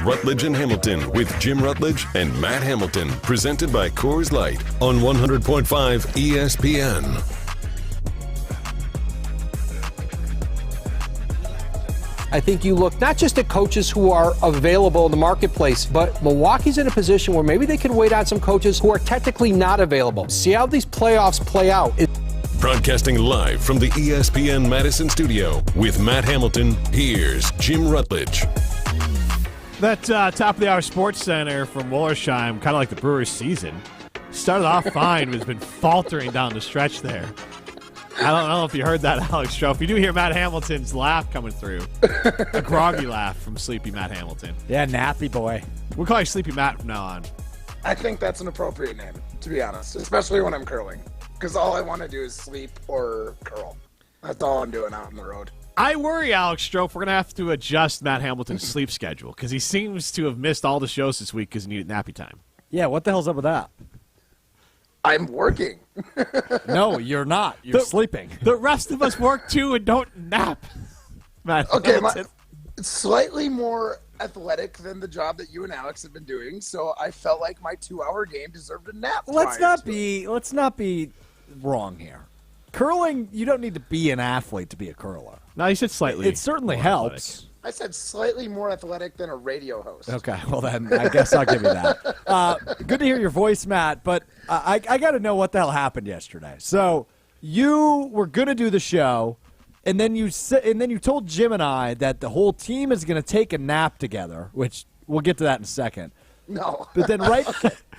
Rutledge and Hamilton with Jim Rutledge and Matt Hamilton, presented by Coors Light on 100.5 ESPN. I think you look not just at coaches who are available in the marketplace, but Milwaukee's in a position where maybe they can wait on some coaches who are technically not available. See how these playoffs play out. Broadcasting live from the ESPN Madison studio with Matt Hamilton, here's Jim Rutledge. That top of the hour sports center from Wollersheim, kind of like the Brewers season, started off fine, but has been faltering down the stretch there. I don't know if you heard that, Alex Stroh. You do hear Matt Hamilton's laugh coming through. A groggy laugh from Sleepy Matt Hamilton. Yeah, nappy boy. We'll call you Sleepy Matt from now on. I think that's an appropriate name, to be honest, especially when I'm curling. Because all I want to do is sleep or curl. That's all I'm doing out on the road. I worry, Alex Stroh, we're going to have to adjust Matt Hamilton's sleep schedule because he seems to have missed all the shows this week because he needed nappy time. Yeah, what the hell's up with that? I'm working. No, you're not. You're sleeping. The rest of us work too and don't nap. Matt Hamilton. It's slightly more athletic than the job that you and Alex have been doing, so I felt like my 2-hour game deserved a nap. Let's not be wrong here. Curling, you don't need to be an athlete to be a curler. No, you said slightly. It certainly helps. Athletic. I said slightly more athletic than a radio host. Okay, well then I guess I'll give you that. Good to hear your voice, Matt, but I got to know what the hell happened yesterday. So you were going to do the show, and then you told Jim and I that the whole team is going to take a nap together, which we'll get to that in a second. No. But then like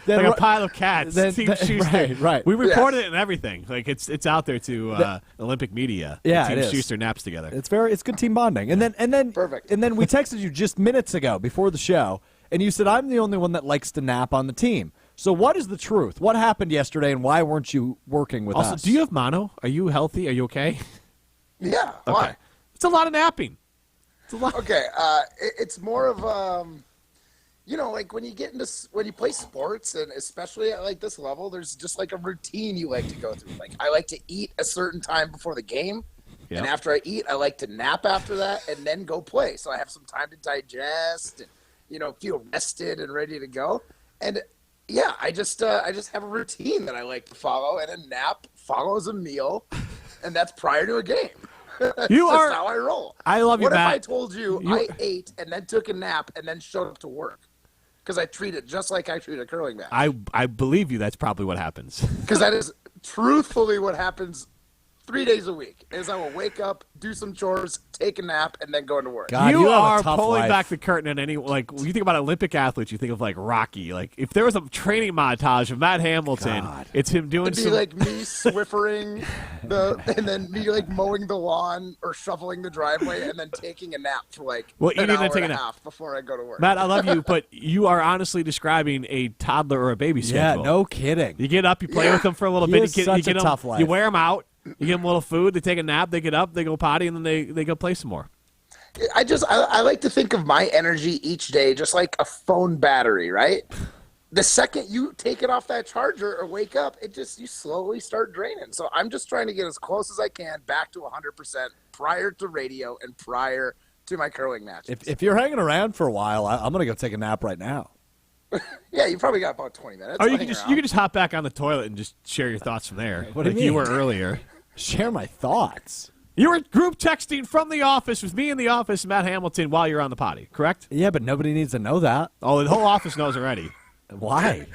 a pile of cats. Team Schuster. Right. We reported it and everything. Like it's out there to Olympic media. Yeah, Team it is. Schuster naps together. It's good team bonding. And then Perfect. And then we texted you just minutes ago before the show, and you said I'm the only one that likes to nap on the team. So what is the truth? What happened yesterday, and why weren't you working with us? Also, do you have mono? Are you healthy? Are you okay? Yeah. Okay. Why? It's a lot of napping. It's a lot. Okay. It's more of like when you play sports, and especially at like this level, there's just like a routine you like to go through. Like I like to eat a certain time before the game, and after I eat, I like to nap after that, and then go play. So I have some time to digest, and feel rested and ready to go. And yeah, I just have a routine that I like to follow, and a nap follows a meal, and that's prior to a game. That's how I roll. I love you, What if Matt. I told you I ate and then took a nap and then showed up to work? Because I treat it just like I treat a curling match. I believe you. That's probably what happens. Because that is truthfully what happens 3 days a week. Is I will wake up, do some chores, take a nap, and then go into work. God, you have a are tough pulling life. back the curtain on any when you think about Olympic athletes, you think of like Rocky. Like if there was a training montage of Matt Hamilton, it's him doing It'd be like me Swiffering and then me like mowing the lawn or shoveling the driveway and then taking a nap for an hour and a half before I go to work. Matt, I love you, but you are honestly describing a toddler or a baby schedule. Yeah, no kidding. You get up, you play with them for a little He bit. is You such get a them, tough life. You wear them out. You give them a little food. They take a nap. They get up. They go potty, and then they go play some more. I like to think of my energy each day just like a phone battery, right? The second you take it off that charger or wake up, you slowly start draining. So I'm just trying to get as close as I can back to 100% prior to radio and prior to my curling matches. If you're hanging around for a while, I'm going to go take a nap right now. Yeah, you probably got about 20 minutes. Or you can just hop back on the toilet and just share your thoughts from there. What do you mean? You were earlier. Share my thoughts. You were group texting from the office with me in the office, Matt Hamilton, while you're on the potty, correct? Yeah, but nobody needs to know that. Oh, the whole office knows already. Why?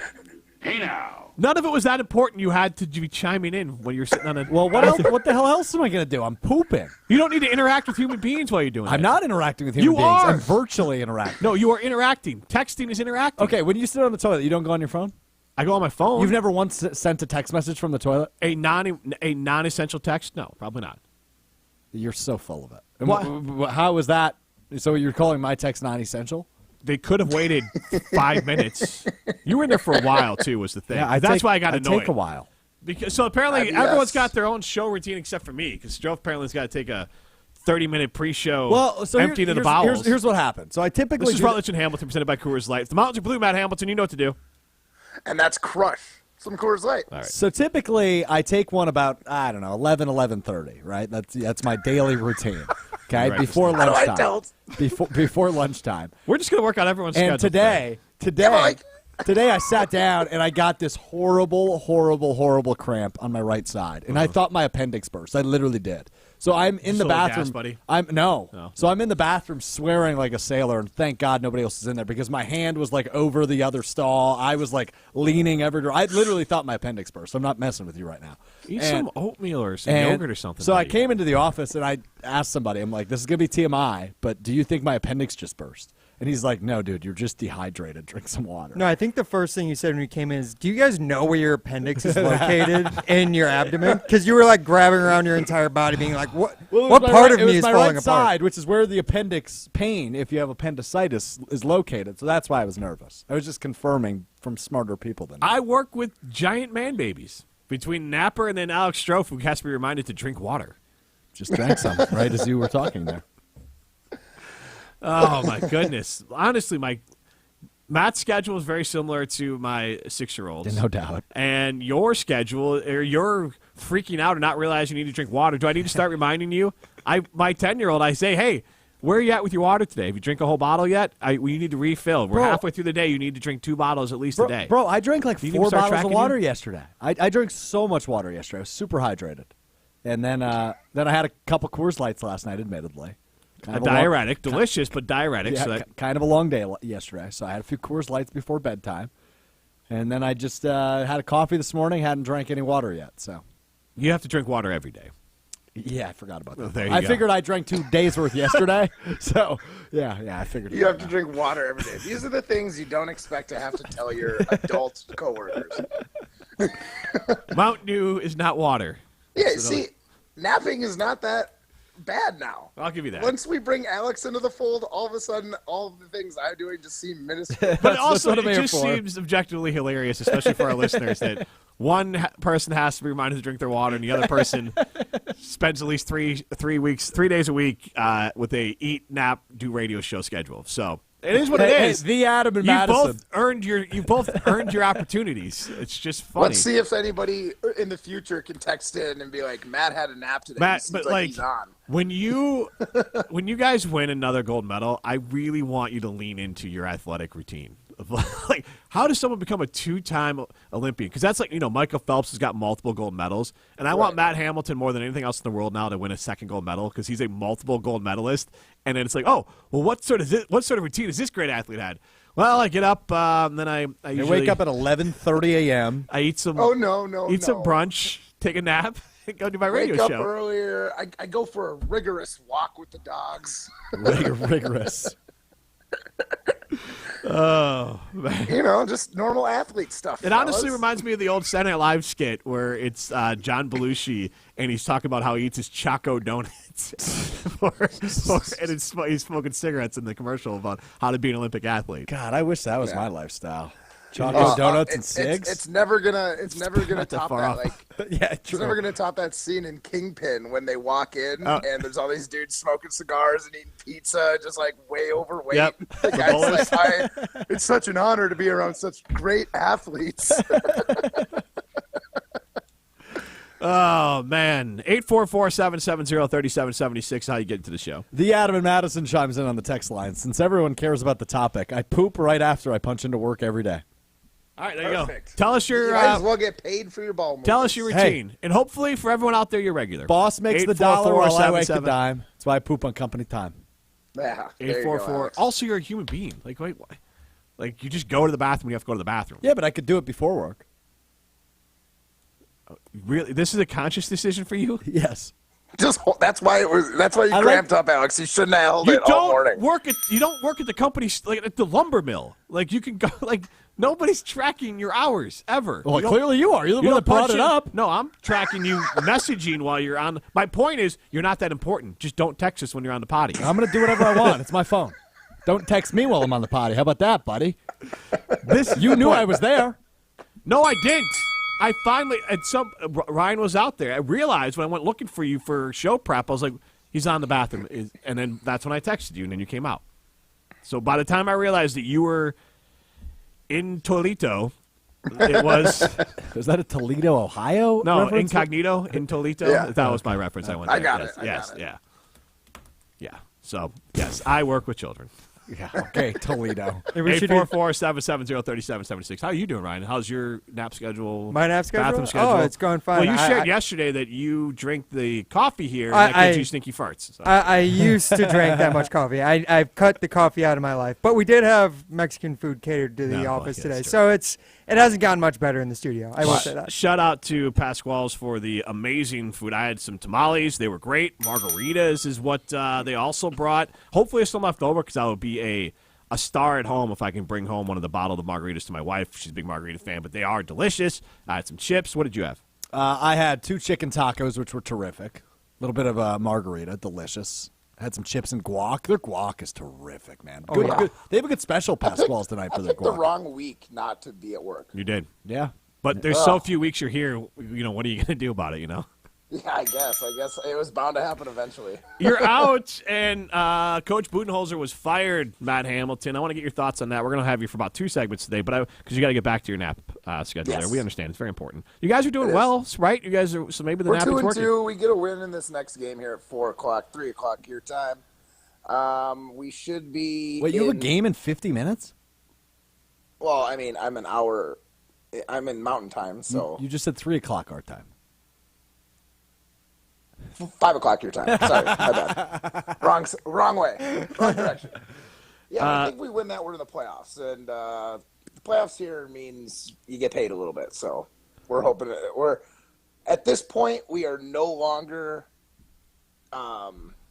Hey now. None of it was that important. You had to be chiming in when you're sitting on a. Well, what the hell else am I going to do? I'm pooping. You don't need to interact with human beings while you're doing it. I'm not interacting with human beings. are. I'm virtually interacting. No, you are interacting. Texting is interacting. Okay, when you sit on the toilet, you don't go on your phone? I go on my phone. You've never once sent a text message from the toilet? A non-essential text? No, probably not. You're so full of it. And how is that? So you're calling my text non-essential? They could have waited 5 minutes. You were in there for a while, too, was the thing. Yeah, That's why I got annoyed. take a while. So apparently everyone's yes. got their own show routine except for me, because Stroh apparently has got to take a 30-minute pre-show emptying of the bowels. Here's what happened. So I typically This is Rutledge and Hamilton presented by Coors Light. If the Mountains are blue, Matt Hamilton, you know what to do. And that's crush some Coors Light. All right. So typically I take one about, 11:30, right? That's my daily routine. Okay, Right. before How do I lunchtime. tell? Before lunchtime. We're just going to work out everyone's schedule. And today, today I sat down and I got this horrible, horrible, horrible cramp on my right side, and I thought my appendix burst. I literally did. So I'm in the Still bathroom. gas, buddy? No. So I'm in the bathroom swearing like a sailor, and thank God nobody else is in there because my hand was like over the other stall. I was like leaning everywhere. I literally thought my appendix burst. I'm not messing with you right now. Eat some oatmeal or some yogurt or something. So I buddy. came into the office and I asked somebody, I'm like, this is going to be TMI, but do you think my appendix just burst? And he's like, no, dude, you're just dehydrated. Drink some water. No, I think the first thing you said when you came in is, do you guys know where your appendix is located in your abdomen? Because you were like grabbing around your entire body being like, what part of me is falling apart? Side, which is where the appendix pain, if you have appendicitis, is located. So that's why I was nervous. I was just confirming from smarter people than me. I work with giant man babies. Between Napper and then Alex Strofe, who has to be reminded to drink water. Just drank some, right as you were talking there. Oh, my goodness. Honestly, Matt's schedule is very similar to my 6-year-old's. No doubt. And your schedule, or you're freaking out and not realizing you need to drink water. Do I need to start reminding you? My 10-year-old, I say, hey, where are you at with your water today? Have you drink a whole bottle yet? We need to refill. We're halfway through the day. You need to drink 2 bottles at least a day. Bro, I drank like Do you need 4 to start bottles of tracking water you? yesterday. I drank so much water yesterday. I was super hydrated. And then I had a couple Coors Lights last night, admittedly. A diuretic, delicious, but diuretic. Yeah, So that, kind of a long day yesterday. So I had a few Coors Lights before bedtime. And then I just had a coffee this morning, hadn't drank any water yet. So you have to drink water every day. yeah, I forgot about that. There you I go. figured I drank 2 days worth yesterday. So yeah, I figured You have to drink water every day. These are the things you don't expect to have to tell your adult coworkers. Mountain Dew is not water. Yeah, see, napping is not that bad now. I'll give you that. Once we bring Alex into the fold, all of a sudden, all of the things I'm doing just seem minuscule. But also, what I'm it here just for. seems objectively hilarious, especially for our listeners, that one person has to be reminded to drink their water, and the other person spends at least 3 days a week with a eat, nap, do radio show schedule. So it is what it is. The Adam and You Madison. both earned your opportunities. It's just funny. Let's see if anybody in the future can text in and be like, Matt had a nap today. Matt, He but seems like he's on. when you guys win another gold medal, I really want you to lean into your athletic routine. Like, how does someone become a 2-time Olympian? Because that's like, Michael Phelps has got multiple gold medals, and I want Matt Hamilton more than anything else in the world now to win a second gold medal because he's a multiple gold medalist. And then it's like, oh, well, what sort of routine has this great athlete had? Well, I get up, and then I usually wake up at 11:30 a.m. I eat some. Oh, no. Eat some brunch, take a nap, and go do my radio Wake up show. earlier. I go for a rigorous walk with the dogs. Rigorous. Oh, man. Just normal athlete stuff. It honestly fellas. reminds me of the old Saturday Night Live skit where it's John Belushi and he's talking about how he eats his Choco donuts, and he's smoking cigarettes in the commercial about how to be an Olympic athlete. God, I wish that was my lifestyle. Chocolate donuts and cigs. It's never gonna not that top far that. off. Like, yeah, it's true. never gonna top that scene in Kingpin when they walk in Oh. and there's all these dudes smoking cigars and eating pizza, just like way overweight. Yep. The guy's bowlers. like, it's such an honor to be around such great athletes. Oh, man. 844-770-3776, how you get into the show. The Adam and Madison chimes in on the text line. Since everyone cares about the topic, I poop right after I punch into work every day. All right, there you Perfect. go. Tell us You your might as well get paid for your ball tell movements. us your Hey. routine. And hopefully for everyone out there, you're regular. Boss makes the dollar while I make the 844-77. dime. That's why I poop on company time. Yeah, there you go, 844. Alex. Also, you're a human being. Like, wait, why? Like, you just go to the bathroom. You have to go to the bathroom. Yeah, but I could do it before work. Really, this is a conscious decision for you. Yes. That's why you I cramped up, Alex. You shouldn't have held You it all morning. don't work at the company like at the lumber mill. Like you can go. Like nobody's tracking your hours ever. Well, You don't- clearly you are. You're the you one that don't brought punch it in- up. No, I'm tracking you messaging while you're on. My point is, you're not that important. Just don't text us when you're on the potty. I'm going to do whatever I want. It's my phone. Don't text me while I'm on the potty. How about that, buddy? You knew I was there. No, I didn't. I finally Ryan was out there. I realized when I went looking for you for show prep, I was like, he's on the bathroom, and then that's when I texted you, and then you came out. So by the time I realized that you were in Toledo, it was Was that a Toledo, Ohio? no reference? incognito in Toledo. Yeah. That was my reference. I went. I there. got Yes, it. I yes, got it. yeah. Yeah. So, yes, I work with children. Yeah. Okay, Toledo. 844-770-3776. How are you doing, Ryan? How's your nap schedule? My nap schedule? Bathroom schedule? Oh, it's going fine. Well, you shared yesterday that you drink the coffee here, and that gives you stinky farts. So. I used to drink that much coffee. I've cut the coffee out of my life. But we did have Mexican food catered to the office today. So it hasn't gotten much better in the studio. I will say that. Shout out to Pasquale's for the amazing food. I had some tamales. They were great. Margaritas is what they also brought. Hopefully there's some left over because I would be a star at home if I can bring home one of the bottled margaritas to my wife. She's a big margarita fan, but they are delicious. I had some chips. What did you have? I had 2 chicken tacos, which were terrific. A little bit of a margarita, delicious. Had some chips and guac. Their guac is terrific, man. Good. They have a good special Pasquale's tonight for their guac. The wrong week not to be at work. You did. Yeah. But there's so few weeks you're here, what are you going to do about it, Yeah, I guess it was bound to happen eventually. You're out, and Coach Budenholzer was fired, Matt Hamilton. I want to get your thoughts on that. We're going to have you for about 2 segments today, but because you got to get back to your nap schedule there. We understand. It's very important. You guys are doing well, right? You guys are, so maybe the nap is working. We're 2-2. We get a win in this next game here at 4 o'clock, 3 o'clock your time. We should be. Wait, you have a game in 50 minutes? Well, I mean, I'm an hour. I'm in Mountain Time, so. You just said 3 o'clock our time. 5 o'clock your time. Sorry, my bad. Wrong way. Wrong direction. Yeah, I think we win that, we're in the playoffs. And the playoffs here means you get paid a little bit. So we're hoping at this point, we are no longer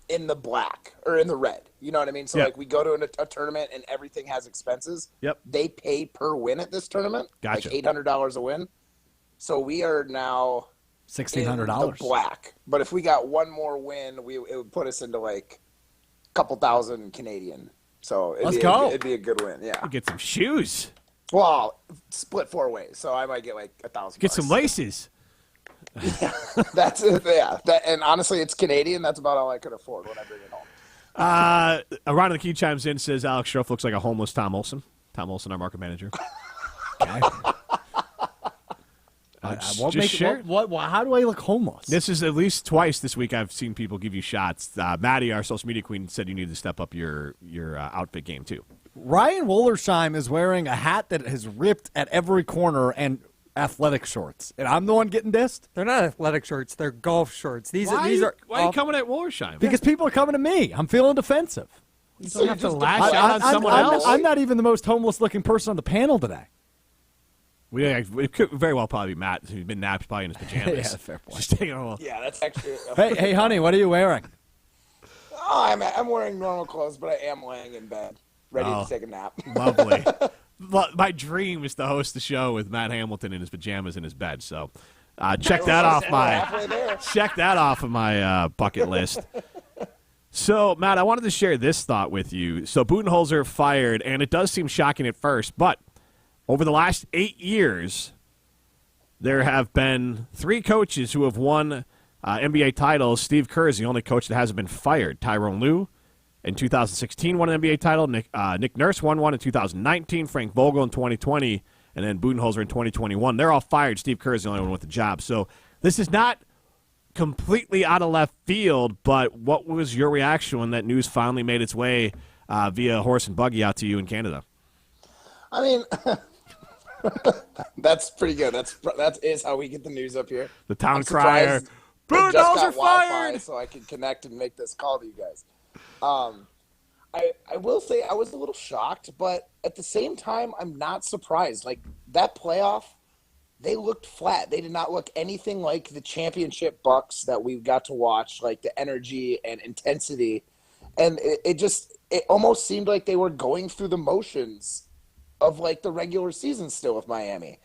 in the black or in the red. You know what I mean? So, we go to a tournament and everything has expenses. Yep. They pay per win at this tournament. Gotcha. Like $800 a win. So we are now $1,600 black. But if we got one more win, it would put us into like a couple thousand Canadian. So it'd be a good win. Yeah. You get some shoes. Well, split 4 ways, so I might get like $1,000. Get some laces. Yeah, that's it. Yeah, and honestly, it's Canadian. That's about all I could afford when I bring it home. Ron of the Key chimes in, says Alex Schroff looks like a homeless Tom Olson. Tom Olson, our market manager. Okay. How do I look homeless? This is at least twice this week I've seen people give you shots. Maddie, our social media queen, said you need to step up your outfit game too. Ryan Wollersheim is wearing a hat that has ripped at every corner and athletic shorts, and I'm the one getting dissed. They're not athletic shorts; they're golf shorts. Why are you coming at Wollersheim? Because people are coming to me. I'm feeling defensive. You don't have to lash out on someone else. I'm not even the most homeless-looking person on the panel today. It could very well probably be Matt, who's been napped probably in his pajamas. Yeah, fair point. Just taking a little. Yeah, that's actually. Hey, honey, what are you wearing? Oh, I'm wearing normal clothes, but I am laying in bed, ready to take a nap. Lovely. My dream is to host the show with Matt Hamilton in his pajamas in his bed. So check that off my bucket list. So, Matt, I wanted to share this thought with you. So Budenholzer fired, and it does seem shocking at first, but over the last 8 years, there have been 3 coaches who have won NBA titles. Steve Kerr is the only coach that hasn't been fired. Tyronn Lue in 2016 won an NBA title. Nick Nurse won one in 2019. Frank Vogel in 2020. And then Budenholzer in 2021. They're all fired. Steve Kerr is the only one with the job. So this is not completely out of left field, but what was your reaction when that news finally made its way via horse and buggy out to you in Canada? I mean, that's pretty good. That is how we get the news up here. The town crier. Budenholzer fired! So I can connect and make this call to you guys. I will say I was a little shocked, but at the same time, I'm not surprised. Like, that playoff, they looked flat. They did not look anything like the championship Bucks that we got to watch, like the energy and intensity. And it almost seemed like they were going through the motions of, like, the regular season still with Miami.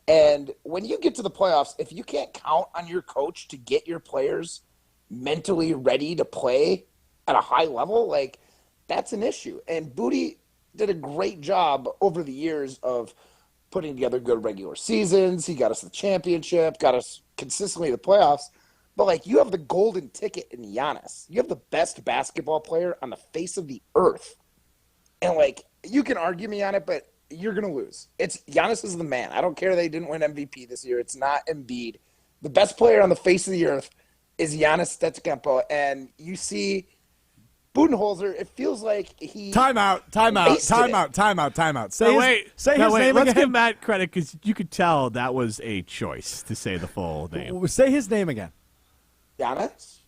And when you get to the playoffs, if you can't count on your coach to get your players mentally ready to play at a high level, like, that's an issue. And Booty did a great job over the years of putting together good regular seasons. He got us the championship, got us consistently to the playoffs. But, like, you have the golden ticket in Giannis. You have the best basketball player on the face of the earth. And, like, you can argue me on it, but you're going to lose. Giannis is the man. I don't care they didn't win MVP this year. It's not Embiid. The best player on the face of the earth is Giannis Antetokounmpo. And you see Budenholzer, it feels like he Timeout. Say his name Let's again. give Matt credit because you could tell that was a choice to say the full name. Say his name again. Giannis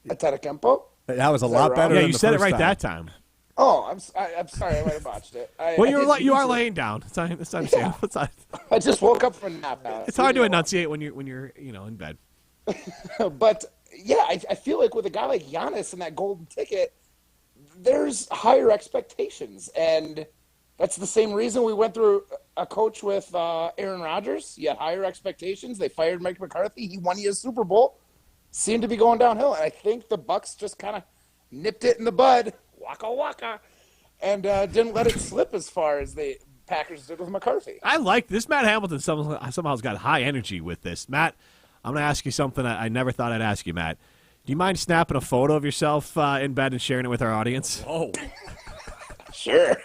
Antetokounmpo. That was a lot wrong? better Yeah, than you the said it first right time. that time. Oh, I'm sorry, I might have botched it. Well, you are laying down. It's understandable. I just woke up from a nap. It's hard to enunciate when you're in bed. But yeah, I feel like with a guy like Giannis and that golden ticket, there's higher expectations, and that's the same reason we went through a coach with Aaron Rodgers. You had higher expectations. They fired Mike McCarthy. He won you a Super Bowl. Seemed to be going downhill, and I think the Bucs just kind of nipped it in the bud, waka waka, and didn't let it slip as far as the Packers did with McCarthy. I like this. Matt Hamilton somehow's got high energy with this. Matt, I'm going to ask you something I never thought I'd ask you, Matt. Do you mind snapping a photo of yourself in bed and sharing it with our audience? Oh, Sure.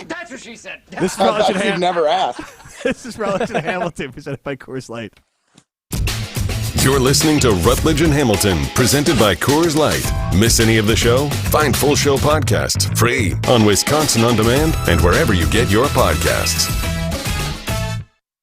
That's what she said. This is I Rutledge thought and you'd never ask. This is Rutledge and Hamilton, presented by Coors Light. You're listening to Rutledge and Hamilton, presented by Coors Light. Miss any of the show? Find full show podcasts free on Wisconsin On Demand and wherever you get your podcasts.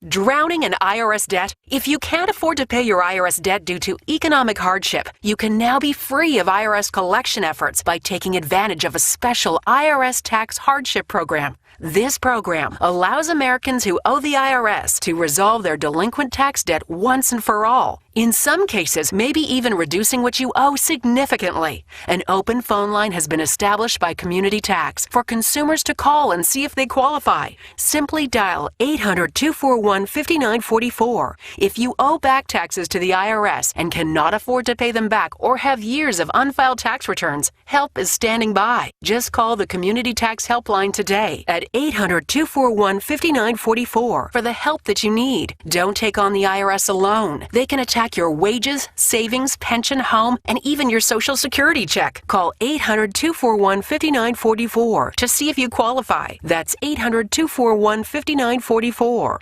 Drowning in IRS debt? If you can't afford to pay your IRS debt due to economic hardship, you can now be free of IRS collection efforts by taking advantage of a special IRS tax hardship program. This program allows Americans who owe the IRS to resolve their delinquent tax debt once and for all. In some cases, maybe even reducing what you owe significantly. An open phone line has been established by Community Tax for consumers to call and see if they qualify. Simply dial 800-241-5944. If you owe back taxes to the IRS and cannot afford to pay them back or have years of unfiled tax returns, help is standing by. Just call the Community Tax Helpline today at 800-241-5944 for the help that you need. Don't take on the IRS alone. They can attack your wages, savings, pension, home, and even your Social Security check. Call 800-241-5944 to see if you qualify. That's 800-241-5944.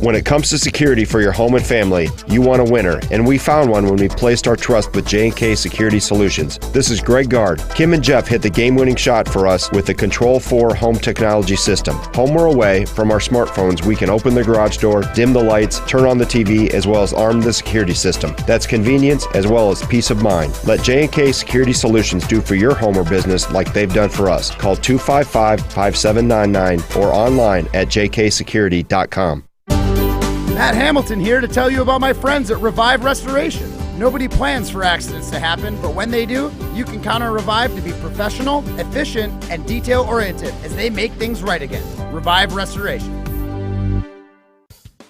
When it comes to security for your home and family, you want a winner, and we found one when we placed our trust with J&K Security Solutions. This is Greg Gard. Kim and Jeff hit the game-winning shot for us with the Control 4 home technology system. Home or away, from our smartphones, we can open the garage door, dim the lights, turn on the TV, as well as arm the security system. That's convenience as well as peace of mind. Let J&K Security Solutions do for your home or business like they've done for us. Call 255-5799 or online at jksecurity.com. Matt Hamilton here to tell you about my friends at Revive Restoration. Nobody plans for accidents to happen, but when they do, you can count on Revive to be professional, efficient, and detail-oriented as they make things right again. Revive Restoration.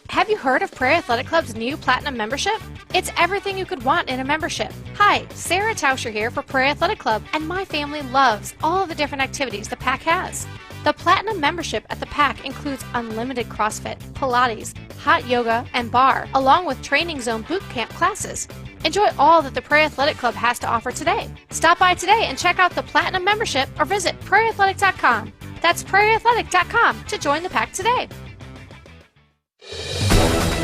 Have you heard of Prairie Athletic Club's new Platinum membership? It's everything you could want in a membership. Hi, Sarah Tauscher here for Prairie Athletic Club, and my family loves all of the different activities the PAC has. The Platinum membership at the PAC includes unlimited CrossFit, Pilates, hot yoga, and bar, along with Training Zone boot camp classes. Enjoy all that the Prairie Athletic Club has to offer today. Stop by today and check out the Platinum membership or visit prairieathletic.com. That's prairieathletic.com to join the PAC today.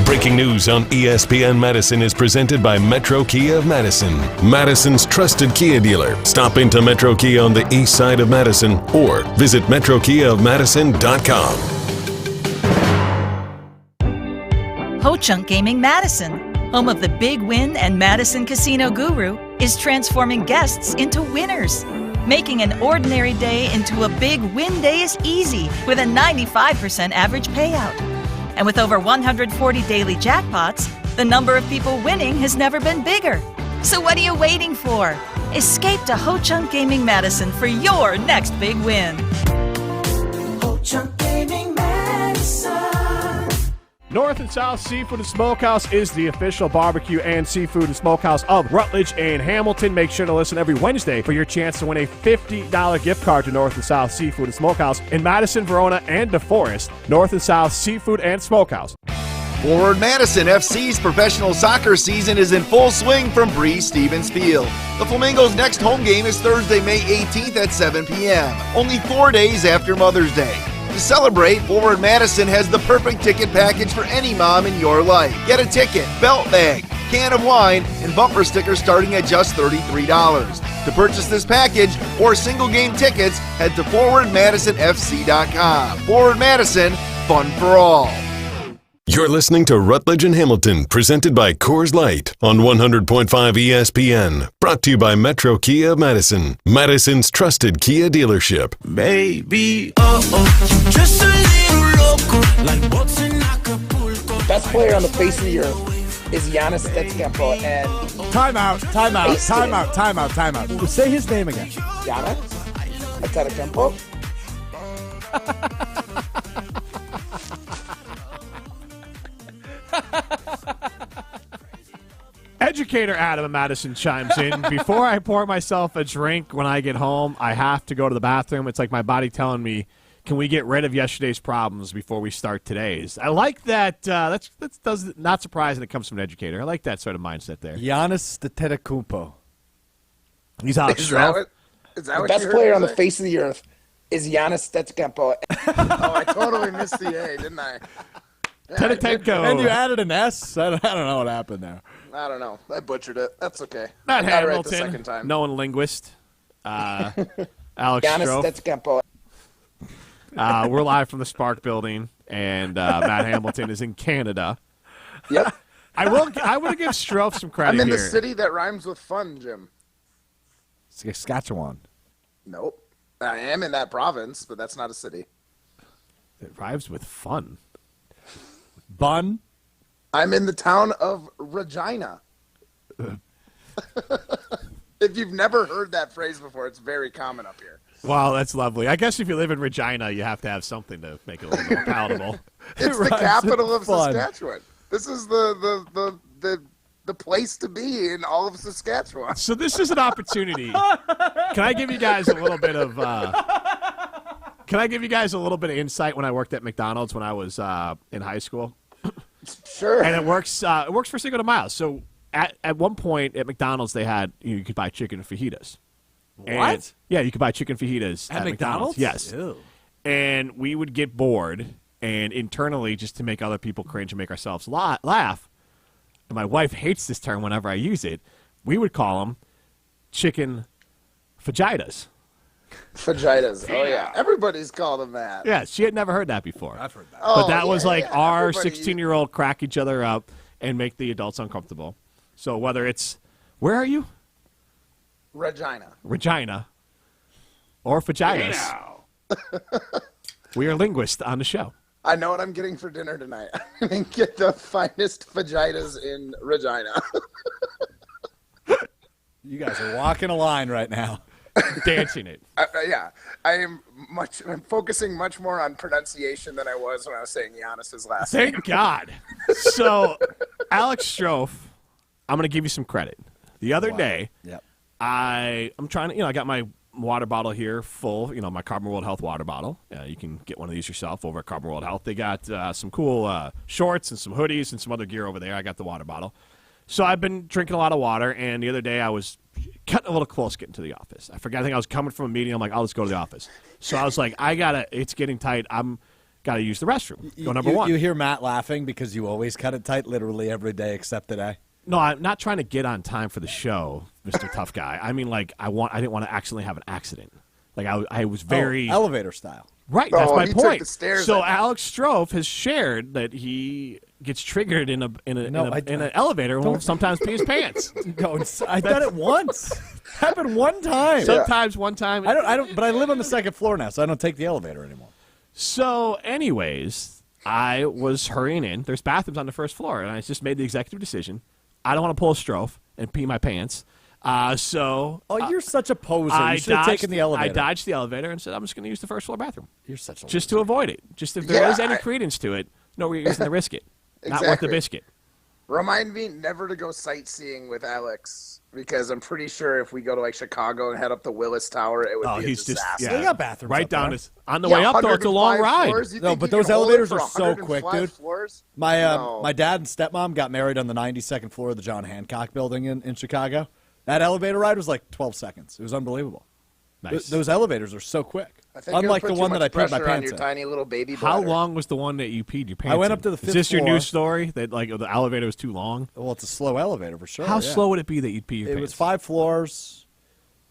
Breaking news on ESPN Madison is presented by Metro Kia of Madison, Madison's trusted Kia dealer. Stop into Metro Kia on the east side of Madison or visit metrokiaofmadison.com. Ho-Chunk Gaming Madison, home of the Big Win and Madison Casino Guru, is transforming guests into winners. Making an ordinary day into a big win day is easy with a 95% average payout. And with over 140 daily jackpots, the number of people winning has never been bigger. So what are you waiting for? Escape to Ho-Chunk Gaming Madison for your next big win. Ho-Chunk Gaming Madison. North and South Seafood and Smokehouse is the official barbecue and seafood and smokehouse of Rutledge and Hamilton. Make sure to listen every Wednesday for your chance to win a $50 gift card to North and South Seafood and Smokehouse in Madison, Verona, and DeForest. North and South Seafood and Smokehouse. Forward Madison FC's professional soccer season is in full swing from Breese-Stevens Field. The Flamingos' next home game is Thursday, May 18th at 7 p.m., only 4 days after Mother's Day. To celebrate, Forward Madison has the perfect ticket package for any mom in your life. Get a ticket, belt bag, can of wine, and bumper stickers starting at just $33. To purchase this package or single game tickets, head to forwardmadisonfc.com. Forward Madison, fun for all. You're listening to Rutledge and Hamilton, presented by Coors Light on 100.5 ESPN. Brought to you by Metro Kia of Madison, Madison's trusted Kia dealership. Baby, just a little loco, like boats in Acapulco. Best player on the face of the earth is Giannis Antetokounmpo, and Timeout. Say his name again. Giannis Antetokounmpo. Educator Adam of Madison chimes in. Before I pour myself a drink when I get home, I have to go to the bathroom. It's like my body telling me, can we get rid of yesterday's problems before we start today's? I like that. That's not surprising it comes from an educator. I like that sort of mindset there. Giannis Antetokounmpo. He's out. Is that the best player on the face of the earth is Giannis Antetokounmpo. Oh, I totally missed the A, didn't I? Antetokounmpo. And you added an S. I don't know what happened there. I don't know. I butchered it. That's okay. Matt I got it right Hamilton, the second time. known linguist. Alex Giannis Stroh. Antetokounmpo. We're live from the Spark Building, and Matt Hamilton is in Canada. Yep. I want to give Stroh some credit I'm in here. the city that rhymes with fun, Jim. Saskatchewan. Nope. I am in that province, but that's not a city. It rhymes with fun. Bun. I'm in the town of Regina. If you've never heard that phrase before, it's very common up here. Wow, that's lovely. I guess if you live in Regina, you have to have something to make it a little more palatable. It's the capital of Saskatchewan. This is the place to be in all of Saskatchewan. So this is an opportunity. Can I give you guys a little bit of insight when I worked at McDonald's when I was in high school? Sure. And it works for Cinco de Mayo. So at one point at McDonald's they had you could buy chicken fajitas. What? Yeah, you could buy chicken fajitas at McDonald's. Yes. Ew. And we would get bored, and internally, just to make other people cringe and make ourselves laugh, and my wife hates this term whenever I use it, we would call them chicken fajitas. Fajitas. Oh, yeah. Everybody's called them that. Yeah, she had never heard that before. I've heard that. But that was like our everybody- 16-year-old crack each other up and make the adults uncomfortable. So whether it's, where are you? Regina. Or fajitas. We are linguists on the show. I know what I'm getting for dinner tonight. I'm going to get the finest fajitas in Regina. You guys are walking a line right now. Dancing it. Yeah. I'm focusing much more on pronunciation than I was when I was saying Giannis's last name. Thank God. So, Alex Stroh, I'm going to give you some credit. The other day, Yep. I'm trying to, I got my water bottle here full, my Carbon World Health water bottle. You can get one of these yourself over at Carbon World Health. They got some cool shorts and some hoodies and some other gear over there. I got the water bottle. So I've been drinking a lot of water, and the other day I was cutting a little close getting to the office. I think I was coming from a meeting. I'm like, I'll just go to the office. So I was like, it's getting tight. Got to use the restroom. Go number one. You hear Matt laughing because you always cut it tight literally every day except today. No, I'm not trying to get on time for the show, Mr. Tough Guy. I mean, like, I didn't want to accidentally have an accident. Like, I was very elevator style. Right, that's my he point. took the stairs So up. Alex Stroh has shared that he gets triggered in an elevator and will sometimes pee his pants. I've done it once. Happened one time. Sometimes one time. I don't. But I live on the second floor now, so I don't take the elevator anymore. So, anyways, I was hurrying in. There's bathrooms on the first floor, and I just made the executive decision. I don't want to pull a Stroh and pee my pants. You're such a poser. You should have taken the elevator. I dodged the elevator and said, I'm just going to use the first floor bathroom. You're such a Just to avoid it. Just if there is any credence to it, no reason to risk it. Not worth the biscuit. Remind me never to go sightseeing with Alex, because I'm pretty sure if we go to like Chicago and head up the Willis Tower, it would be a disaster. They got bathrooms right up down there. on the way up though. It's a long 105 ride. floors? You No, think but you those can hold it elevators for are so quick, 105 dude. floors? My dad and stepmom got married on the 92nd floor of the John Hancock building in Chicago. That elevator ride was like 12 seconds. It was unbelievable. Nice. Those elevators are so quick. I think Unlike it'll put the too one much that I peed my pressure on pants your in. tiny little baby How bladder. long was the one that you peed your pants? I went in? up to the fifth Is this your floor. news story that like the elevator was too long? Well, it's a slow elevator for sure. How yeah. slow would it be that you'd pee your It pants? was 5 floors.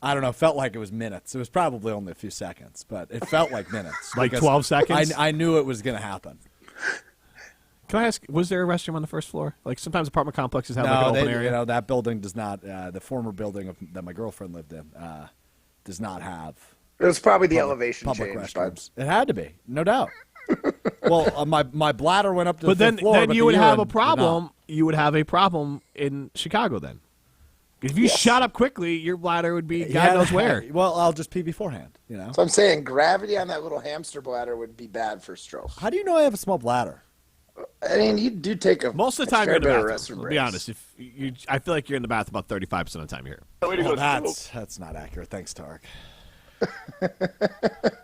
I don't know. Felt like it was minutes. It was probably only a few seconds, but it felt like minutes. Like 12 seconds? I knew it was going to happen. Can I ask, was there a restroom on the first floor? Like sometimes apartment complexes have like an open area. You know, that building does not. The former building that my girlfriend lived in does not have. It was probably the elevation public change. restrooms. It had to be, no doubt. Well, my bladder went up to the fifth floor. Then you would have a problem. You would have a problem in Chicago then. If you shot up quickly, your bladder would be God knows where. Well, I'll just pee beforehand. You know. So I'm saying gravity on that little hamster bladder would be bad for stroke. How do you know I have a small bladder? I mean, you do take a most of the time you're in the bathroom. Restroom I'll be honest. If I feel like you're in the bath about 35% of the time you're here. Well, that's not accurate. Thanks, Tarek.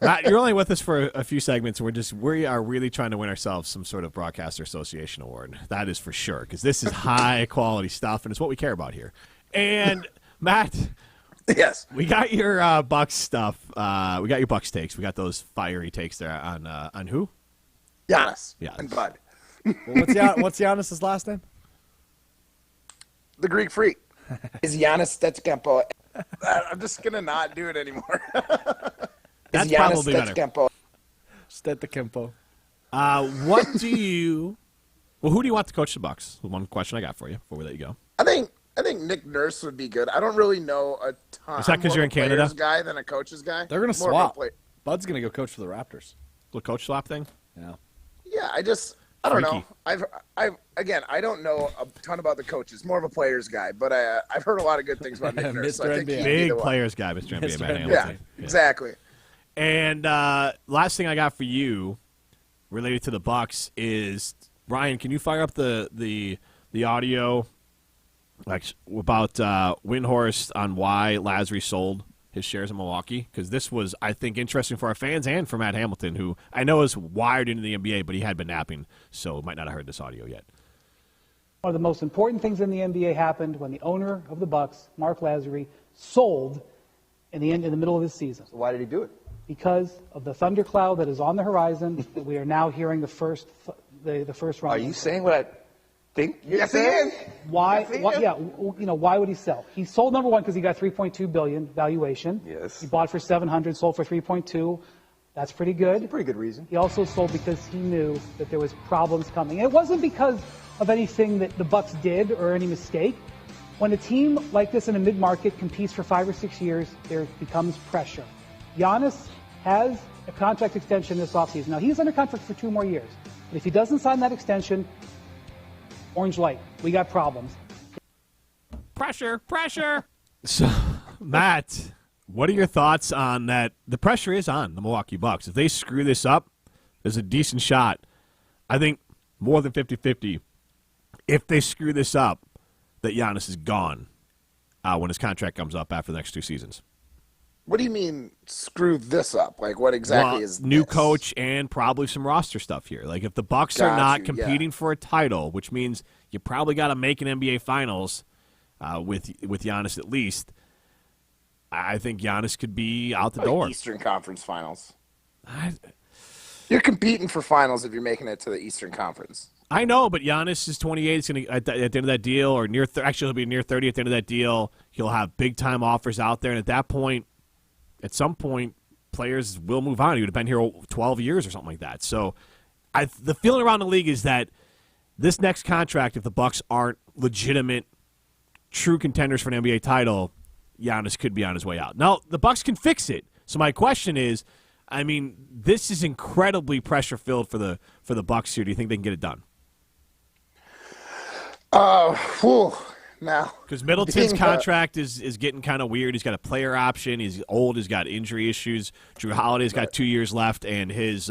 Matt, you're only with us for a few segments. We are really trying to win ourselves some sort of Broadcaster Association award. That is for sure, because this is high quality stuff, and it's what we care about here. And Matt, yes, we got your Bucks stuff. We got your Bucks takes. We got those fiery takes there on who? Giannis. Yeah, and Bud. Well, what's Giannis's last name? The Greek Freak. Is Giannis Stetskempo? I'm just gonna not do it anymore. That's probably better. Stetskempo. What do you? Well, who do you want to coach the Bucks? One question I got for you before we let you go. I think Nick Nurse would be good. I don't really know a ton. Is that because you're in Canada? Player's guy than a coach's guy. They're gonna swap. Bud's gonna go coach for the Raptors. The coach swap thing. Yeah. Yeah, I don't know. I don't know a ton about the coaches. More of a players guy, but I've heard a lot of good things about Nick Nurse. So I think big players guy, Mr. NBA, Matt Hamilton. Yeah, exactly. And last thing I got for you, related to the Bucks, is Ryan. Can you fire up the audio, like about Windhorst on why Lasry sold his shares in Milwaukee? Because this was, I think, interesting for our fans and for Matt Hamilton, who I know is wired into the NBA, but he had been napping, so might not have heard this audio yet. One of the most important things in the NBA happened when the owner of the Bucks, Mark Lasry, sold in the middle of this season. So why did he do it? Because of the thundercloud that is on the horizon. That we are now hearing the first round. Are you saying what I think you're Yes, saying? Why? Why would he sell? He sold, number one, because he got $3.2 billion valuation. Yes. He bought for $700, sold for $3.2. That's pretty good. Pretty good reason. He also sold because he knew that there was problems coming. And it wasn't because of anything that the Bucks did or any mistake. When a team like this in a mid-market competes for 5 or 6 years, there becomes pressure. Giannis has a contract extension this offseason. Now, he's under contract for 2 more years. But if he doesn't sign that extension, orange light, we got problems. Pressure. So, Matt, what are your thoughts on that? The pressure is on the Milwaukee Bucks. If they screw this up, there's a decent shot. I think more than 50-50. If they screw this up, that Giannis is gone when his contract comes up after the next 2 seasons. What do you mean, screw this up? Like, what exactly is new this? coach and probably some roster stuff here. Like, if the Bucks are not competing for a title, which means you probably got to make an NBA Finals with Giannis at least, I think Giannis could be out the door. Eastern Conference Finals. You're competing for finals if you're making it to the Eastern Conference. I know, but Giannis is 28. He's going to at the end of that deal, or actually he'll be near 30 at the end of that deal. He'll have big time offers out there, and at that point, at some point, players will move on. He would have been here 12 years or something like that. So, the feeling around the league is that this next contract, if the Bucks aren't legitimate, true contenders for an NBA title, Giannis could be on his way out. Now, the Bucks can fix it. So my question is, I mean, this is incredibly pressure filled for the Bucks here. Do you think they can get it done? Now, because Middleton's contract is getting kind of weird. He's got a player option. He's old. He's got injury issues. Drew Holiday's got 2 years left, and he's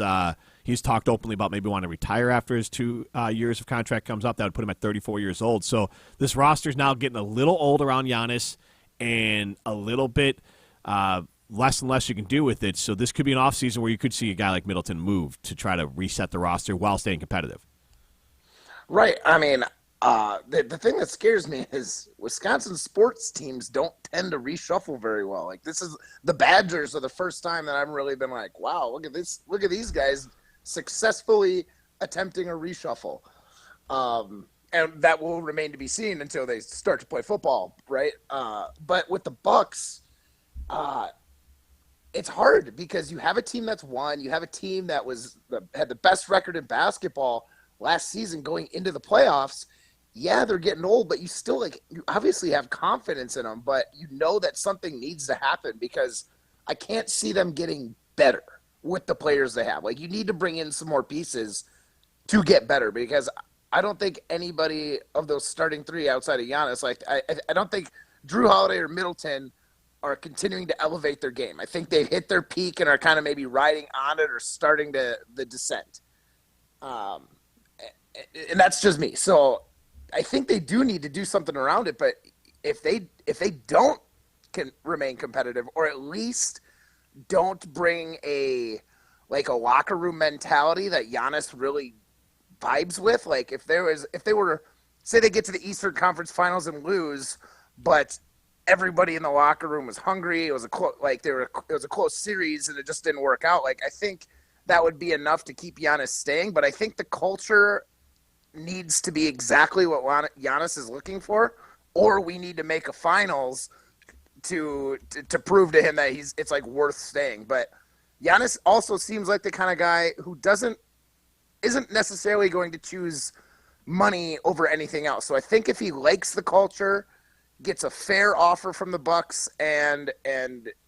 talked openly about maybe wanting to retire after his 2 years of contract comes up. That would put him at 34 years old. So this roster's now getting a little old around Giannis and a little bit less and less you can do with it. So this could be an offseason where you could see a guy like Middleton move to try to reset the roster while staying competitive. Right. I mean, the thing that scares me is Wisconsin sports teams don't tend to reshuffle very well. Like, this is the Badgers are the first time that I've really been like, wow, look at this, look at these guys successfully attempting a reshuffle. And that will remain to be seen until they start to play football, right? But with the Bucks, it's hard because you have a team that's won. You have a team that had the best record in basketball last season going into the playoffs. Yeah, they're getting old, but you still you obviously have confidence in them, but you know that something needs to happen because I can't see them getting better with the players they have. Like, you need to bring in some more pieces to get better because I don't think anybody of those starting three outside of Giannis, I don't think Drew Holiday or Middleton are continuing to elevate their game. I think they've hit their peak and are kind of maybe riding on it or starting the descent. And that's just me. So I think they do need to do something around it, but if they don't remain competitive, or at least don't bring a locker room mentality that Giannis really vibes with, like if they were, say they get to the Eastern Conference Finals and lose, but everybody in the locker room was hungry, it was a close series and it just didn't work out. Like, I think that would be enough to keep Giannis staying, but I think the culture needs to be exactly what Giannis is looking for, or we need to make a finals to prove to him that it's worth staying. But Giannis also seems like the kind of guy who isn't necessarily going to choose money over anything else. So I think if he likes the culture, gets a fair offer from the Bucks, and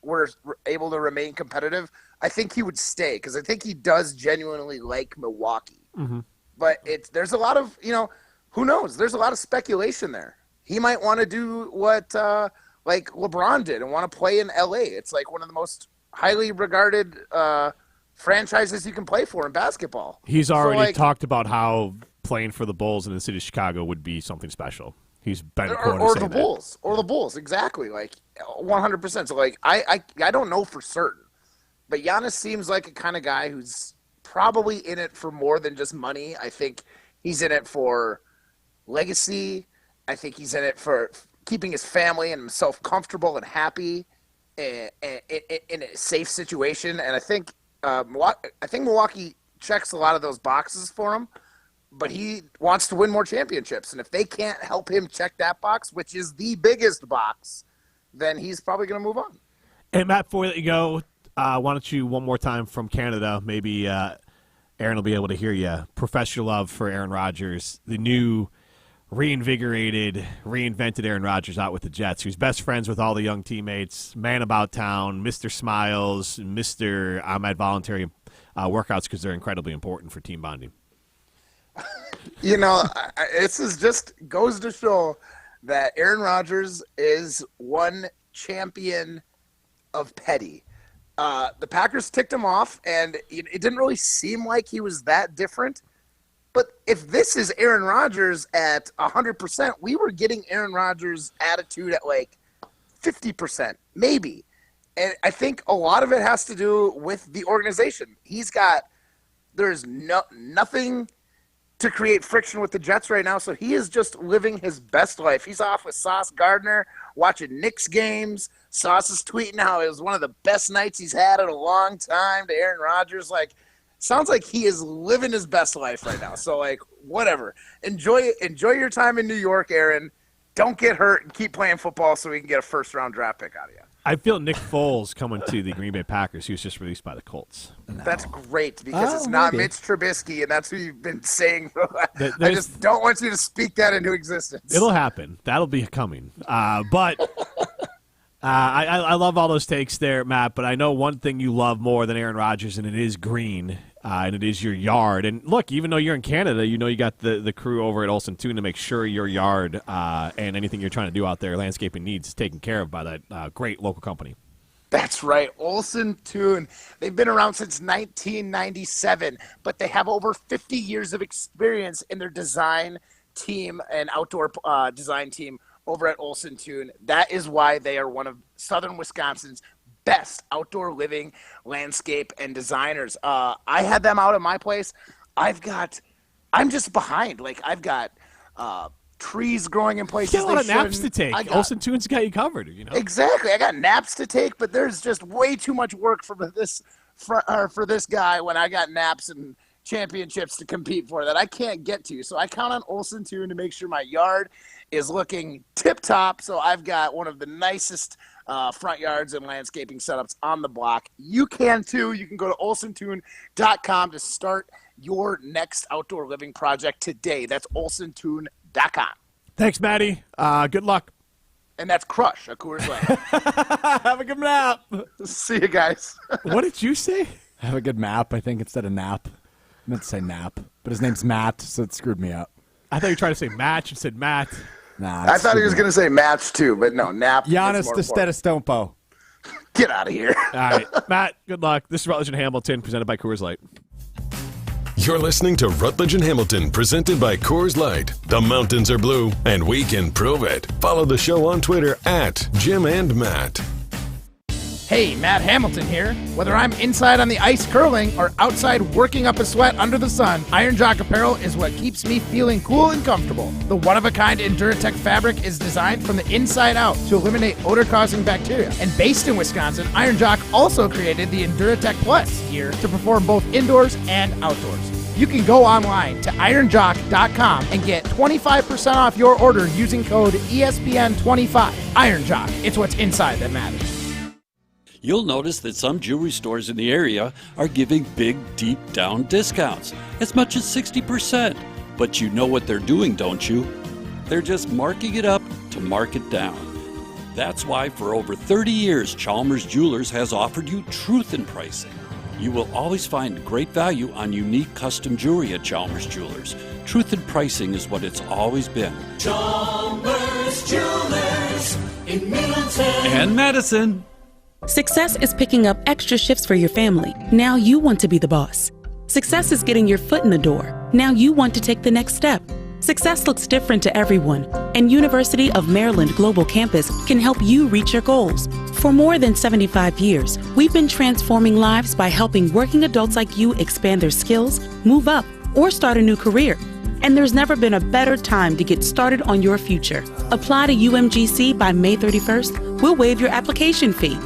we're able to remain competitive, I think he would stay because I think he does genuinely like Milwaukee. Mm-hmm. But there's a lot of, who knows? There's a lot of speculation there. He might want to do what LeBron did and want to play in LA. It's like one of the most highly regarded franchises you can play for in basketball. He's already talked about how playing for the Bulls in the city of Chicago would be something special. He's been or the Bulls, or the Bulls, exactly, 100%. So I don't know for certain, but Giannis seems like a kind of guy who's probably in it for more than just money. I think he's in it for legacy. I think he's in it for keeping his family and himself comfortable and happy in a safe situation. And I think Milwaukee checks a lot of those boxes for him. But he wants to win more championships. And if they can't help him check that box, which is the biggest box, then he's probably going to move on. And Matt, before we let you go, why don't you, one more time from Canada, maybe Aaron will be able to hear you. Professional love for Aaron Rodgers, the new reinvigorated, reinvented Aaron Rodgers out with the Jets, who's best friends with all the young teammates, man about town, Mr. Smiles, Mr. I'm at voluntary workouts because they're incredibly important for team bonding. This is just goes to show that Aaron Rodgers is one champion of petty. The Packers ticked him off, and it didn't really seem like he was that different. But if this is Aaron Rodgers at 100%, we were getting Aaron Rodgers' attitude at 50%, maybe. And I think a lot of it has to do with the organization. There's nothing to create friction with the Jets right now, so he is just living his best life. He's off with Sauce Gardner, watching Knicks games. Sauce is tweeting how it was one of the best nights he's had in a long time to Aaron Rodgers. Sounds like he is living his best life right now. So, whatever. Enjoy your time in New York, Aaron. Don't get hurt and keep playing football so we can get a first-round draft pick out of you. I feel Nick Foles coming to the Green Bay Packers. He was just released by the Colts. No. That's great because it's not Mitch Trubisky, and that's who you've been saying. I just don't want you to speak that into existence. It'll happen. That'll be coming. But I love all those takes there, Matt, but I know one thing you love more than Aaron Rodgers, and it is green, and it is your yard. And look, even though you're in Canada, you got the crew over at Olsen Toon to make sure your yard and anything you're trying to do out there, landscaping needs, is taken care of by that great local company. That's right, Olsen Toon. They've been around since 1997, but they have over 50 years of experience in their design team and outdoor design team over at Olsen Toon. That is why they are one of Southern Wisconsin's best outdoor living, landscape, and designers. I had them out at my place. I'm just behind. I've got trees growing in places. You got a lot of naps to take. Olsen Toon's got you covered. Exactly. I got naps to take, but there's just way too much work for this guy when I got naps and championships to compete for that I can't get to. So I count on Olsen Toon to make sure my yard is looking tip-top. So I've got one of the nicest front yards and landscaping setups on the block. You can too. You can go to olsentoon.com to start your next outdoor living project today. That's olsentoon.com. Thanks, Maddie. Good luck. And that's Crush, a Coors Light. Have a good nap. See you guys. What did you say? Have a good map, I think, instead of nap. I meant to say nap, but his name's Matt, so it screwed me up. I thought you were trying to say match and said Matt. Nah, I thought he was going to say match too, but no, nap. Giannis Antetokounmpo. Get out of here. All right, Matt, good luck. This is Rutledge and Hamilton, presented by Coors Light. You're listening to Rutledge and Hamilton, presented by Coors Light. The mountains are blue, and we can prove it. Follow the show on Twitter at Jim and Matt. Hey, Matt Hamilton here. Whether I'm inside on the ice curling or outside working up a sweat under the sun, Iron Jock apparel is what keeps me feeling cool and comfortable. The one-of-a-kind Enduratech fabric is designed from the inside out to eliminate odor-causing bacteria. And based in Wisconsin, Iron Jock also created the Enduratech Plus gear to perform both indoors and outdoors. You can go online to ironjock.com and get 25% off your order using code ESPN25. Iron Jock, it's what's inside that matters. You'll notice that some jewelry stores in the area are giving big, deep down discounts, as much as 60%. But you know what they're doing, don't you? They're just marking it up to mark it down. That's why for over 30 years, Chalmers Jewelers has offered you truth in pricing. You will always find great value on unique custom jewelry at Chalmers Jewelers. Truth in pricing is what it's always been. Chalmers Jewelers in Middleton And Madison. Success is picking up extra shifts for your family. Now you want to be the boss. Success is getting your foot in the door. Now you want to take the next step. Success looks different to everyone, and University of Maryland Global Campus can help you reach your goals. For more than 75 years, we've been transforming lives by helping working adults like you expand their skills, move up, or start a new career. And there's never been a better time to get started on your future. Apply to UMGC by May 31st. We'll waive your application fee.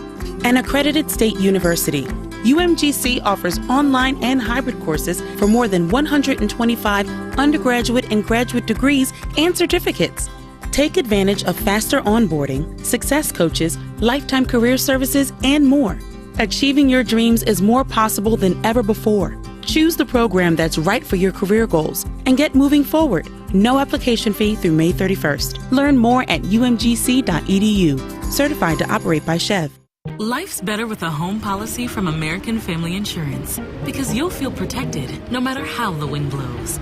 An accredited state university, UMGC offers online and hybrid courses for more than 125 undergraduate and graduate degrees and certificates. Take advantage of faster onboarding, success coaches, lifetime career services, and more. Achieving your dreams is more possible than ever before. Choose the program that's right for your career goals and get moving forward. No application fee through May 31st. Learn more at umgc.edu. Certified to operate by Chev. Life's better with a home policy from American Family Insurance because you'll feel protected no matter how the wind blows.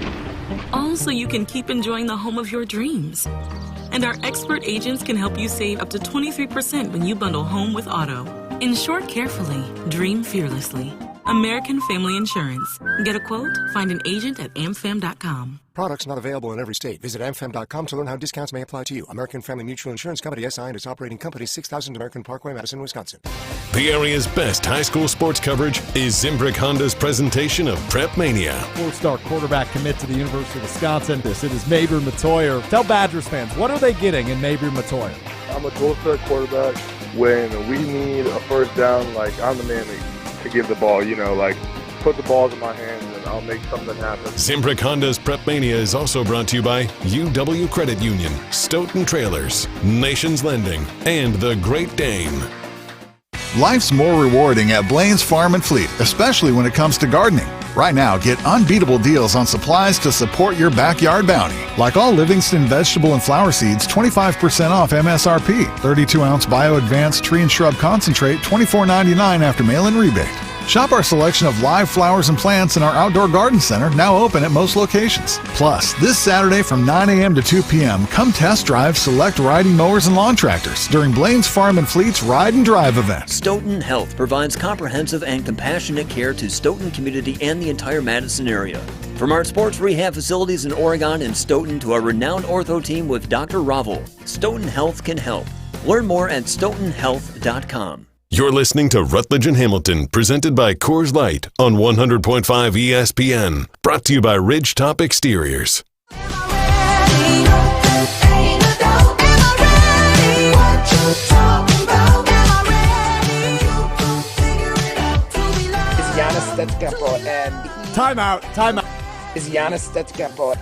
All so you can keep enjoying the home of your dreams. And our expert agents can help you save up to 23% when you bundle home with auto. Insure carefully, dream fearlessly. American Family Insurance. Get a quote? Find an agent at amfam.com. Products not available in every state. Visit amfam.com to learn how discounts may apply to you. American Family Mutual Insurance Company, SI, and its operating company, 6000 American Parkway, Madison, Wisconsin. The area's best high school sports coverage is Zimbrick Honda's presentation of Prep Mania. Four-star quarterback commit to the University of Wisconsin. It is Mabry Matoyer. Tell Badgers fans, what are they getting in Mabry Matoyer? I'm a dual-threat quarterback. When we need a first down, like, I'm the man to give the ball, put the balls in my hands and I'll make something happen. Zimbrick Honda's Prep Mania is also brought to you by UW Credit Union, Stoughton Trailers, Nations Lending, and the Great Dane. Life's more rewarding at Blaine's Farm and Fleet, especially when it comes to gardening. Right now, get unbeatable deals on supplies to support your backyard bounty. Like all Livingston vegetable and flower seeds, 25% off MSRP. 32-ounce Bio Advanced Tree and Shrub Concentrate, $24.99 after mail-in rebate. Shop our selection of live flowers and plants in our outdoor garden center, now open at most locations. Plus, this Saturday from 9 a.m. to 2 p.m., come test drive select riding mowers and lawn tractors during Blaine's Farm and Fleet's Ride and Drive event. Stoughton Health provides comprehensive and compassionate care to Stoughton community and the entire Madison area. From our sports rehab facilities in Oregon and Stoughton to our renowned ortho team with Dr. Ravel, Stoughton Health can help. Learn more at stoughtonhealth.com. You're listening to Rutledge and Hamilton, presented by Coors Light on 100.5 ESPN. Brought to you by Ridgetop Exteriors. Is Giannis Antetokounmpo, and Timeout. Is Giannis Antetokounmpo?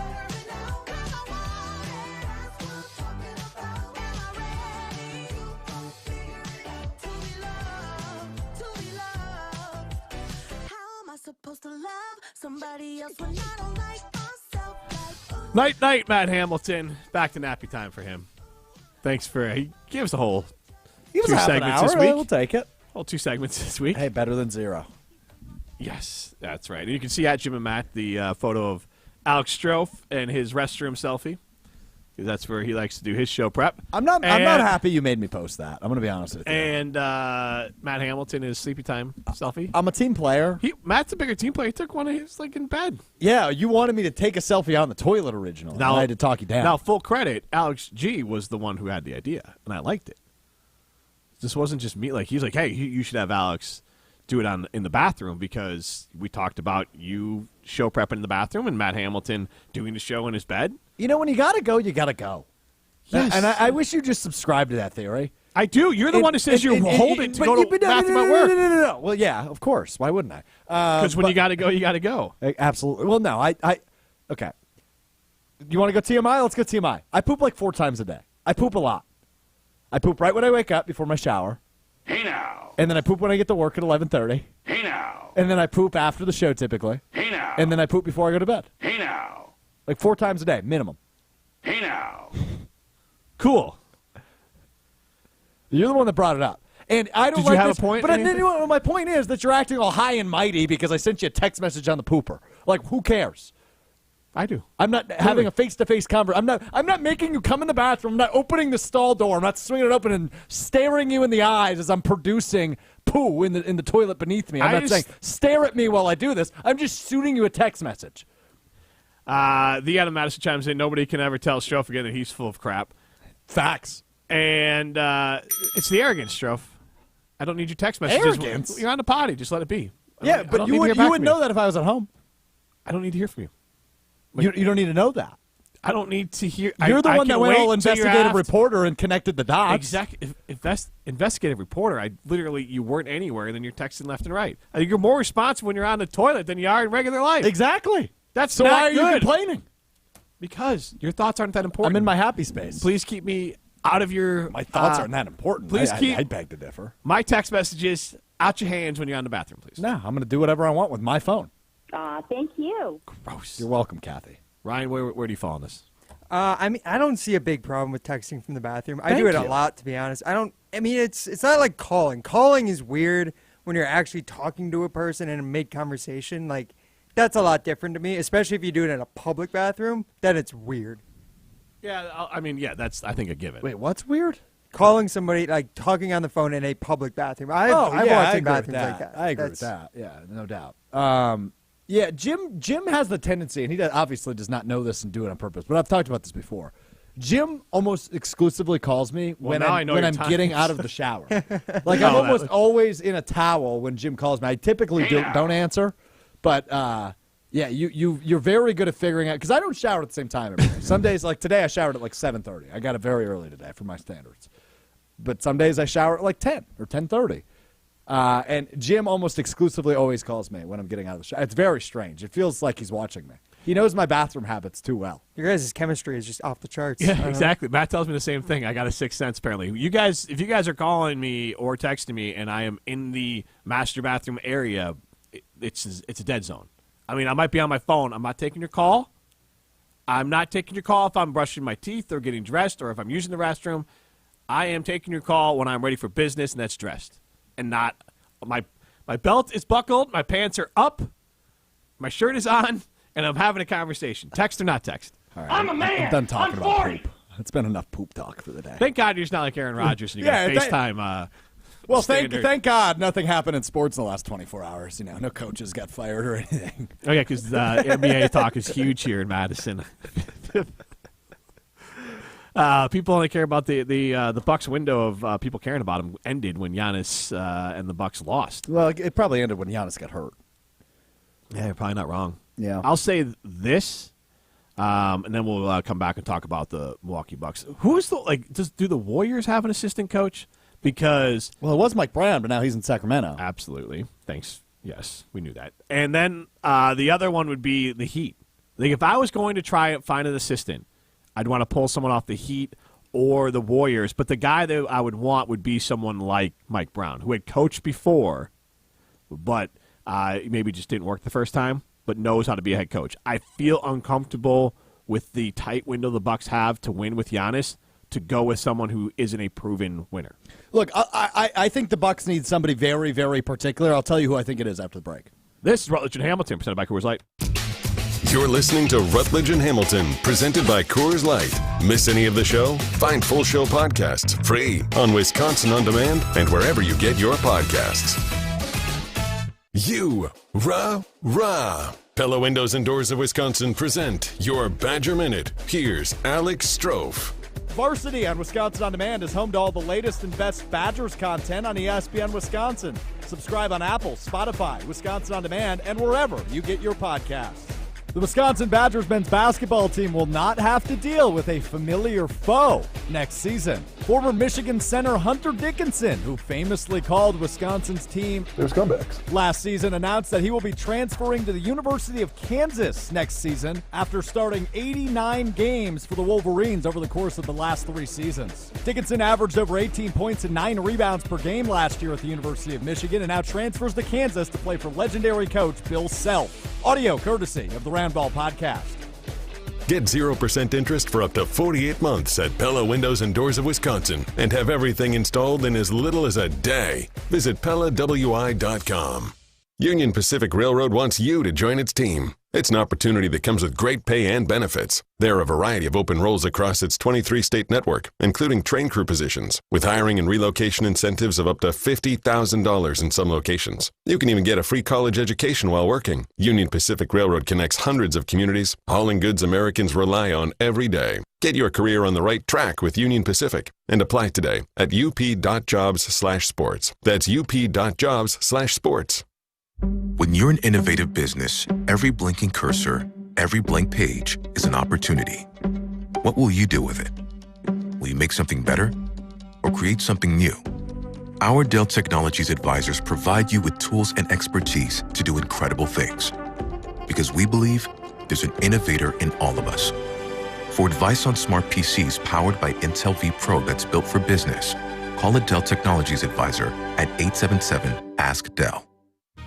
Night, Matt Hamilton. Back to nappy time for him. Thanks for he gave us a whole He was two half an segments hour. this week. We'll take it. Whole 2 segments this week. Hey, better than 0. Yes, that's right. And you can see at Jim and Matt the photo of Alex Strofe and his restroom selfie. That's where he likes to do his show prep. I'm not happy you made me post that. I'm going to be honest with you. And Matt Hamilton, his sleepy time selfie. I'm a team player. Matt's a bigger team player. He took one of his in bed. Yeah, you wanted me to take a selfie on the toilet originally. Now, I had to talk you down. Now, full credit, Alex G was the one who had the idea, and I liked it. This wasn't just me. Like, he was like, hey, you should have Alex do it in the bathroom because we talked about you show prepping in the bathroom and Matt Hamilton doing the show in his bed. You know, when you got to go, you got to go. Yes. And I wish you just subscribed to that theory. I do. You're the one who says you're holding to go to the bathroom at work. No. Well, yeah, of course. Why wouldn't I? Because when you got to go, you got to go. Absolutely. Well, no, okay. You want to go TMI? Let's go TMI. I poop like 4 times a day. I poop a lot. I poop right when I wake up before my shower. Hey now. And then I poop when I get to work at 11:30. Hey now. And then I poop after the show typically. Hey now. And then I poop before I go to bed. Hey now. Like 4 times a day, minimum. Hey now. Cool. You're the one that brought it up. And I don't Did you like have this, a point? But my point is that you're acting all high and mighty because I sent you a text message on the pooper. Like, who cares? I do. I'm not having a face-to-face conversation. I'm not making you come in the bathroom. I'm not opening the stall door. I'm not swinging it open and staring you in the eyes as I'm producing poo in the toilet beneath me. I'm not saying stare at me while I do this. I'm just shooting you a text message. The Adam Madison chimes in. Nobody can ever tell Strofe again that he's full of crap. Facts. And it's the arrogance, Strofe. I don't need your text messages. Arrogance? You're on the potty. Just let it be. Yeah, but you would know that if I was at home. I don't need to hear from you. You don't need to know that. I don't need to hear. You're the one that went all investigative asked. reporter and connected the dots. Exactly. Investigative reporter. You weren't anywhere, and then you're texting left and right. I think you're more responsive when you're on the toilet than you are in regular life. Exactly. That's so not why are good. you complaining? Because your thoughts aren't that important. I'm in my happy space. Please keep me out of your. My thoughts aren't that important. Please keep. I beg to differ. My text messages out your hands when you're on the bathroom, please. No, I'm going to do whatever I want with my phone. Thank you. Gross. You're welcome, Kathy. Ryan, where do you fall on this? I mean, I don't see a big problem with texting from the bathroom. I Thank do it you. a lot, to be honest. It's not like calling. Calling is weird when you're actually talking to a person in a mid-conversation. Like, that's a lot different to me, especially if you do it in a public bathroom. Then it's weird. Yeah, that's, I think, a given. Wait, what's weird? Calling somebody, like, talking on the phone in a public bathroom. I've walked in bathrooms like that. I agree with that. Yeah, no doubt. Yeah, Jim has the tendency, and he obviously does not know this and do it on purpose, but I've talked about this before. Jim almost exclusively calls me when I'm getting out of the shower. Like, I'm almost always in a towel when Jim calls me. I typically don't answer, but yeah, you're very good at figuring out, because I don't shower at the same time every day. Some days, like today, I showered at like 7:30. I got it very early today for my standards. But some days I shower at like 10 or 10:30. And Jim almost exclusively always calls me when I'm getting out of the shower. It's very strange. It feels like he's watching me. He knows my bathroom habits too well. Your guys' chemistry is just off the charts. Yeah, exactly. Matt tells me the same thing. I got a sixth sense, apparently. If you guys are calling me or texting me and I am in the master bathroom area, it's a dead zone. I mean, I might be on my phone. I'm not taking your call. I'm not taking your call if I'm brushing my teeth or getting dressed or if I'm using the restroom. I am taking your call when I'm ready for business, and that's dressed. And not my belt is buckled, my pants are up, my shirt is on, and I'm having a conversation. Text or not text. All right, I'm a man. I'm done talking about poop. It's been enough poop talk for the day. Thank God you're just not like Aaron Rodgers and you got FaceTime. Well, thank God nothing happened in sports in the last 24 hours. You know, no coaches got fired or anything. Oh yeah, because NBA talk is huge here in Madison. People only care about the Bucks window of people caring about them ended when Giannis and the Bucks lost. Well, it probably ended when Giannis got hurt. Yeah, you're probably not wrong. Yeah, I'll say this, and then we'll come back and talk about the Milwaukee Bucks. Who's do the Warriors have an assistant coach? Because it was Mike Brown, but now he's in Sacramento. Absolutely. Thanks Yes, we knew that. And then the other one would be the Heat. Like if I was going to try and find an assistant, I'd want to pull someone off the Heat or the Warriors. But the guy that I would want would be someone like Mike Brown, who had coached before, but maybe just didn't work the first time, but knows how to be a head coach. I feel uncomfortable with the tight window the Bucks have to win with Giannis to go with someone who isn't a proven winner. Look, I think the Bucks need somebody very, very particular. I'll tell you who I think it is after the break. This is Rutledge and Hamilton, presented by Coors Light. You're listening to Rutledge and Hamilton, presented by Coors Light. Miss any of the show? Find full show podcasts free on Wisconsin On Demand and wherever you get your podcasts. Rah. Pella Windows and Doors of Wisconsin present your Badger Minute. Here's Alex Strofe. Varsity on Wisconsin On Demand is home to all the latest and best Badgers content on ESPN Wisconsin. Subscribe on Apple, Spotify, Wisconsin On Demand, and wherever you get your podcasts. The Wisconsin Badgers men's basketball team will not have to deal with a familiar foe next season. Former Michigan center Hunter Dickinson, who famously called Wisconsin's team There's comebacks. last season, announced that he will be transferring to the University of Kansas next season after starting 89 games for the Wolverines over the course of the last 3 seasons. Dickinson averaged over 18 points and 9 rebounds per game last year at the University of Michigan and now transfers to Kansas to play for legendary coach Bill Self. Audio courtesy of the Roundball Podcast. Get 0% interest for up to 48 months at Pella Windows and Doors of Wisconsin and have everything installed in as little as a day. Visit PellaWI.com. Union Pacific Railroad wants you to join its team. It's an opportunity that comes with great pay and benefits. There are a variety of open roles across its 23-state network, including train crew positions, with hiring and relocation incentives of up to $50,000 in some locations. You can even get a free college education while working. Union Pacific Railroad connects hundreds of communities, hauling goods Americans rely on every day. Get your career on the right track with Union Pacific and apply today at up.jobs/sports. That's up.jobs/sports. When you're an innovative business, every blinking cursor, every blank page is an opportunity. What will you do with it? Will you make something better or create something new? Our Dell Technologies advisors provide you with tools and expertise to do incredible things. Because we believe there's an innovator in all of us. For advice on smart PCs powered by Intel V Pro that's built for business, call a Dell Technologies advisor at 877-ASK-DELL.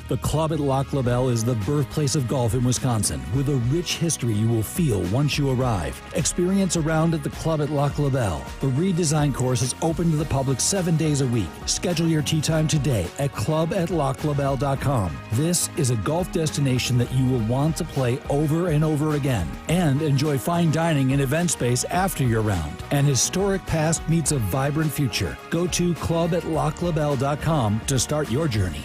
The Club at Lac La Belle is the birthplace of golf in Wisconsin, with a rich history you will feel once you arrive. Experience a round at the Club at Lac La Belle. The redesigned course is open to the public 7 days a week. Schedule your tee time today at clubatlaclabelle.com. This is a golf destination that you will want to play over and over again, and enjoy fine dining and event space after your round. An historic past meets a vibrant future. Go to clubatlaclabelle.com to start your journey.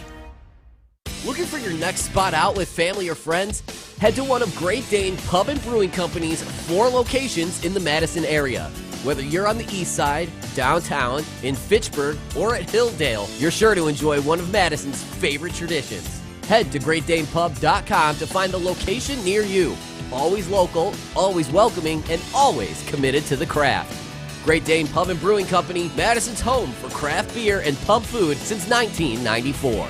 Looking for your next spot out with family or friends? Head to one of Great Dane Pub and Brewing Company's 4 locations in the Madison area. Whether you're on the east side, downtown, in Fitchburg, or at Hilldale, you're sure to enjoy one of Madison's favorite traditions. Head to GreatDanePub.com to find a location near you. Always local, always welcoming, and always committed to the craft. Great Dane Pub and Brewing Company, Madison's home for craft beer and pub food since 1994.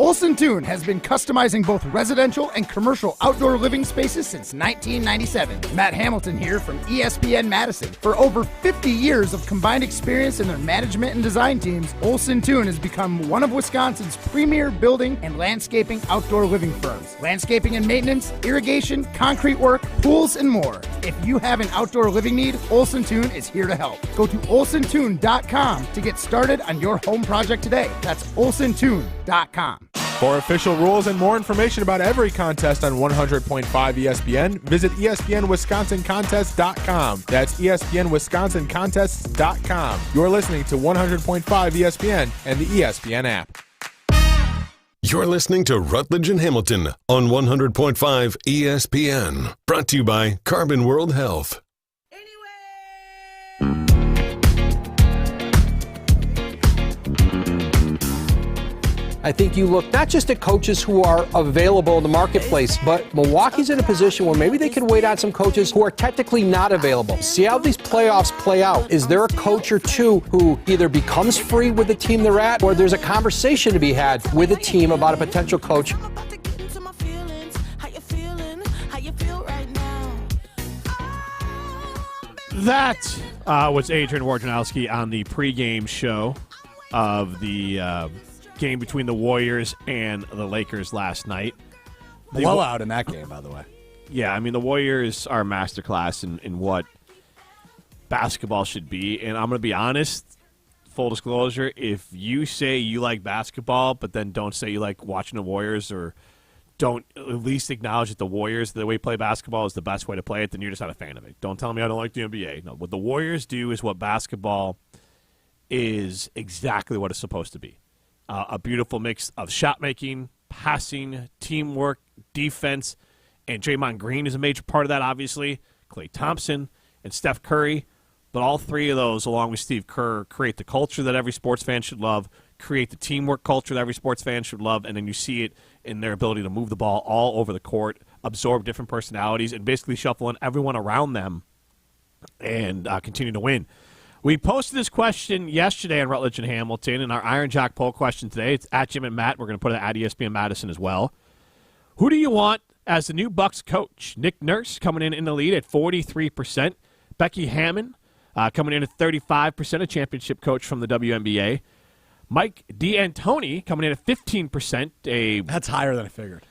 Olson Toon has been customizing both residential and commercial outdoor living spaces since 1997. Matt Hamilton here from ESPN Madison. For over 50 years of combined experience in their management and design teams, Olson Toon has become one of Wisconsin's premier building and landscaping outdoor living firms. Landscaping and maintenance, irrigation, concrete work, pools, and more. If you have an outdoor living need, Olson Toon is here to help. Go to olsontoon.com to get started on your home project today. That's olsontoon.com. For official rules and more information about every contest on 100.5 ESPN, visit ESPNWisconsinContests.com. That's ESPNWisconsinContests.com. You're listening to 100.5 ESPN and the ESPN app. You're listening to Rutledge and Hamilton on 100.5 ESPN. Brought to you by Carbon World Health. I think you look not just at coaches who are available in the marketplace, but Milwaukee's in a position where maybe they could wait on some coaches who are technically not available. See how these playoffs play out. Is there a coach or two who either becomes free with the team they're at, or there's a conversation to be had with a team about a potential coach? That was Adrian Wojnarowski on the pregame show of the game between the Warriors and the Lakers last night. Blowout in that game, by the way. Yeah, I mean, the Warriors are a masterclass in what basketball should be. And I'm going to be honest, full disclosure, if you say you like basketball but then don't say you like watching the Warriors or don't at least acknowledge that the Warriors, the way they play basketball is the best way to play it, then you're just not a fan of it. Don't tell me I don't like the NBA. No, what the Warriors do is what basketball is exactly what it's supposed to be. A beautiful mix of shot making, passing, teamwork, defense, and Draymond Green is a major part of that, obviously. Klay Thompson and Steph Curry. But all three of those, along with Steve Kerr, create the culture that every sports fan should love, create the teamwork culture that every sports fan should love, and then you see it in their ability to move the ball all over the court, absorb different personalities, and basically shuffle in everyone around them and continue to win. We posted this question yesterday on Rutledge and Hamilton, and our Iron Jock poll question today, it's at Jim and Matt. We're going to put it at ESPN Madison as well. Who do you want as the new Bucks coach? Nick Nurse coming in the lead at 43%. Becky Hammon coming in at 35%, a championship coach from the WNBA. Mike D'Antoni coming in at 15%. That's higher than I figured.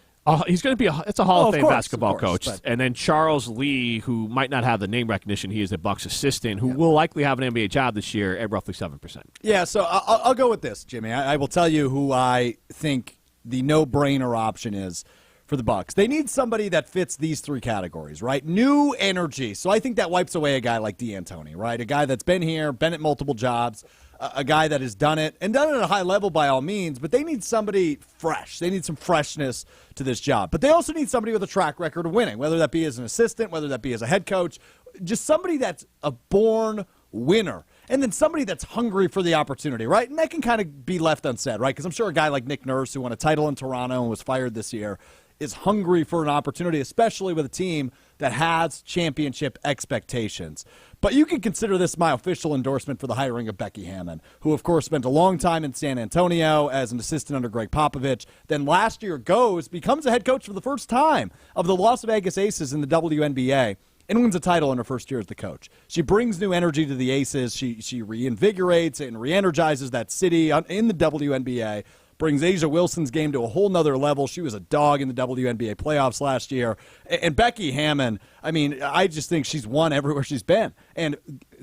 He's going to be it's a Hall of Fame basketball course, coach. but... And then Charles Lee, who might not have the name recognition. He is a Bucks assistant who will likely have an NBA job this year at roughly 7%. Yeah, so I'll go with this, Jimmy. I will tell you who I think the no-brainer option is for the Bucks. They need somebody that fits these three categories, right? New energy. So I think that wipes away a guy like D'Antoni, right? A guy that's been here, been at multiple jobs, a guy that has done it, and done it at a high level by all means, but they need somebody fresh. They need some freshness to this job. But they also need somebody with a track record of winning, whether that be as an assistant, whether that be as a head coach, just somebody that's a born winner. And then somebody that's hungry for the opportunity, right? And that can kind of be left unsaid, right? Because I'm sure a guy like Nick Nurse, who won a title in Toronto and was fired this year, is hungry for an opportunity, especially with a team that has championship expectations. But you can consider this my official endorsement for the hiring of Becky Hammon, who, of course, spent a long time in San Antonio as an assistant under Greg Popovich. Then last year becomes a head coach for the first time of the Las Vegas Aces in the WNBA, and wins a title in her first year as the coach. She brings new energy to the Aces. She reinvigorates and re-energizes that city in the WNBA. Brings Asia Wilson's game to a whole nother level. She was a dog in the WNBA playoffs last year. And Becky Hammon, I mean, I just think she's won everywhere she's been. And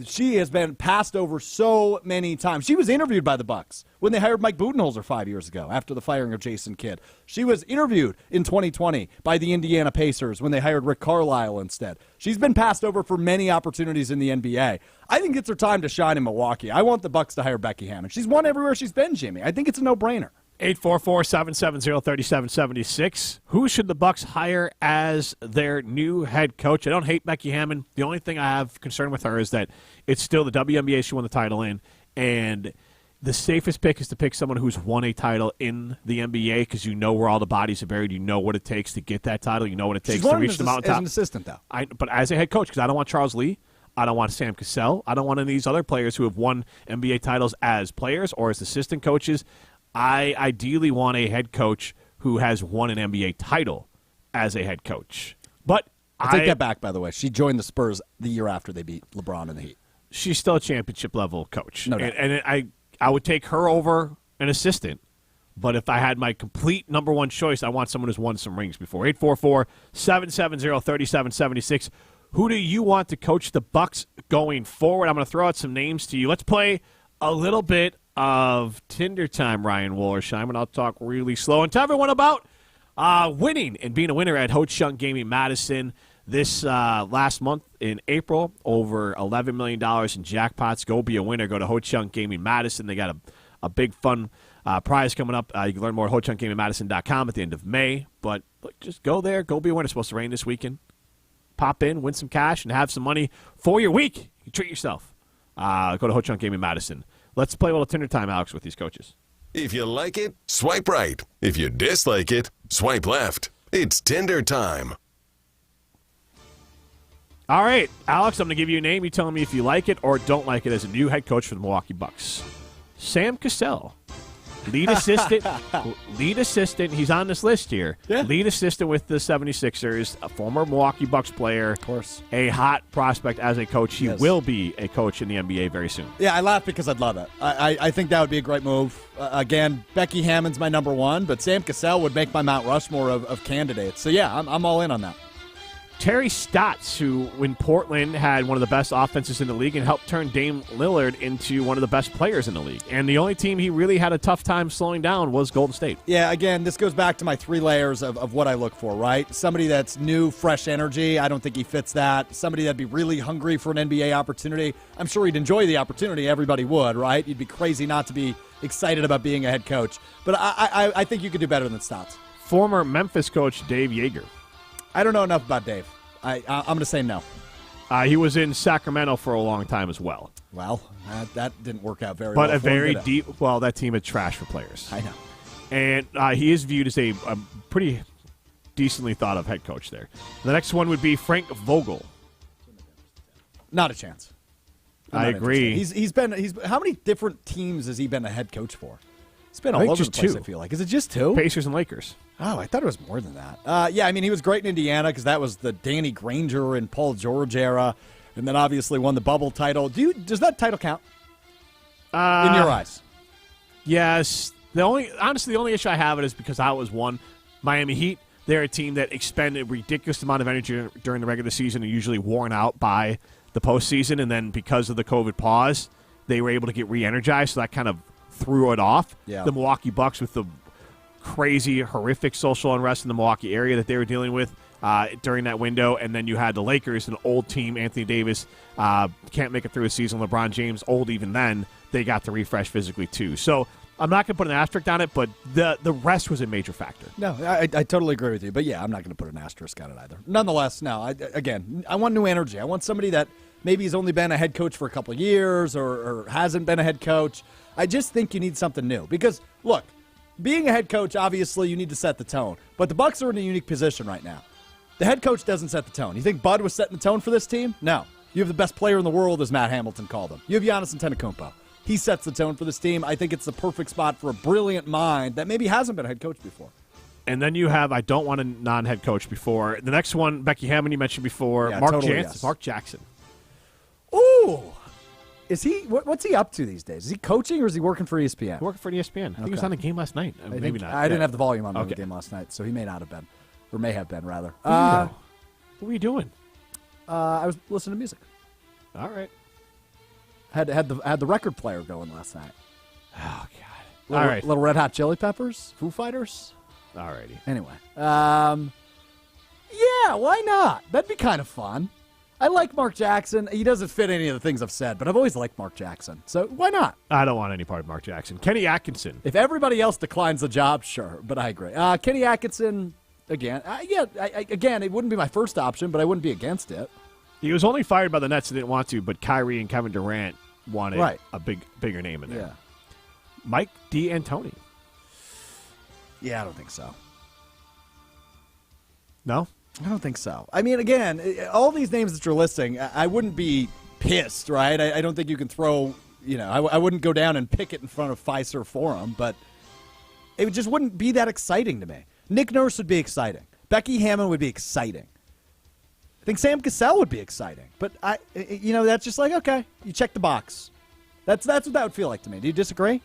she has been passed over so many times. She was interviewed by the Bucks when they hired Mike Budenholzer 5 years ago after the firing of Jason Kidd. She was interviewed in 2020 by the Indiana Pacers when they hired Rick Carlisle instead. She's been passed over for many opportunities in the NBA. I think it's her time to shine in Milwaukee. I want the Bucks to hire Becky Hammon. She's won everywhere she's been, Jimmy. I think it's a no-brainer. 844-770-3776. Who should the Bucks hire as their new head coach? I don't hate Becky Hammon. The only thing I have concern with her is that it's still the WNBA she won the title in, and the safest pick is to pick someone who's won a title in the NBA because you know where all the bodies are buried. You know what it takes to get that title. You know what it takes to reach the mountaintop. As an assistant, though. But as a head coach, because I don't want Charles Lee. I don't want Sam Cassell. I don't want any of these other players who have won NBA titles as players or as assistant coaches. I ideally want a head coach who has won an NBA title as a head coach. But I take that back, by the way. She joined the Spurs the year after they beat LeBron in the Heat. She's still a championship-level coach. No doubt. And I would take her over an assistant. But if I had my complete number one choice, I want someone who's won some rings before. 844-770-3776. Who do you want to coach the Bucks going forward? I'm going to throw out some names to you. Let's play a little bit of Tinder time, Ryan Wollersheim, and I'll talk really slow and tell everyone about winning and being a winner at Ho Chunk Gaming Madison this last month in April. Over $11 million in jackpots. Go be a winner. Go to Ho Chunk Gaming Madison. They got a big fun prize coming up. You can learn more at HoChunkGamingMadison.com at the end of May. But look, just go there. Go be a winner. It's supposed to rain this weekend. Pop in, win some cash, and have some money for your week. You treat yourself. Go to Ho Chunk Gaming Madison. Let's play a little Tinder time, Alex, with these coaches. If you like it, swipe right. If you dislike it, swipe left. It's Tinder time. All right, Alex, I'm going to give you a name. You tell me if you like it or don't like it as a new head coach for the Milwaukee Bucks. Sam Cassell, lead assistant. Lead assistant. He's on this list here. Yeah. Lead assistant with the 76ers, a former Milwaukee Bucks player. Of course. A hot prospect as a coach. He Yes. will be a coach in the NBA very soon. Yeah, I laugh because I'd love it. I think that would be a great move. Again, Becky Hammond's my number one, but Sam Cassell would make my Mount Rushmore of candidates. So, yeah, I'm all in on that. Terry Stotts, who in Portland had one of the best offenses in the league and helped turn Dame Lillard into one of the best players in the league. And the only team he really had a tough time slowing down was Golden State. Yeah, again, this goes back to my 3 layers of what I look for, right? Somebody that's new, fresh energy. I don't think he fits that. Somebody that'd be really hungry for an NBA opportunity. I'm sure he'd enjoy the opportunity. Everybody would, right? You'd be crazy not to be excited about being a head coach. But I think you could do better than Stotts. Former Memphis coach Dave Yeager. I don't know enough about Dave. I'm going to say no. He was in Sacramento for a long time as well. Well, that didn't work out very well. But a very deep, well, that team had trash for players. I know. And he is viewed as a pretty decently thought of head coach there. The next one would be Frank Vogel. Not a chance. I agree. He's been how many different teams has he been a head coach for? It's been I all think over just the place, 2. I feel like. Is it just 2? Pacers and Lakers. Oh, I thought it was more than that. Yeah, I mean, he was great in Indiana because that was the Danny Granger and Paul George era, and then obviously won the bubble title. Does that title count in your eyes? Yes. The only issue I have it is because I was one Miami Heat. They're a team that expended a ridiculous amount of energy during the regular season and usually worn out by the postseason, and then because of the COVID pause, they were able to get re-energized, so that kind of threw it off. Yeah. The Milwaukee Bucks with the crazy, horrific social unrest in the Milwaukee area that they were dealing with during that window. And then you had the Lakers, an old team. Anthony Davis can't make it through a season. LeBron James, old even then. They got to refresh physically, too. So I'm not going to put an asterisk on it, but the rest was a major factor. No, I totally agree with you. But, yeah, I'm not going to put an asterisk on it either. Nonetheless, no. I want new energy. I want somebody that maybe has only been a head coach for a couple of years or hasn't been a head coach. I just think you need something new. Because, look, being a head coach, obviously, you need to set the tone. But the Bucks are in a unique position right now. The head coach doesn't set the tone. You think Bud was setting the tone for this team? No. You have the best player in the world, as Matt Hamilton called him. You have Giannis Antetokounmpo. He sets the tone for this team. I think it's the perfect spot for a brilliant mind that maybe hasn't been a head coach before. And then you have, I don't want a non-head coach before. The next one, Becky Hammond, you mentioned before. Yeah, Mark totally, Jansen, yes. Mark Jackson. Ooh. Is he? What's he up to these days? Is he coaching or is he working for ESPN? Working for ESPN. I think he was on the game last night. Maybe not. I didn't have the volume on the Okay. game last night, so he may not have been. Or may have been, rather. What were you doing? I was listening to music. All right. Had the record player going last night. Oh, God. Little, All right. Little Red Hot Chili Peppers? Foo Fighters? All righty. Anyway. Yeah, why not? That'd be kind of fun. I like Mark Jackson. He doesn't fit any of the things I've said, but I've always liked Mark Jackson. So why not? I don't want any part of Mark Jackson. Kenny Atkinson. If everybody else declines the job, sure, but I agree. Kenny Atkinson, again, again, it wouldn't be my first option, but I wouldn't be against it. He was only fired by the Nets and didn't want to, but Kyrie and Kevin Durant wanted Right. a bigger name in there. Yeah. Mike D'Antoni. Yeah, I don't think so. No? I don't think so. I mean, again, all these names that you're listing, I wouldn't be pissed, right? I don't think you can throw, I wouldn't go down and pick it in front of Fiserv Forum, but it just wouldn't be that exciting to me. Nick Nurse would be exciting. Becky Hammond would be exciting. I think Sam Cassell would be exciting. But, that's just like, okay, you check the box. That's what that would feel like to me. Do you disagree?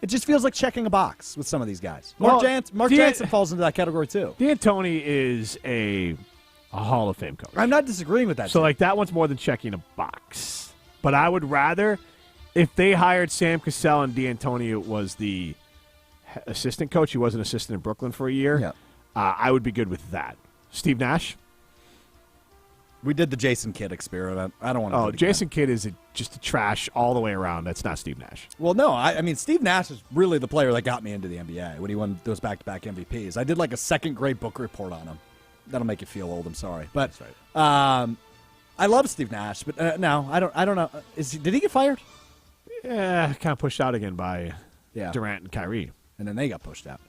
It just feels like checking a box with some of these guys. Mark Jackson falls into that category, too. D'Antoni is a Hall of Fame coach. I'm not disagreeing with that. So, that one's more than checking a box. But I would rather, if they hired Sam Cassell and D'Antoni was the assistant coach, he was an assistant in Brooklyn for a year, I would be good with that. Steve Nash? We did the Jason Kidd experiment. I don't want to do it again. Jason Kidd is just a trash all the way around. That's not Steve Nash. Well, no. I mean, Steve Nash is really the player that got me into the NBA when he won those back-to-back MVPs. I did like a second-grade book report on him. That'll make you feel old. I'm sorry, but I love Steve Nash. But no, I don't know. Did he get fired? Yeah, kind of pushed out again by Durant and Kyrie. And then they got pushed out.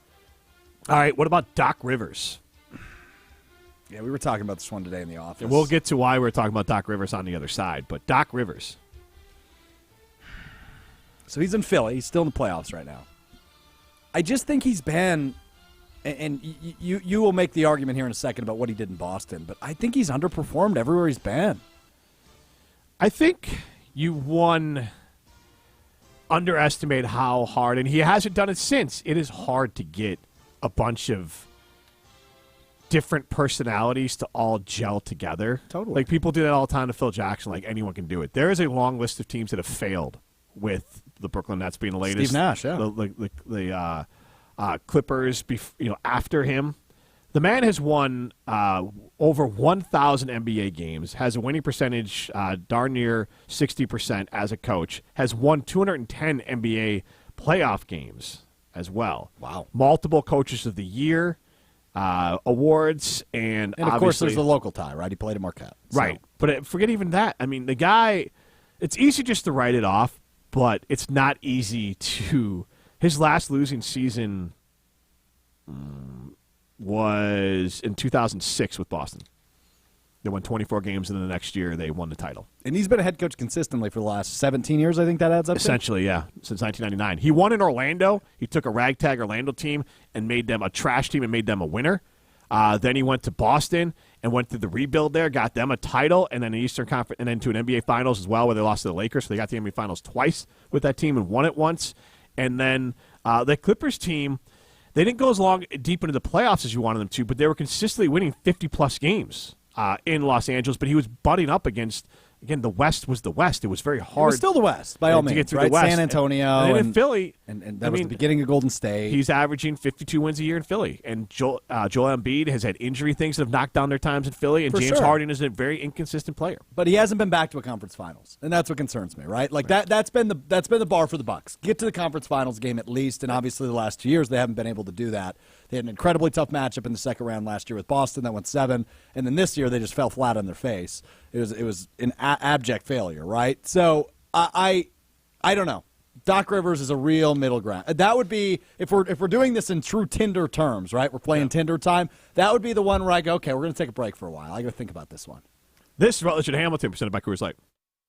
All right, what about Doc Rivers? Yeah, we were talking about this one today in the office. And we'll get to why we're talking about Doc Rivers on the other side. But Doc Rivers. So he's in Philly. He's still in the playoffs right now. I just think he's been, and you will make the argument here in a second about what he did in Boston, but I think he's underperformed everywhere he's been. I think underestimate how hard, and he hasn't done it since. It is hard to get a bunch of different personalities to all gel together. Totally. Like, people do that all the time to Phil Jackson. Like, anyone can do it. There is a long list of teams that have failed, with the Brooklyn Nets being the latest. Steve Nash, yeah. The Clippers, after him. The man has won over 1,000 NBA games, has a winning percentage darn near 60% as a coach, has won 210 NBA playoff games as well. Wow. Multiple Coaches of the Year awards. And of course, there's the local tie, right? He played at Marquette. So. Right. But forget even that. I mean, the guy, it's easy just to write it off, but it's not easy to – his last losing season was in 2006 with Boston. They won 24 games, and then the next year they won the title. And he's been a head coach consistently for the last 17 years, I think that adds up to? Essentially, yeah, since 1999. He won in Orlando. He took a ragtag Orlando team and made them a trash team and made them a winner. Then he went to Boston and went through the rebuild there, got them a title, and then the Eastern Conference, and then to an NBA Finals as well, where they lost to the Lakers. So they got the NBA Finals twice with that team and won it once. And then the Clippers team, they didn't go as deep into the playoffs as you wanted them to, but they were consistently winning 50-plus games in Los Angeles. But he was butting up against, again, the West was the West. It was very hard. It was still the West, by all means, to get through right? the West. San Antonio. And then in Philly. And that was the beginning of Golden State. He's averaging 52 wins a year in Philly. And Joel Embiid has had injury things that have knocked down their times in Philly. And For James sure. Harden is a very inconsistent player. But he hasn't been back to a conference finals, and that's what concerns me, right? Like that's been the bar for the Bucks. Get to the conference finals game at least, and obviously the last 2 years they haven't been able to do that. They had an incredibly tough matchup in the second round last year with Boston that went 7, and then this year they just fell flat on their face. It was an abject failure, right? So I don't know. Doc Rivers is a real middle ground. That would be, if we're doing this in true Tinder terms, right? We're playing Tinder time. That would be the one where I go, okay, we're going to take a break for a while. I got to think about this one. This is Rutledge and Hamilton, presented by Coors Light.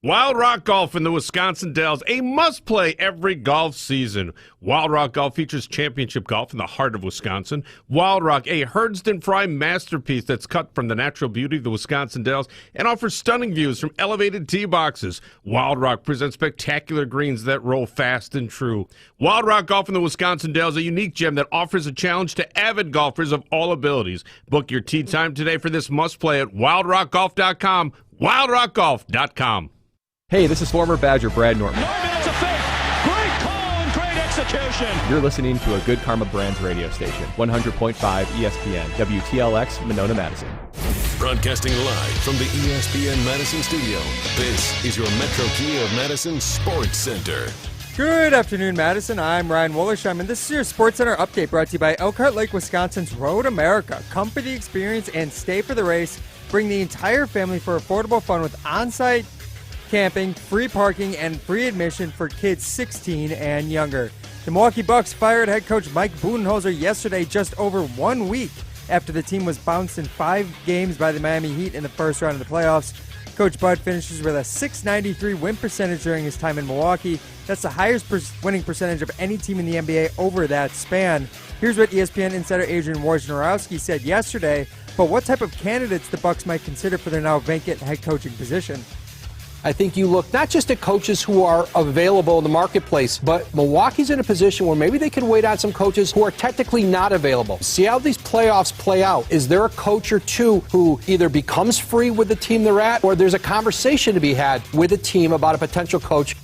Wild Rock Golf in the Wisconsin Dells, a must-play every golf season. Wild Rock Golf features championship golf in the heart of Wisconsin. Wild Rock, a Herdston Fry masterpiece that's cut from the natural beauty of the Wisconsin Dells and offers stunning views from elevated tee boxes. Wild Rock presents spectacular greens that roll fast and true. Wild Rock Golf in the Wisconsin Dells, a unique gem that offers a challenge to avid golfers of all abilities. Book your tee time today for this must-play at wildrockgolf.com, wildrockgolf.com. Hey, this is former Badger Brad Norton. It's a fake. Great call and great execution. You're listening to a Good Karma Brands radio station, 100.5 ESPN, WTLX, Monona, Madison. Broadcasting live from the ESPN Madison studio, this is your Metro Kia of Madison Sports Center. Good afternoon, Madison. I'm Ryan Wollersheim, and this is your Sports Center update brought to you by Elkhart Lake, Wisconsin's Road America. Come for the experience and stay for the race. Bring the entire family for affordable fun with on-site camping, free parking, and free admission for kids 16 and younger. The Milwaukee Bucks fired head coach Mike Budenholzer yesterday, just over 1 week after the team was bounced in 5 games by the Miami Heat in the first round of the playoffs. Coach Bud finishes with a .693 win percentage during his time in Milwaukee. That's the highest winning percentage of any team in the NBA over that span. Here's what ESPN insider Adrian Wojnarowski said yesterday about what type of candidates the Bucks might consider for their now vacant head coaching position. I think you look not just at coaches who are available in the marketplace, but Milwaukee's in a position where maybe they could wait on some coaches who are technically not available. See how these playoffs play out. Is there a coach or two who either becomes free with the team they're at, or there's a conversation to be had with a team about a potential coach?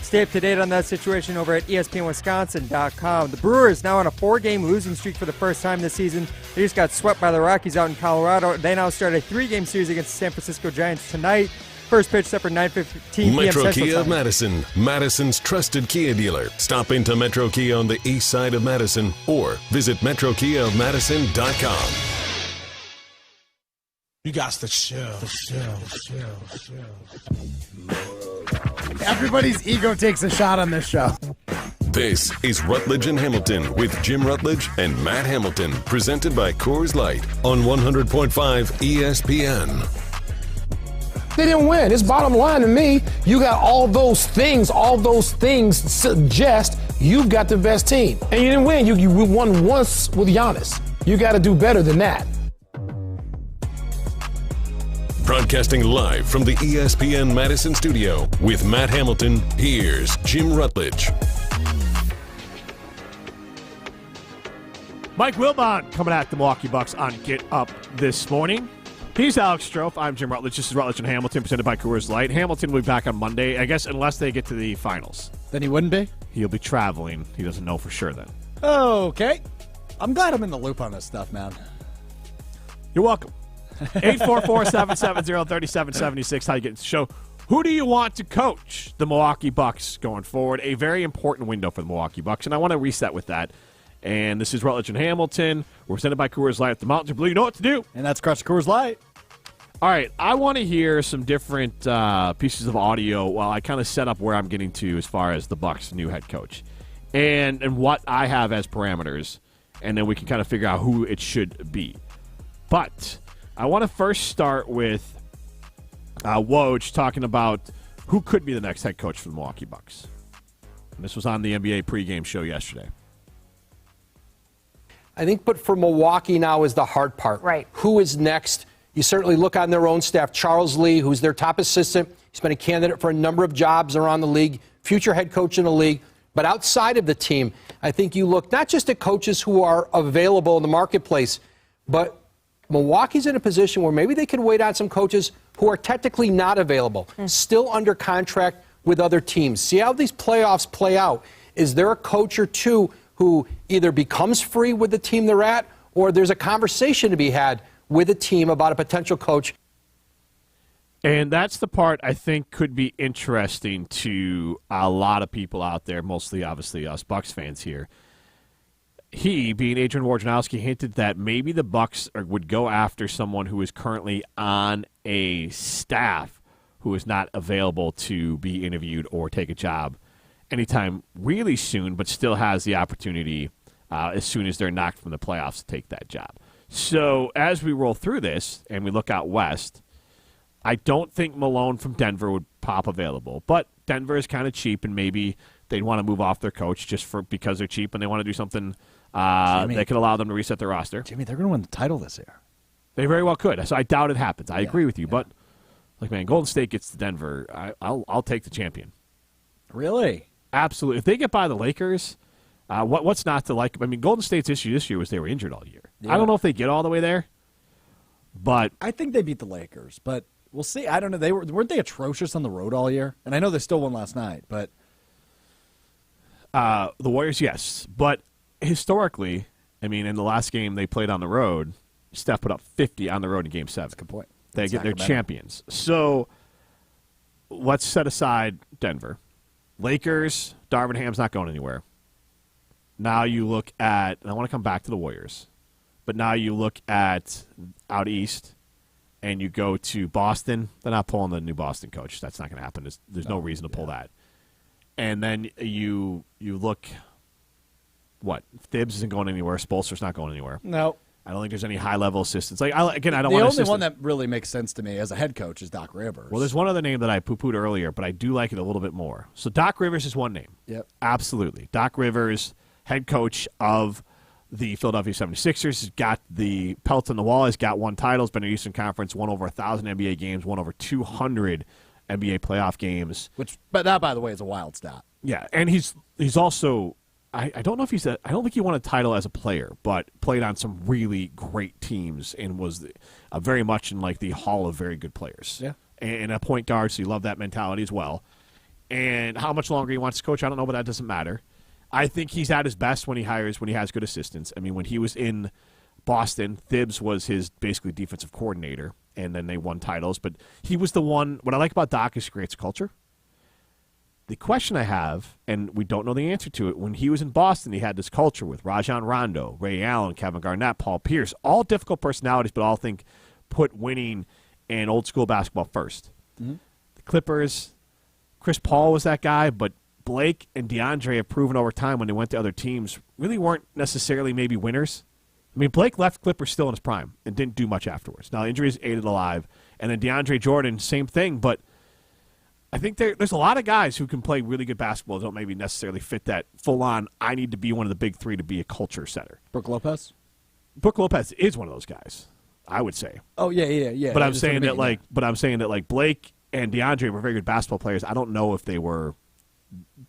Stay up to date on that situation over at ESPNWisconsin.com. The Brewers now on a 4-game losing streak for the first time this season. They just got swept by the Rockies out in Colorado. They now start a 3-game series against the San Francisco Giants tonight. First pitch set for 9:15 p.m. Metro Central Kia Time. of Madison, Madison's trusted Kia dealer. Stop into Metro Kia on the east side of Madison or visit MetroKiaofMadison.com. You got the shell. Everybody's ego takes a shot on this show. This is Rutledge and Hamilton with Jim Rutledge and Matt Hamilton, presented by Coors Light on 100.5 ESPN. They didn't win. It's bottom line to me. You got all those things suggest you've got the best team. And you didn't win. You won once with Giannis. You got to do better than that. Broadcasting live from the ESPN Madison studio with Matt Hamilton, here's Jim Rutledge. Mike Wilbon coming at the Milwaukee Bucks on Get Up this morning. He's Alex Strofe. I'm Jim Rutledge. This is Rutledge and Hamilton, presented by Coors Light. Hamilton will be back on Monday, I guess, unless they get to the finals. Then he wouldn't be? He'll be traveling. He doesn't know for sure then. Okay. I'm glad I'm in the loop on this stuff, man. You're welcome. 844-770-3776. How you get into the show. Who do you want to coach the Milwaukee Bucks going forward? A very important window for the Milwaukee Bucks, and I want to reset with that. And this is Rutledge and Hamilton. We're presented by Coors Light at the Mountains of Blue. You know what to do. And that's Crush Coors Light. All right, I want to hear some different pieces of audio while I kind of set up where I'm getting to as far as the Bucks' new head coach and what I have as parameters, and then we can kind of figure out who it should be. But I want to first start with Woj talking about who could be the next head coach for the Milwaukee Bucks. And this was on the NBA pregame show yesterday. I think, but for Milwaukee now is the hard part. Right. Who is next? You certainly look on their own staff. Charles Lee, who's their top assistant. He's been a candidate for a number of jobs around the league, future head coach in the league. But outside of the team, I think you look not just at coaches who are available in the marketplace, but Milwaukee's in a position where maybe they can wait on some coaches who are technically not available, still under contract with other teams. See how these playoffs play out. Is there a coach or two who either becomes free with the team they're at, or there's a conversation to be had with a team about a potential coach? And that's the part I think could be interesting to a lot of people out there, mostly obviously us Bucks fans here. He, being Adrian Wojnarowski, hinted that maybe the Bucks would go after someone who is currently on a staff who is not available to be interviewed or take a job anytime really soon, but still has the opportunity as soon as they're knocked from the playoffs to take that job. So as we roll through this and we look out west, I don't think Malone from Denver would pop available, but Denver is kind of cheap, and maybe they'd want to move off their coach just because they're cheap and they want to do something that could allow them to reset their roster. Jimmy, they're going to win the title this year. They very well could. So I doubt it happens. I agree with you, but man, Golden State gets to Denver, I'll take the champion. Really? Absolutely. If they get by the Lakers, what's not to like? I mean, Golden State's issue this year was they were injured all year. Yeah. I don't know if they get all the way there, but I think they beat the Lakers. But we'll see. I don't know. Weren't they atrocious on the road all year? And I know they still won last night, but the Warriors, yes. But historically, I mean, in the last game they played on the road, Steph put up 50 on the road in Game 7. That's a good point. They get their champions. So let's set aside Denver. Lakers, Darvin Ham's not going anywhere. Now you look at, and I want to come back to the Warriors, but now you look at out east and you go to Boston. They're not pulling the new Boston coach. That's not going to happen. There's no reason to pull that. And then you look, what? Thibs isn't going anywhere. Spoelstra's not going anywhere. No. I don't think there's any high-level assistants. I don't want the only one that really makes sense to me as a head coach is Doc Rivers. Well, there's one other name that I poo-pooed earlier, but I do like it a little bit more. So Doc Rivers is one name. Yep. Absolutely. Doc Rivers, head coach of the Philadelphia 76ers, has got the pelt on the wall. He's got won titles, been in the Eastern Conference, won over 1,000 NBA games, won over 200 NBA playoff games. But that, by the way, is a wild stat. Yeah, and he's also... I don't know if I don't think he won a title as a player, but played on some really great teams and was very much in like the hall of very good players. Yeah. And a point guard, so you love that mentality as well. And how much longer he wants to coach, I don't know, but that doesn't matter. I think he's at his best when he has good assistants. I mean, when he was in Boston, Thibs was his basically defensive coordinator, and then they won titles. But he was the one. What I like about Doc is he creates culture. The question I have, and we don't know the answer to it, when he was in Boston, he had this culture with Rajon Rondo, Ray Allen, Kevin Garnett, Paul Pierce, all difficult personalities, but all think put winning and old school basketball first. Mm-hmm. The Clippers, Chris Paul was that guy, but Blake and DeAndre have proven over time when they went to other teams really weren't necessarily maybe winners. I mean, Blake left Clippers still in his prime and didn't do much afterwards. Now, injuries ate it alive. And then DeAndre Jordan, same thing. But I think there's a lot of guys who can play really good basketball that don't maybe necessarily fit that full-on, I need to be one of the big three to be a culture setter. Brook Lopez? Brook Lopez is one of those guys, I would say. Oh, yeah. But I'm saying that Blake and DeAndre were very good basketball players. I don't know if they were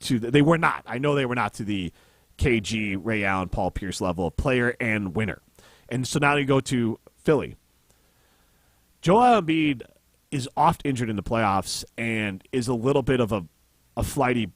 they were not. I know they were not to the KG, Ray Allen, Paul Pierce level of player and winner. And so now you go to Philly. Joel Embiid is oft injured in the playoffs and is a little bit of a flighty.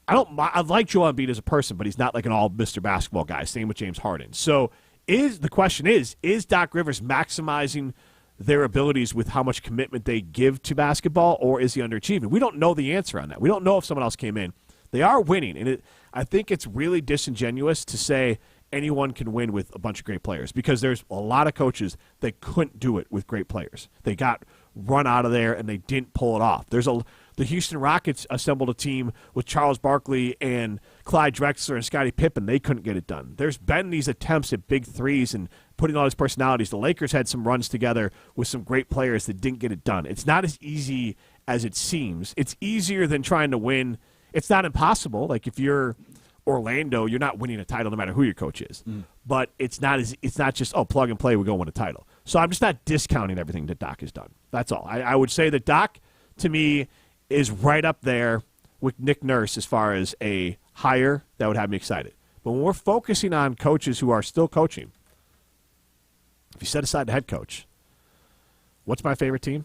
I like Joel Embiid as a person, but he's not like an all Mr. Basketball guy. Same with James Harden. So the question is Doc Rivers maximizing their abilities with how much commitment they give to basketball, or is he underachieving? We don't know the answer on that. We don't know if someone else came in. They are winning, and I think it's really disingenuous to say anyone can win with a bunch of great players, because there's a lot of coaches that couldn't do it with great players. They got run out of there, and they didn't pull it off. The Houston Rockets assembled a team with Charles Barkley and Clyde Drexler and Scottie Pippen. They couldn't get it done. There's been these attempts at big threes and putting all these personalities. The Lakers had some runs together with some great players that didn't get it done. It's not as easy as it seems. It's easier than trying to win. It's not impossible. Like if you're Orlando, you're not winning a title no matter who your coach is. But it's not just, plug and play, we go win a title. So I'm just not discounting everything that Doc has done. That's all. I would say that Doc, to me, is right up there with Nick Nurse as far as a hire that would have me excited. But when we're focusing on coaches who are still coaching, if you set aside the head coach, what's my favorite team?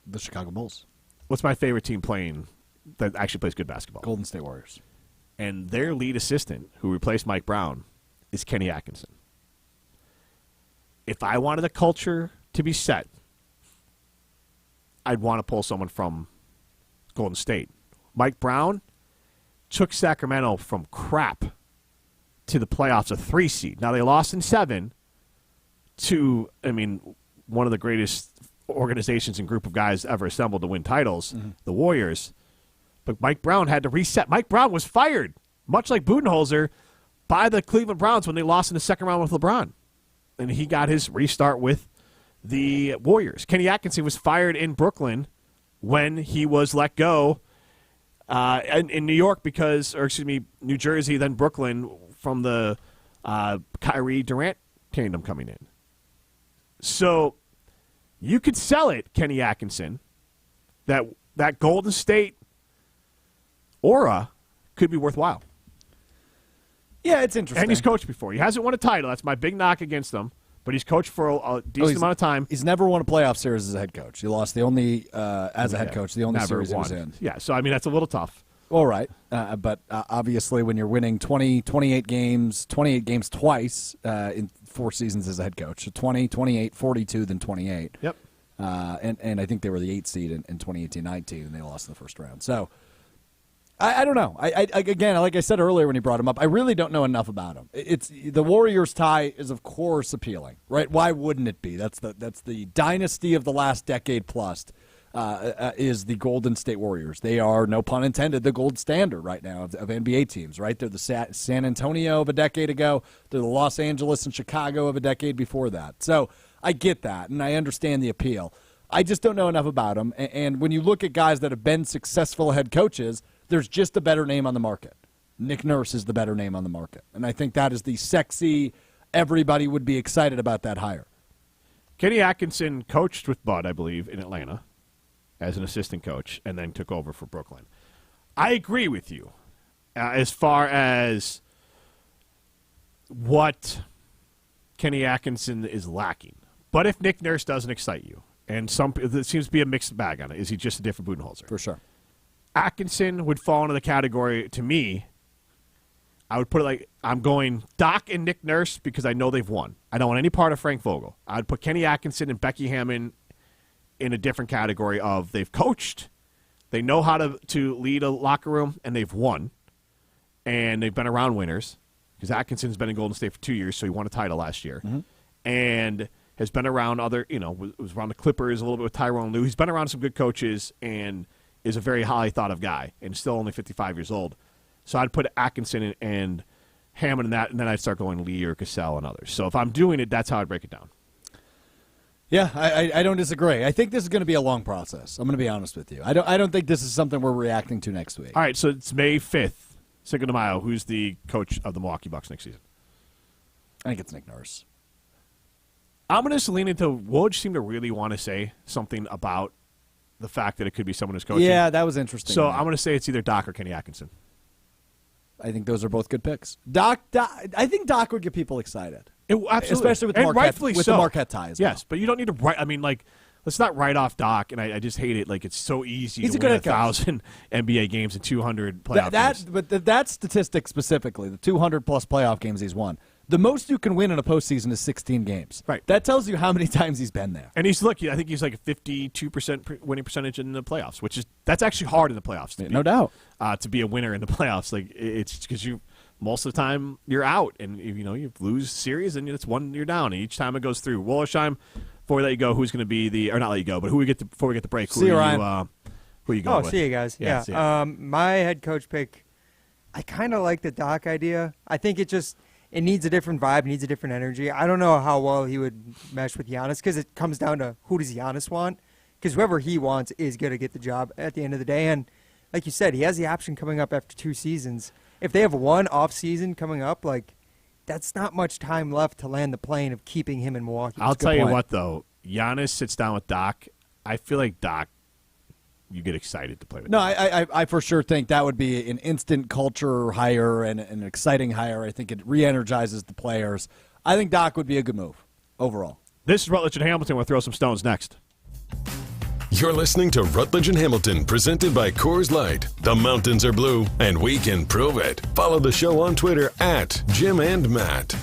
The Chicago Bulls. What's my favorite team playing that actually plays good basketball? Golden State Warriors. And their lead assistant, who replaced Mike Brown, is Kenny Atkinson. If I wanted the culture to be set, I'd want to pull someone from Golden State. Mike Brown took Sacramento from crap to the playoffs, a 3 seed. Now, they lost in 7 to, one of the greatest organizations and group of guys ever assembled to win titles, the Warriors. But Mike Brown had to reset. Mike Brown was fired, much like Budenholzer, by the Cleveland Browns when they lost in the second round with LeBron. And he got his restart with the Warriors. Kenny Atkinson was fired in Brooklyn when he was let go in New York New Jersey, then Brooklyn from the Kyrie Durant tandem coming in. So you could sell it, Kenny Atkinson, that Golden State aura could be worthwhile. Yeah, it's interesting. And he's coached before. He hasn't won a title. That's my big knock against him. But he's coached for a decent amount of time. He's never won a playoff series as a head coach. He lost the only series he was in. Yeah, so, that's a little tough. All right. But obviously when you're winning 28 games twice in 4 seasons as a head coach, so 20, 28, 42, then 28. Yep. And I think they were the 8th seed in 2018-19, and they lost in the first round. So I don't know. Again, like I said earlier when he brought him up, I really don't know enough about him. It's the Warriors tie is of course appealing, right? Why wouldn't it be? That's the dynasty of the last decade plus. Is the Golden State Warriors. They are, no pun intended, the gold standard right now of NBA teams, right? They're the San Antonio of a decade ago. They're the Los Angeles and Chicago of a decade before that. So I get that, and I understand the appeal. I just don't know enough about them. And when you look at guys that have been successful head coaches, there's just a better name on the market. Nick Nurse is the better name on the market. And I think that is the sexy, everybody would be excited about that hire. Kenny Atkinson coached with Bud, I believe, in Atlanta as an assistant coach, and then took over for Brooklyn. I agree with you as far as what Kenny Atkinson is lacking. But if Nick Nurse doesn't excite you, and there seems to be a mixed bag on it, is he just a different Budenholzer? For sure. Atkinson would fall into the category, to me, I would put it like, I'm going Doc and Nick Nurse because I know they've won. I don't want any part of Frank Vogel. I'd put Kenny Atkinson and Becky Hammon in a different category of they've coached, they know how to lead a locker room, and they've won. And they've been around winners, because Atkinson's been in Golden State for 2 years, so he won a title last year. And has been around was around the Clippers a little bit with Tyronn Lue. He's been around some good coaches and is a very highly thought of guy and still only 55 years old. So I'd put Atkinson and Hammond in that, and then I'd start going Lee or Cassell and others. So if I'm doing it, that's how I'd break it down. Yeah, I don't disagree. I think this is going to be a long process. I'm going to be honest with you. I don't think this is something we're reacting to next week. All right, so it's May 5th, Cinco de Mayo. Who's the coach of the Milwaukee Bucks next season? I think it's Nick Nurse. I'm going to lean into Woj seemed to really want to say something about the fact that it could be someone who's coaching. Yeah, that was interesting. So I'm going to say it's either Doc or Kenny Atkinson. I think those are both good picks. Doc I think Doc would get people excited. Absolutely. Especially with the Marquette ties. Yes, but you don't need to write. I mean, let's not write off Doc, and I just hate it. Like, it's so easy to win 1,000 NBA games and 200 playoff games. But that statistic specifically, the 200-plus playoff games he's won, the most you can win in a postseason is 16 games. Right. That tells you how many times he's been there. And I think he's like a 52% winning percentage in the playoffs, that's actually hard in the playoffs. No doubt. To be a winner in the playoffs. Like, it's because most of the time you're out, and you lose series, and it's one you're down. And each time it goes through. Wollersheim, before we let you go, who's going to be or not let you go, but before we get the break, see you, Ryan. Who are you going with? Oh, see you guys. Yeah. See ya. My head coach pick, I kind of like the Doc idea. I think it needs a different vibe, needs a different energy. I don't know how well he would mesh with Giannis because it comes down to who does Giannis want, because whoever he wants is going to get the job at the end of the day. And like you said, he has the option coming up after 2 seasons. If they have one off season coming up, that's not much time left to land the plane of keeping him in Milwaukee. I'll tell you what, though. Giannis sits down with Doc. I feel like Doc, you get excited to play with. No, I for sure think that would be an instant culture hire and an exciting hire. I think it re-energizes the players. I think Doc would be a good move overall. This is Rutledge and Hamilton. We'll throw some stones next. You're listening to Rutledge and Hamilton, presented by Coors Light. The mountains are blue, and we can prove it. Follow the show on Twitter at Jim and Matt.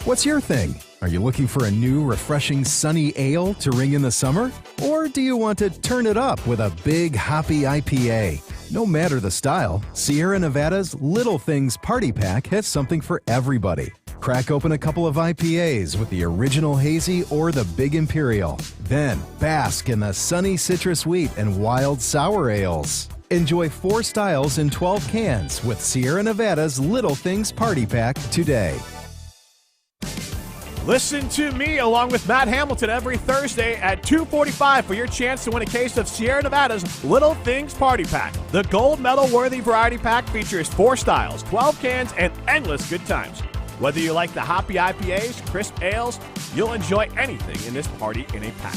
What's your thing? Are you looking for a new, refreshing, sunny ale to ring in the summer? Or do you want to turn it up with a big, hoppy IPA? No matter the style, Sierra Nevada's Little Things Party Pack has something for everybody. Crack open a couple of IPAs with the original hazy or the big imperial. Then bask in the sunny citrus wheat and wild sour ales. Enjoy 4 styles in 12 cans with Sierra Nevada's Little Things Party Pack today. Listen to me along with Matt Hamilton every Thursday at 2:45 for your chance to win a case of Sierra Nevada's Little Things Party Pack. The gold medal-worthy variety pack features 4 styles, 12 cans, and endless good times. Whether you like the hoppy IPAs, crisp ales, you'll enjoy anything in this party in a pack.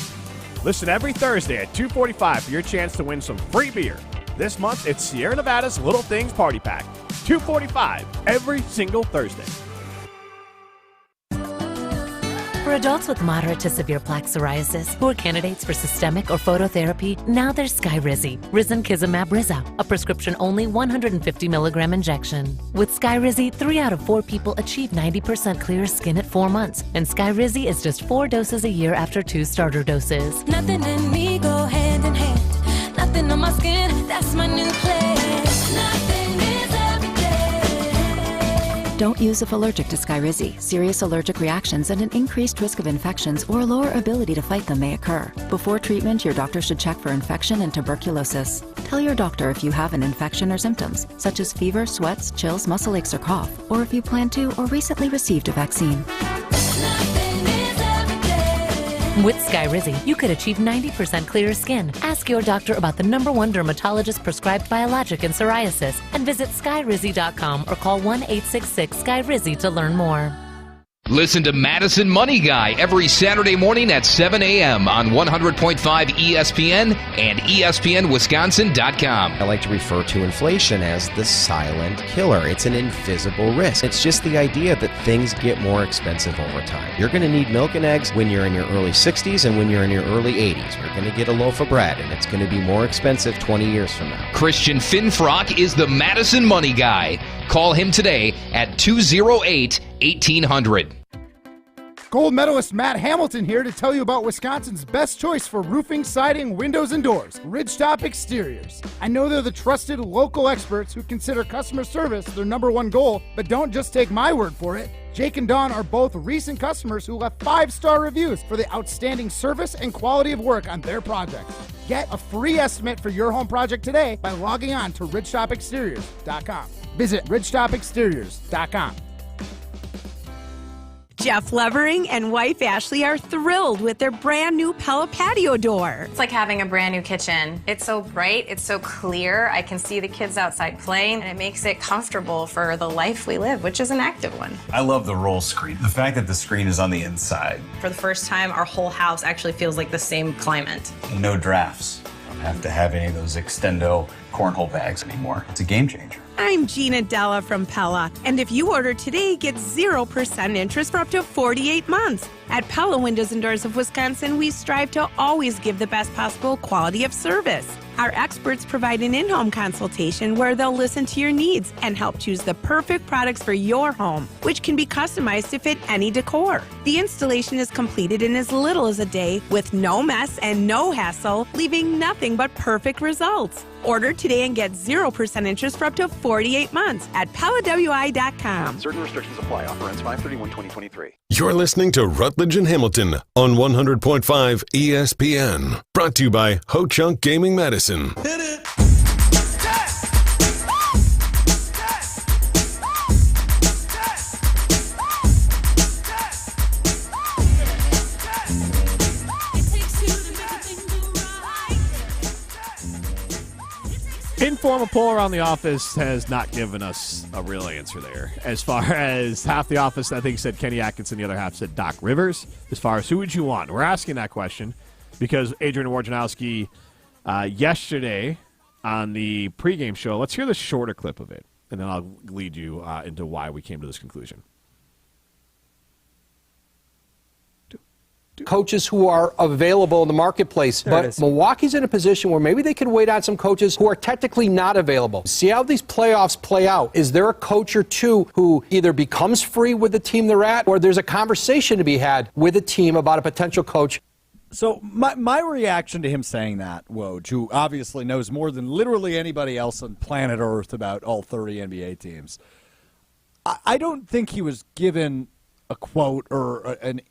Listen every Thursday at 2:45 for your chance to win some free beer. This month, it's Sierra Nevada's Little Things Party Pack. 2:45 every single Thursday. For adults with moderate to severe plaque psoriasis who are candidates for systemic or phototherapy, now there's Skyrizi, Risankizumab Riza, a prescription-only 150 milligram injection. With Skyrizi, 3 out of 4 people achieve 90% clear skin at 4 months, and Skyrizi is just 4 doses a year after 2 starter doses. Nothing in me go hand in hand. Nothing on my skin, that's my new plan. Nothing is every day. Don't use if allergic to Skyrizi. Serious allergic reactions and an increased risk of infections or a lower ability to fight them may occur. Before treatment, your doctor should check for infection and tuberculosis. Tell your doctor if you have an infection or symptoms, such as fever, sweats, chills, muscle aches, or cough, or if you plan to or recently received a vaccine. With Skyrizi, you could achieve 90% clearer skin. Ask your doctor about the #1 dermatologist prescribed biologic in psoriasis and visit skyrizi.com or call 1-866-SKYRIZI to learn more. Listen to Madison Money Guy every Saturday morning at 7 a.m. on 100.5 ESPN and ESPNWisconsin.com. I like to refer to inflation as the silent killer. It's an invisible risk. It's just the idea that things get more expensive over time. You're going to need milk and eggs when you're in your early 60s and when you're in your early 80s. You're going to get a loaf of bread, and it's going to be more expensive 20 years from now. Christian Finfrock is the Madison Money Guy. Call him today at 208-1800. Gold medalist Matt Hamilton here to tell you about Wisconsin's best choice for roofing, siding, windows, and doors, Ridgetop Exteriors. I know they're the trusted local experts who consider customer service their #1 goal, but don't just take my word for it. Jake and Dawn are both recent customers who left 5-star reviews for the outstanding service and quality of work on their projects. Get a free estimate for your home project today by logging on to ridgetopexteriors.com. Visit ridgetopexteriors.com. Jeff Levering and wife Ashley are thrilled with their brand new Pella patio door. It's like having a brand new kitchen. It's so bright, it's so clear. I can see the kids outside playing, and it makes it comfortable for the life we live, which is an active one. I love the roll screen. The fact that the screen is on the inside. For the first time, our whole house actually feels like the same climate. And no drafts. I don't have to have any of those extendo cornhole bags anymore. It's a game changer. I'm Gina Della from Pella, and if you order today, get 0% interest for up to 48 months. At Pella Windows and Doors of Wisconsin, we strive to always give the best possible quality of service. Our experts provide an in-home consultation where they'll listen to your needs and help choose the perfect products for your home, which can be customized to fit any decor. The installation is completed in as little as a day with no mess and no hassle, leaving nothing but perfect results. Order today and get 0% interest for up to 48 months at PellaWI.com. Certain restrictions apply. Offer ends 5/31/2023. You're listening to Rutledge and Hamilton on 100.5 ESPN. Brought to you by Ho Chunk Gaming Madison. Hit it. Informal poll around the office has not given us a real answer there. As far as half the office, I think, said Kenny Atkinson, the other half said Doc Rivers. As far as who would you want? We're asking that question because Adrian Wojnarowski yesterday on the pregame show, let's hear the shorter clip of it, and then I'll lead you into why we came to this conclusion. Coaches who are available in the marketplace, but Milwaukee's in a position where maybe they can wait on some coaches who are technically not available. See how these playoffs play out. Is there a coach or two who either becomes free with the team they're at, or there's a conversation to be had with a team about a potential coach? So my reaction to him saying that, Woj, who obviously knows more than literally anybody else on planet Earth about all 30 NBA teams, I don't think he was given a quote or a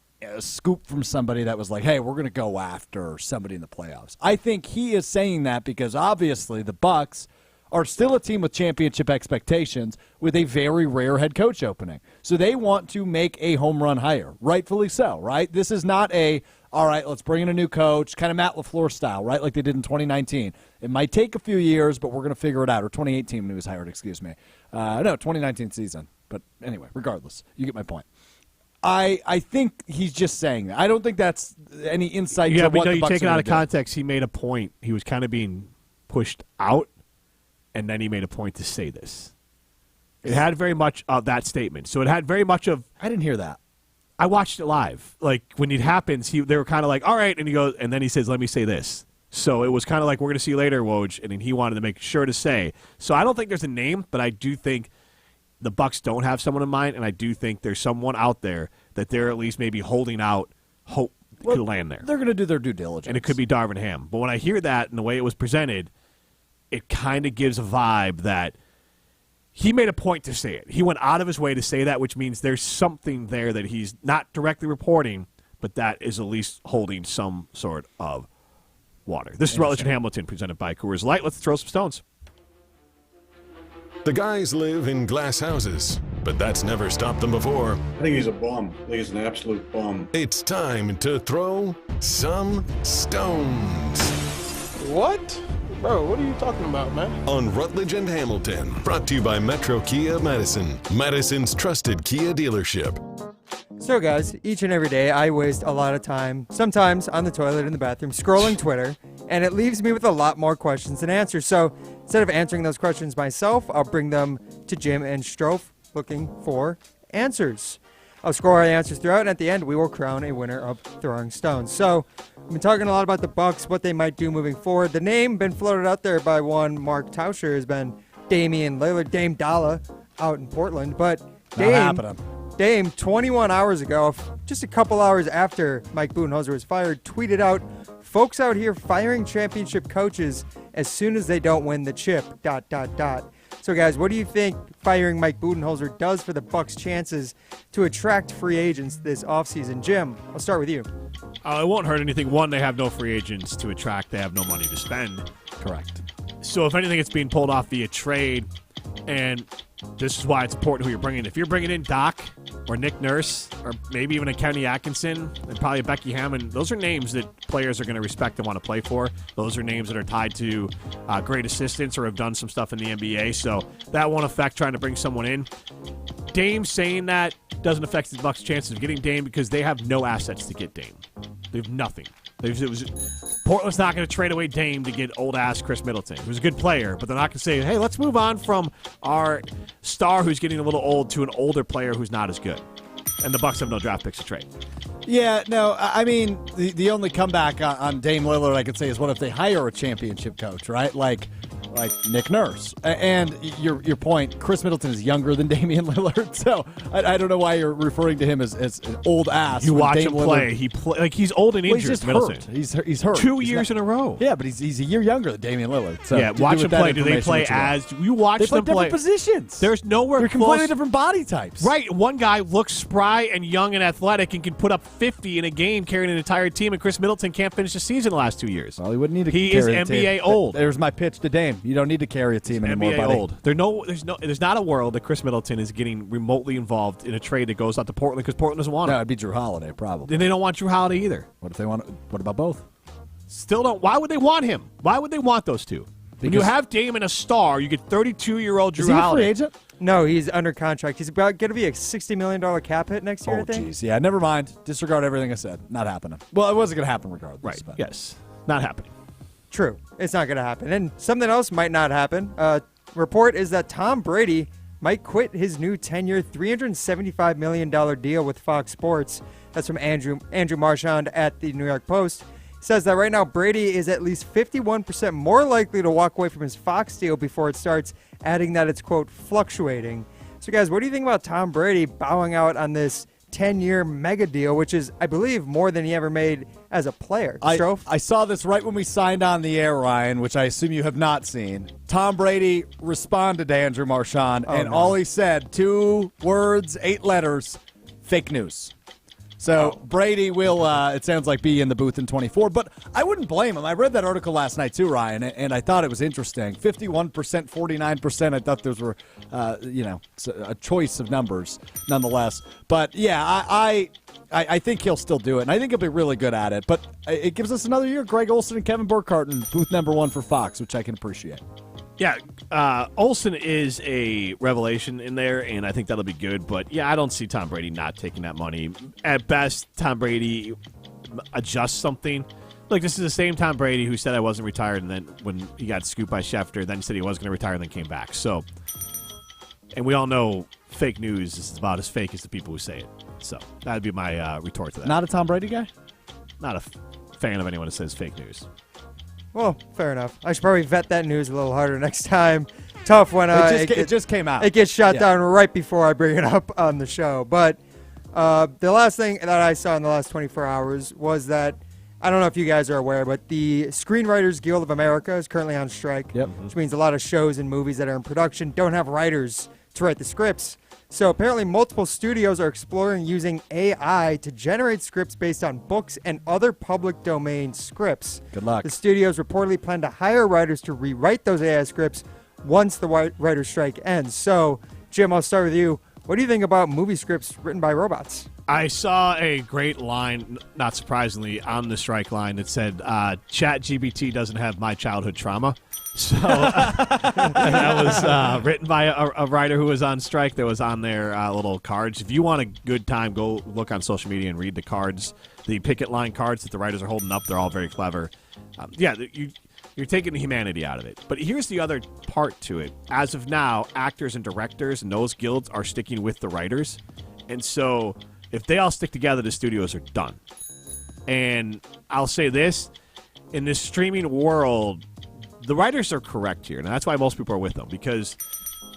scoop from somebody that was like, hey, we're going to go after somebody in the playoffs. I think he is saying that because obviously the Bucks are still a team with championship expectations with a very rare head coach opening. So they want to make a home run hire, rightfully so, right? This is not all right, let's bring in a new coach, kind of Matt LaFleur style, right, like they did in 2019. It might take a few years, but we're going to figure it out. Or 2018 when he was hired, excuse me. No, 2019 season. But anyway, regardless, you get my point. I think he's just saying that. I don't think that's any insight to what the Bucks are going to do. Yeah, but you take it out of context. He made a point. He was kind of being pushed out, and then he made a point to say this. It had very much of that statement. So it had very much of. I didn't hear that. I watched it live. Like when it happens, they were kind of like, all right, and he goes, and then he says, let me say this. So it was kind of like, we're going to see you later, Woj, and then he wanted to make sure to say. So I don't think there's a name, but I do think the Bucks don't have someone in mind, and I do think there's someone out there that they're at least maybe holding out hope could land there. They're going to do their due diligence. And it could be Darvin Ham. But when I hear that and the way it was presented, it kind of gives a vibe that he made a point to say it. He went out of his way to say that, which means there's something there that he's not directly reporting, but that is at least holding some sort of water. This is Rutledge and Hamilton presented by Coors Light. Let's throw some stones. The guys live in glass houses, but that's never stopped them before. I think he's a bum. I think he's an absolute bum. It's time to throw some stones. What? Bro, what are you talking about, man? On Rutledge and Hamilton, brought to you by Metro Kia of Madison, Madison's trusted Kia dealership. So guys, each and every day I waste a lot of time, sometimes on the toilet in the bathroom, scrolling Twitter, and it leaves me with a lot more questions than answers. So instead of answering those questions myself, I'll bring them to Jim and Strofe looking for answers. I'll score our answers throughout, and at the end, we will crown a winner of Throwing Stones. So I've been talking a lot about the Bucks, what they might do moving forward. The name been floated out there by one Mark Tauscher has been Damian Lillard, Dame Dalla out in Portland, but Dame, 21 hours ago, just a couple hours after Mike Budenholzer was fired, tweeted out, folks out here firing championship coaches as soon as they don't win the chip, ... So So, guys, what do you think firing Mike Budenholzer does for the Bucks' chances to attract free agents this offseason? Jim, I'll start with you. It won't hurt anything. One, they have no free agents to attract. They have no money to spend. Correct. So if anything, it's being pulled off via trade, and this is why it's important who you're bringing. If you're bringing in Doc or Nick Nurse or maybe even a Kenny Atkinson and probably a Becky Hammond, those are names that players are going to respect and want to play for. Those are names that are tied to great assistants or have done some stuff in the NBA, so that won't affect trying to bring someone in. Dame saying that doesn't affect the Bucks' chances of getting Dame because they have no assets to get Dame. They have nothing. Portland's not going to trade away Dame to get old-ass Chris Middleton, who's a good player, but they're not going to say, hey, let's move on from our star who's getting a little old to an older player who's not as good. And the Bucks have no draft picks to trade. Yeah, no, I mean, the only comeback on Dame Lillard I could say is what if they hire a championship coach, right? Like Nick Nurse. And your point, Chris Middleton is younger than Damian Lillard, so I don't know why you're referring to him as an old ass. You watch Dame him play. He's old and injured. He's just Middleton. hurt. He's hurt. 2 years in a row. Yeah, but he's a year younger than Damian Lillard. So yeah, watch him play. Do they play as you watch them play? Different positions. There's nowhere They're close. completely different body types. Right. One guy looks spry and young and athletic and can put up 50 in a game carrying an entire team, and Chris Middleton can't finish the season the last 2 years. Well, he wouldn't need to He carry is the team. NBA old. There's my pitch to Dame. You don't need to carry a team anymore, NBA buddy. old. There's not a world that Chris Middleton is getting remotely involved in a trade that goes out to Portland because Portland doesn't want him. No, it'd be Drew Holiday, probably. Then they don't want Drew Holiday either. What if they want? What about both? Still don't. Why would they want him? Why would they want those two? When you have Dame and a star, you get 32-year-old Drew Holiday. Is he a free agent? No, he's under contract. He's about going to be a $60 million cap hit next year, I think. Jeez. Yeah, never mind. Disregard everything I said. Not happening. Well, it wasn't going to happen regardless. Right. But. Yes. Not happening. True. It's not going to happen. And something else might not happen. Report is that Tom Brady might quit his new 10-year, $375 million deal with Fox Sports. That's from Andrew Marchand at the New York Post. Says that right now Brady is at least 51% more likely to walk away from his Fox deal before it starts, adding that it's, quote, fluctuating. So, guys, what do you think about Tom Brady bowing out on this 10-year mega deal, which is, I believe, more than he ever made as a player? I saw this right when we signed on the air, Ryan, which I assume you have not seen. Tom Brady responded to Andrew Marchand, all he said, 2 words, 8 letters, fake news. So Brady will, it sounds like, be in the booth in 24, but I wouldn't blame him. I read that article last night too, Ryan, and I thought it was interesting. 51%, 49%, I thought those were, a choice of numbers nonetheless. But, yeah, I think he'll still do it, and I think he'll be really good at it. But it gives us another year, Greg Olson and Kevin Burkhardt in booth number 1 for Fox, which I can appreciate. Yeah, Olsen is a revelation in there, and I think that'll be good. But, yeah, I don't see Tom Brady not taking that money. At best, Tom Brady adjusts something. Look, this is the same Tom Brady who said I wasn't retired, and then when he got scooped by Schefter, then he said he was going to retire and then came back. So, and we all know fake news is about as fake as the people who say it. So that would be my retort to that. Not a Tom Brady guy? Not a fan of anyone who says fake news. Well, fair enough. I should probably vet that news a little harder next time. Tough when it just came out. It gets shot down right before I bring it up on the show. But the last thing that I saw in the last 24 hours was that, I don't know if you guys are aware, but the Screenwriters Guild of America is currently on strike, which means a lot of shows and movies that are in production don't have writers to write the scripts. So apparently multiple studios are exploring using AI to generate scripts based on books and other public domain scripts. Good luck. The studios reportedly plan to hire writers to rewrite those AI scripts once the writer's strike ends. So, Jim, I'll start with you. What do you think about movie scripts written by robots? I saw a great line, not surprisingly, on the strike line that said, ChatGPT doesn't have my childhood trauma. So that was written by a writer who was on strike that was on their little cards. If you want a good time, go look on social media and read the cards, the picket line cards that the writers are holding up. They're all very clever. You're taking the humanity out of it. But here's the other part to it. As of now, actors and directors and those guilds are sticking with the writers. And so if they all stick together, the studios are done. And I'll say this, in this streaming world, the writers are correct here. And that's why most people are with them. Because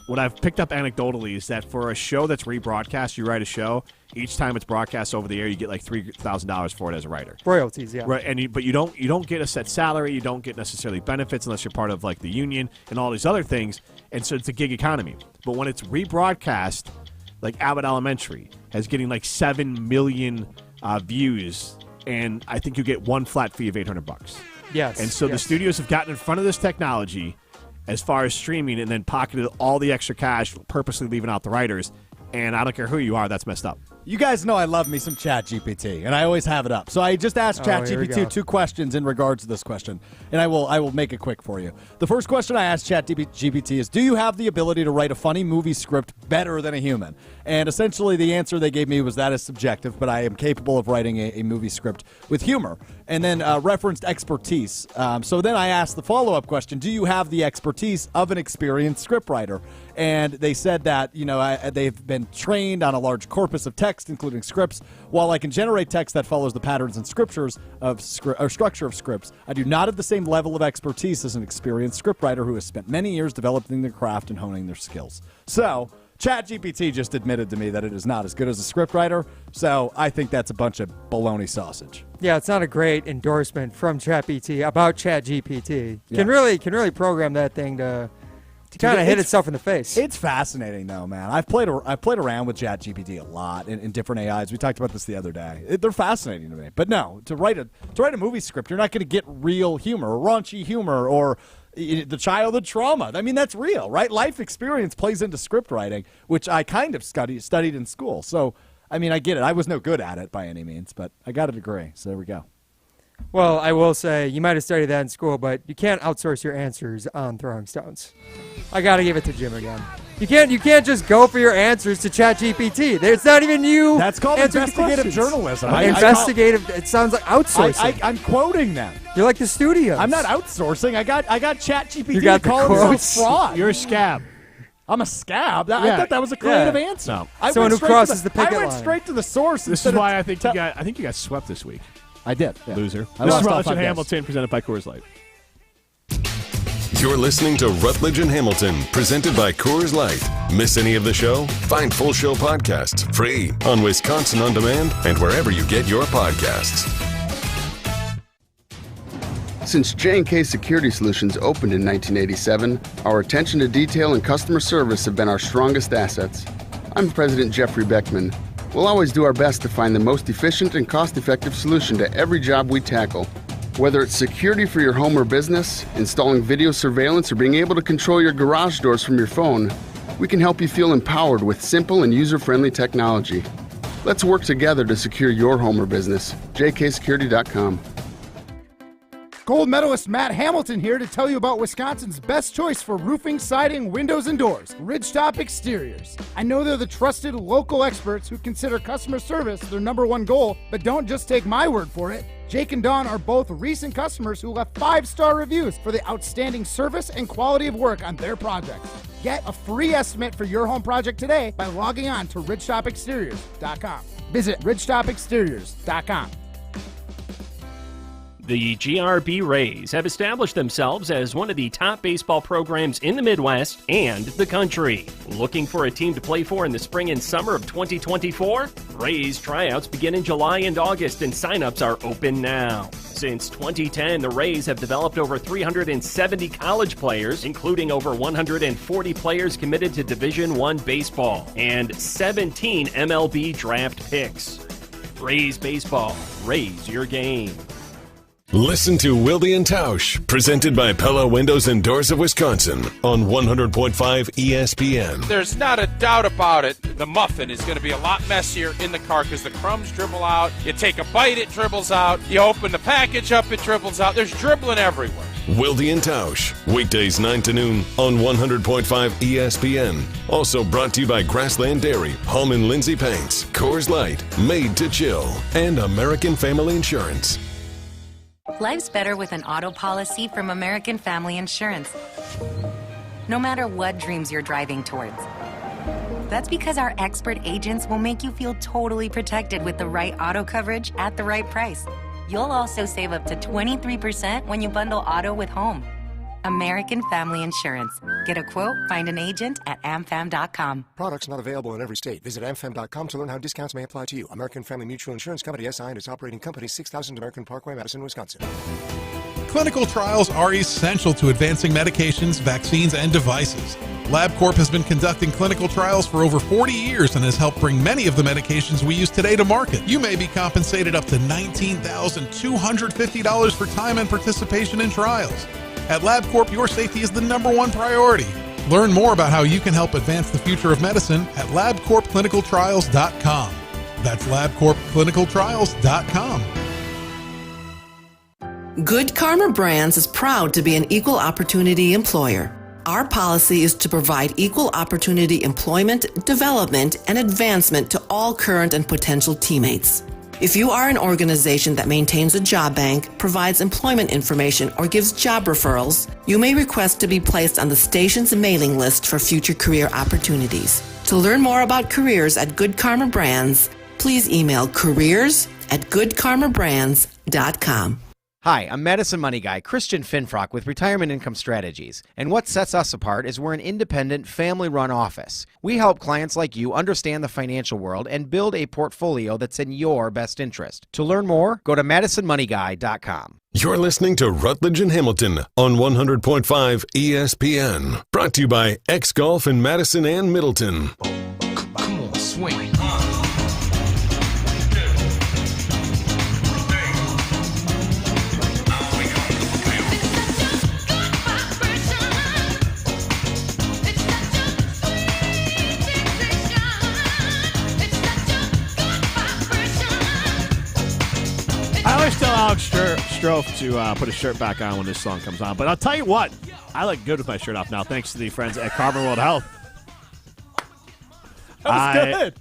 what I've picked up anecdotally is that for a show that's rebroadcast, you write a show, each time it's broadcast over the air, you get like $3,000 for it as a writer. Royalties, yeah. Right, but you don't get a set salary, you don't get necessarily benefits unless you're part of like the union and all these other things, and so it's a gig economy. But when it's rebroadcast, like Abbott Elementary has getting like 7 million views, and I think you get one flat fee of $800. Yes. And so the studios have gotten in front of this technology as far as streaming and then pocketed all the extra cash, purposely leaving out the writers. And I don't care who you are, that's messed up. You guys know I love me some ChatGPT, and I always have it up. So I just asked ChatGPT 2 questions in regards to this question, and I will make it quick for you. The first question I asked ChatGPT is, do you have the ability to write a funny movie script better than a human? And essentially the answer they gave me was that is subjective, but I am capable of writing a movie script with humor. And then referenced expertise. So then I asked the follow-up question, do you have the expertise of an experienced scriptwriter? And they said that, they've been trained on a large corpus of text, including scripts. While I can generate text that follows the patterns and structure of scripts, I do not have the same level of expertise as an experienced scriptwriter who has spent many years developing their craft and honing their skills. So ChatGPT just admitted to me that it is not as good as a scriptwriter, so I think that's a bunch of baloney sausage. Yeah, it's not a great endorsement from ChatGPT about ChatGPT. Yeah. Can really program that thing to kind of hit itself in the face. It's fascinating, though, man. I've played around with ChatGPT a lot in different AIs. We talked about this the other day. They're fascinating to me. But no, to write a movie script, you're not going to get real humor, or raunchy humor, or the childhood trauma. I mean, that's real, right? Life experience plays into script writing, which I kind of studied in school. So, I mean, I get it. I was no good at it by any means, but I got a degree. So there we go. Well, I will say, you might have studied that in school, but you can't outsource your answers on throwing stones. I got to give it to Jim again. You can't just go for your answers to ChatGPT. It's not even you. That's called investigative journalism. It sounds like outsourcing. I'm quoting them. You're like the studio. I'm not outsourcing. I got ChatGPT You got to call the himself fraud. You're a scab. I'm a scab. I thought that was a creative answer. No. Someone who crosses the picket I went line. straight to the source. This is why I think you got swept this week. I did. Yeah. Loser. I This lost is all Rutledge 5 and guys. Hamilton, presented by Coors Light. You're listening to Rutledge and Hamilton, presented by Coors Light. Miss any of the show? Find full show podcasts free on Wisconsin On Demand and wherever you get your podcasts. Since J&K Security Solutions opened in 1987, our attention to detail and customer service have been our strongest assets. I'm President Jeffrey Beckman. We'll always do our best to find the most efficient and cost-effective solution to every job we tackle. Whether it's security for your home or business, installing video surveillance, or being able to control your garage doors from your phone, we can help you feel empowered with simple and user-friendly technology. Let's work together to secure your home or business. jksecurity.com. Gold medalist Matt Hamilton here to tell you about Wisconsin's best choice for roofing, siding, windows, and doors, Ridgetop Exteriors. I know they're the trusted local experts who consider customer service their #1 goal, but don't just take my word for it. Jake and Dawn are both recent customers who left 5-star reviews for the outstanding service and quality of work on their projects. Get a free estimate for your home project today by logging on to ridgetopexteriors.com. Visit ridgetopexteriors.com. The GRB Rays have established themselves as one of the top baseball programs in the Midwest and the country. Looking for a team to play for in the spring and summer of 2024? Rays tryouts begin in July and August, and signups are open now. Since 2010, the Rays have developed over 370 college players, including over 140 players committed to Division I baseball, and 17 MLB draft picks. Rays baseball. Raise your game. Listen to Wilde and Tausch, presented by Pella Windows and Doors of Wisconsin on 100.5 ESPN. There's not a doubt about it. The muffin is going to be a lot messier in the car because the crumbs dribble out. You take a bite, it dribbles out. You open the package up, it dribbles out. There's dribbling everywhere. Wilde and Tausch, weekdays 9 to noon on 100.5 ESPN. Also brought to you by Grassland Dairy, Home and Lindsay Paints, Coors Light, Made to Chill, and American Family Insurance. Life's better with an auto policy from American Family Insurance. No matter what dreams you're driving towards. That's because our expert agents will make you feel totally protected with the right auto coverage at the right price. You'll also save up to 23% when you bundle auto with home. American Family Insurance. Get a quote, find an agent at amfam.com. Products not available in every state. Visit amfam.com to learn how discounts may apply to you. American Family Mutual Insurance Company, SI, and its operating company, 6000 American Parkway, Madison, Wisconsin. Clinical trials are essential to advancing medications, vaccines, and devices. LabCorp has been conducting clinical trials for over 40 years and has helped bring many of the medications we use today to market. You may be compensated up to $19,250 for time and participation in trials. At LabCorp, your safety is the #1 priority. Learn more about how you can help advance the future of medicine at LabCorpClinicalTrials.com. That's LabCorpClinicalTrials.com. Good Karma Brands is proud to be an equal opportunity employer. Our policy is to provide equal opportunity employment, development, and advancement to all current and potential teammates. If you are an organization that maintains a job bank, provides employment information, or gives job referrals, you may request to be placed on the station's mailing list for future career opportunities. To learn more about careers at Good Karma Brands, please email careers@goodkarmabrands.com. Hi, I'm Medicine Money Guy, Christian Finfrock with Retirement Income Strategies. And what sets us apart is we're an independent, family-run office. We help clients like you understand the financial world and build a portfolio that's in your best interest. To learn more, go to MadisonMoneyGuy.com. You're listening to Rutledge and Hamilton on 100.5 ESPN. Brought to you by X Golf in Madison and Middleton. Come on, swing. I always tell Alex Strofe to put his shirt back on when this song comes on. But I'll tell you what, I look good with my shirt off now, thanks to the friends at Carbon World Health. That was good.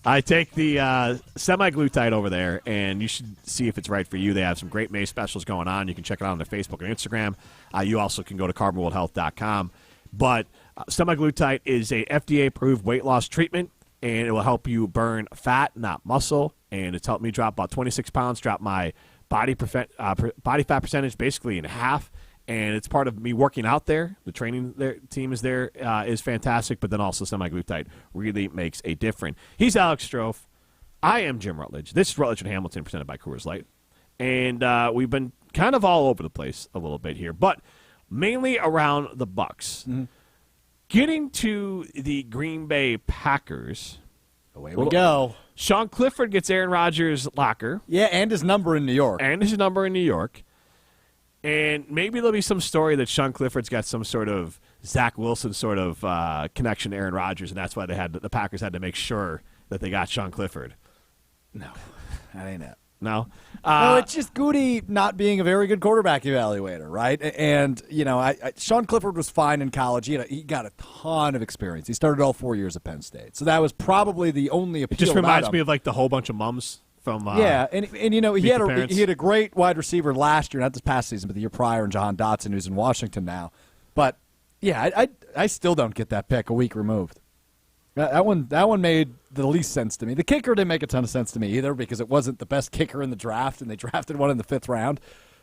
I take the semi-glutide over there, and you should see if it's right for you. They have some great May specials going on. You can check it out on their Facebook and Instagram. You also can go to carbonworldhealth.com. But semi-glutide is a FDA-approved weight loss treatment, and it will help you burn fat, not muscle. And it's helped me drop about 26 pounds, drop my body fat percentage basically in half. And it's part of me working out there. The training team is there, is fantastic, but then also semi-glutide really makes a difference. He's Alex Strofe. I am Jim Rutledge. This is Rutledge and Hamilton presented by Coors Light. And we've been kind of all over the place a little bit here, but mainly around the Bucks. Mm-hmm. Getting to the Green Bay Packers. Away we go. Sean Clifford gets Aaron Rodgers' locker. Yeah, and his number in New York. And maybe there'll be some story that Sean Clifford's got some sort of Zach Wilson sort of connection to Aaron Rodgers, and that's why the Packers had to make sure that they got Sean Clifford. No, that ain't it. No? No, it's just Goody not being a very good quarterback evaluator, right? And, Sean Clifford was fine in college. He got a ton of experience. He started all 4 years at Penn State. So that was probably the only appeal. It just reminds me of like the whole bunch of mums from he had a great wide receiver last year, not this past season, but the year prior, and Jahan Dotson, who's in Washington now. But, yeah, I still don't get that pick a week removed. That one made the least sense to me. The kicker didn't make a ton of sense to me either because it wasn't the best kicker in the draft, and they drafted one in the 5th round.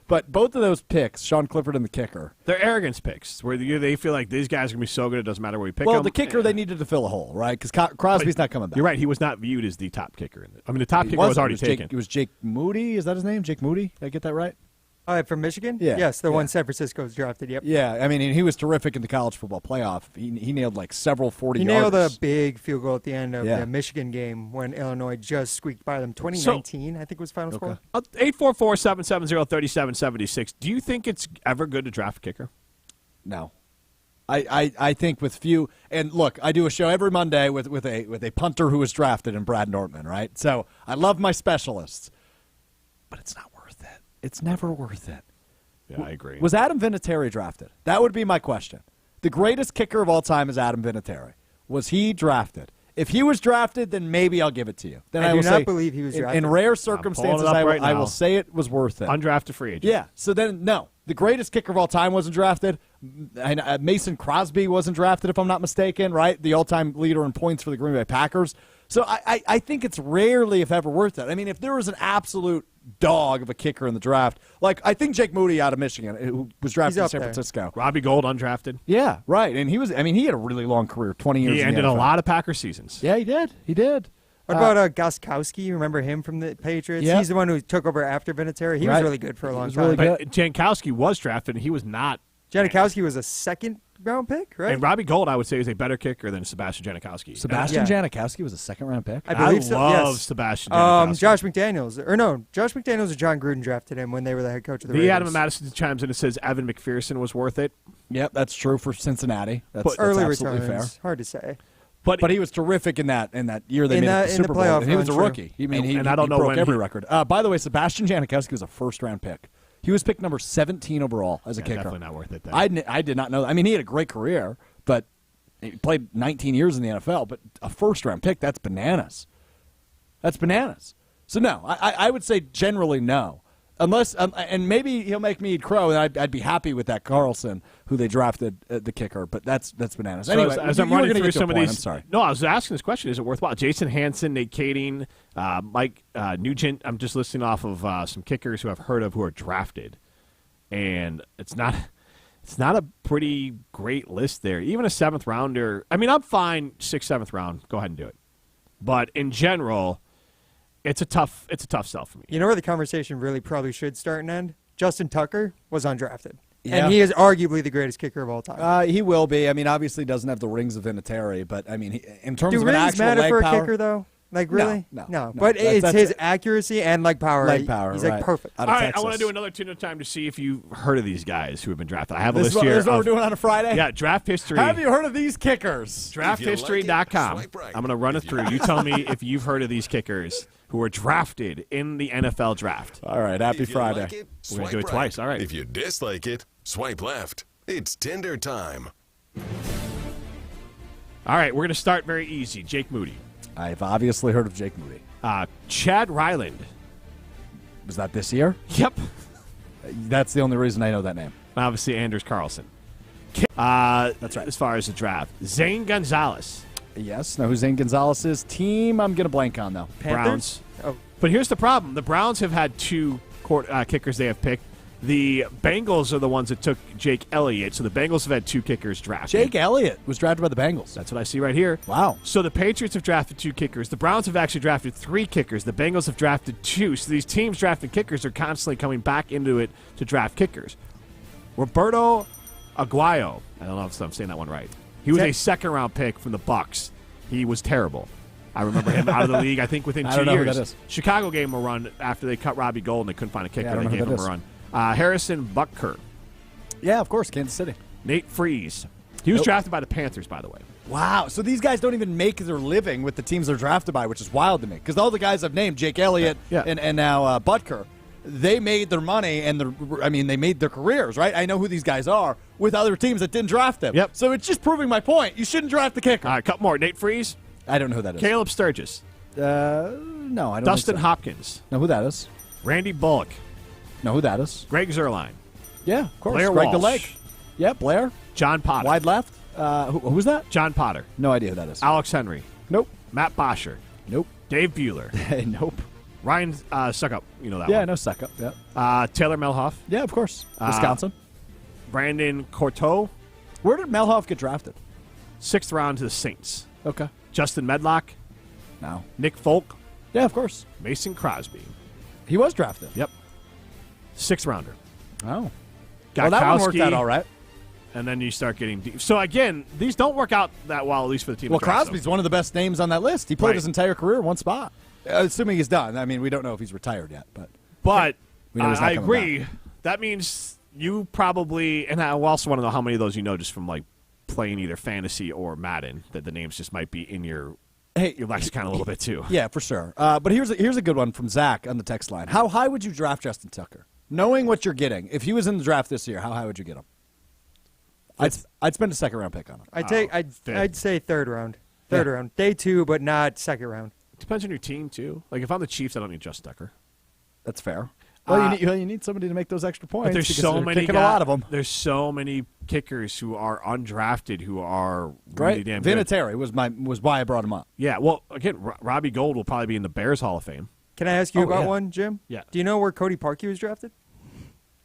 But both of those picks, Sean Clifford and the kicker, they're arrogance picks where they feel like these guys are going to be so good it doesn't matter where we pick them. Well, the kicker, they needed to fill a hole, right? Because Crosby's not coming back. You're right. He was not viewed as the top kicker. The top kicker was already taken. It was Jake Moody. Is that his name? Jake Moody? Did I get that right? From Michigan? Yeah. Yes, the one San Francisco's drafted, yep. Yeah, I mean, he was terrific in the college football playoff. He nailed like several 40-yarders. He nailed a big field goal at the end of the Michigan game when Illinois just squeaked by them. 2019, I think, was final score. 844-770-3776. Do you think it's ever good to draft a kicker? No. I think with few – and look, I do a show every Monday with a punter who was drafted in Brad Nortman, right? So I love my specialists, but it's not worth it. It's never worth it. Yeah, I agree. Was Adam Vinatieri drafted? That would be my question. The greatest kicker of all time is Adam Vinatieri. Was he drafted? If he was drafted, then maybe I'll give it to you. Then I do not believe he was drafted. In rare circumstances, I will say it was worth it. Undrafted free agent. Yeah. So then, no. The greatest kicker of all time wasn't drafted. Mason Crosby wasn't drafted, if I'm not mistaken, right? The all-time leader in points for the Green Bay Packers. So I think it's rarely, if ever, worth it. I mean, if there was an absolute dog of a kicker in the draft. Like, I think Jake Moody out of Michigan, who was drafted in San Francisco. Robbie Gould undrafted. Yeah, right. And he had a really long career, 20 years. He ended a lot of Packer seasons. Yeah, he did. What about Gostkowski? You remember him from the Patriots? Yeah. He's the one who took over after Vinatieri. He was really good for a long time. Really but Jankowski was drafted, and he was not. Janikowski was a second-round pick, right? And Robbie Gould, I would say, is a better kicker than Sebastian Janikowski. Sebastian Janikowski was a second-round pick? I believe so, love yes. Sebastian Janikowski. Josh McDaniels or John Gruden drafted him when they were the head coach of the Raiders. Adam Madison chimes in and says Evan McPherson was worth it. Yep, that's true for Cincinnati. That's early absolutely returns, fair. hard to say. But he was terrific in that year they made it to the Super Bowl. And he was a rookie. He broke every record. By the way, Sebastian Janikowski was a first-round pick. He was picked number 17 overall as a kicker. Definitely not worth it. Then. I did not know that. I mean, he had a great career, but he played 19 years in the NFL. But a first-round pick, that's bananas. That's bananas. So, no, I would say generally no. Unless, and maybe he'll make me eat crow, and I'd be happy with that Carlson, who they drafted the kicker. But that's bananas. So anyway, as I'm running through some of these, I'm sorry. No, I was asking this question: is it worthwhile? Jason Hansen, Nate Kading, Mike Nugent. I'm just listing off of some kickers who I've heard of who are drafted, and it's not a pretty great list there. Even a 7th rounder. I mean, I'm fine 6th, 7th round. Go ahead and do it. But in general, it's a tough sell for me. You know where the conversation really probably should start and end? Justin Tucker was undrafted. Yeah. And he is arguably the greatest kicker of all time. He will be. I mean, obviously doesn't have the rings of Vinatieri, but I mean, in terms of an rings actual matter leg for power, a kicker, though? Like, really? No. But it's his accuracy and leg power. Leg power, He's right. like perfect. All right, I want to do another tune of time to see if you've heard of these guys who have been drafted. I have a list here. This is what we're doing on a Friday? Yeah, draft history. Have you heard of these kickers? Drafthistory.com. I'm going to run it through. You tell me if you've heard of these kickers who were drafted in the NFL draft. All right, happy Friday. Like it, We're going to do it twice. All right. If you dislike it, swipe left. It's Tinder time. All right, we're going to start very easy. Jake Moody. I've obviously heard of Jake Moody. Chad Ryland. Was that this year? Yep. That's the only reason I know that name. Obviously, Anders Carlson. That's right. As far as the draft, Zane Gonzalez. Yes. Now, who Zane Gonzalez's team? I'm going to blank on, though. Browns. Oh. But here's the problem. The Browns have had 2 kickers they have picked. The Bengals are the ones that took Jake Elliott, so the Bengals have had 2 kickers drafted. Jake Elliott was drafted by the Bengals. That's what I see right here. Wow. So the Patriots have drafted 2 kickers. The Browns have actually drafted 3 kickers. The Bengals have drafted 2. So these teams drafting kickers are constantly coming back into it to draft kickers. Roberto Aguayo. I don't know if I'm saying that one right. He was a 2nd-round pick from the Bucs. He was terrible. I remember him out of the league, I think, within 2 years. I don't know who that is. Chicago gave him a run after they cut Robbie Gould and they couldn't find a kicker. I don't know They who gave that him a is. run. Harrison Butker. Yeah, of course, Kansas City. Nate Freese. He was drafted by the Panthers, by the way. Wow. So these guys don't even make their living with the teams they're drafted by, which is wild to me. Because all the guys I've named, Jake Elliott and now Butker, they made their money and they made their careers, right? I know who these guys are with other teams that didn't draft them. Yep. So it's just proving my point. You shouldn't draft the kicker. All right, a couple more. Nate Freese. I don't know who that is. Caleb Sturgis. No, I don't Dustin think so. Hopkins. Know who that is. Randy Bullock. Know who that is. Greg Zerline. Yeah, of course. Blair Greg the Walsh. Lake. Yeah, Blair. John Potter. Wide left. Who's that? John Potter. No idea who that is. Alex Henry. Nope. Matt Bosher. Nope. Dave Bueller. Nope. Ryan Suckup. You know that Yeah, one. no Suckup. Yeah. Taylor Melhoff. Yeah, of course. Wisconsin. Brandon Courteau. Where did Melhoff get drafted? 6th round to the Saints. Okay. Justin Medlock. No. Nick Folk. Yeah, of course. Mason Crosby. He was drafted. Yep. 6th rounder. Oh. Well, that one worked out all right. And then you start getting deep. So, again, these don't work out that well, at least for the team. Well, Crosby's one of the best names on that list. He played his entire career in one spot. Assuming he's done. I mean, we don't know if he's retired yet. But we know I agree. Back. That means you probably – and I also want to know how many of those you know just from, like, playing either fantasy or Madden, that the names just might be in your lexicon a little bit too. Yeah, for sure. But here's a good one from Zach on the text line. How high would you draft Justin Tucker? Knowing what you're getting, if he was in the draft this year, how high would you get him? I'd spend a 2nd-round pick on him. I'd say 3rd round. 3rd round. Day 2, but not 2nd round. Depends on your team, too. Like, if I'm the Chiefs, I don't need Justin Tucker. That's fair. Well, you need somebody to make those extra points. But there's so many a lot of them. There's so many kickers who are undrafted who are really damn good. Vinatieri was why I brought him up. Yeah, well, again, Robbie Gould will probably be in the Bears Hall of Fame. Can I ask you about yeah. one, Jim? Yeah. Do you know where Cody Parkey was drafted?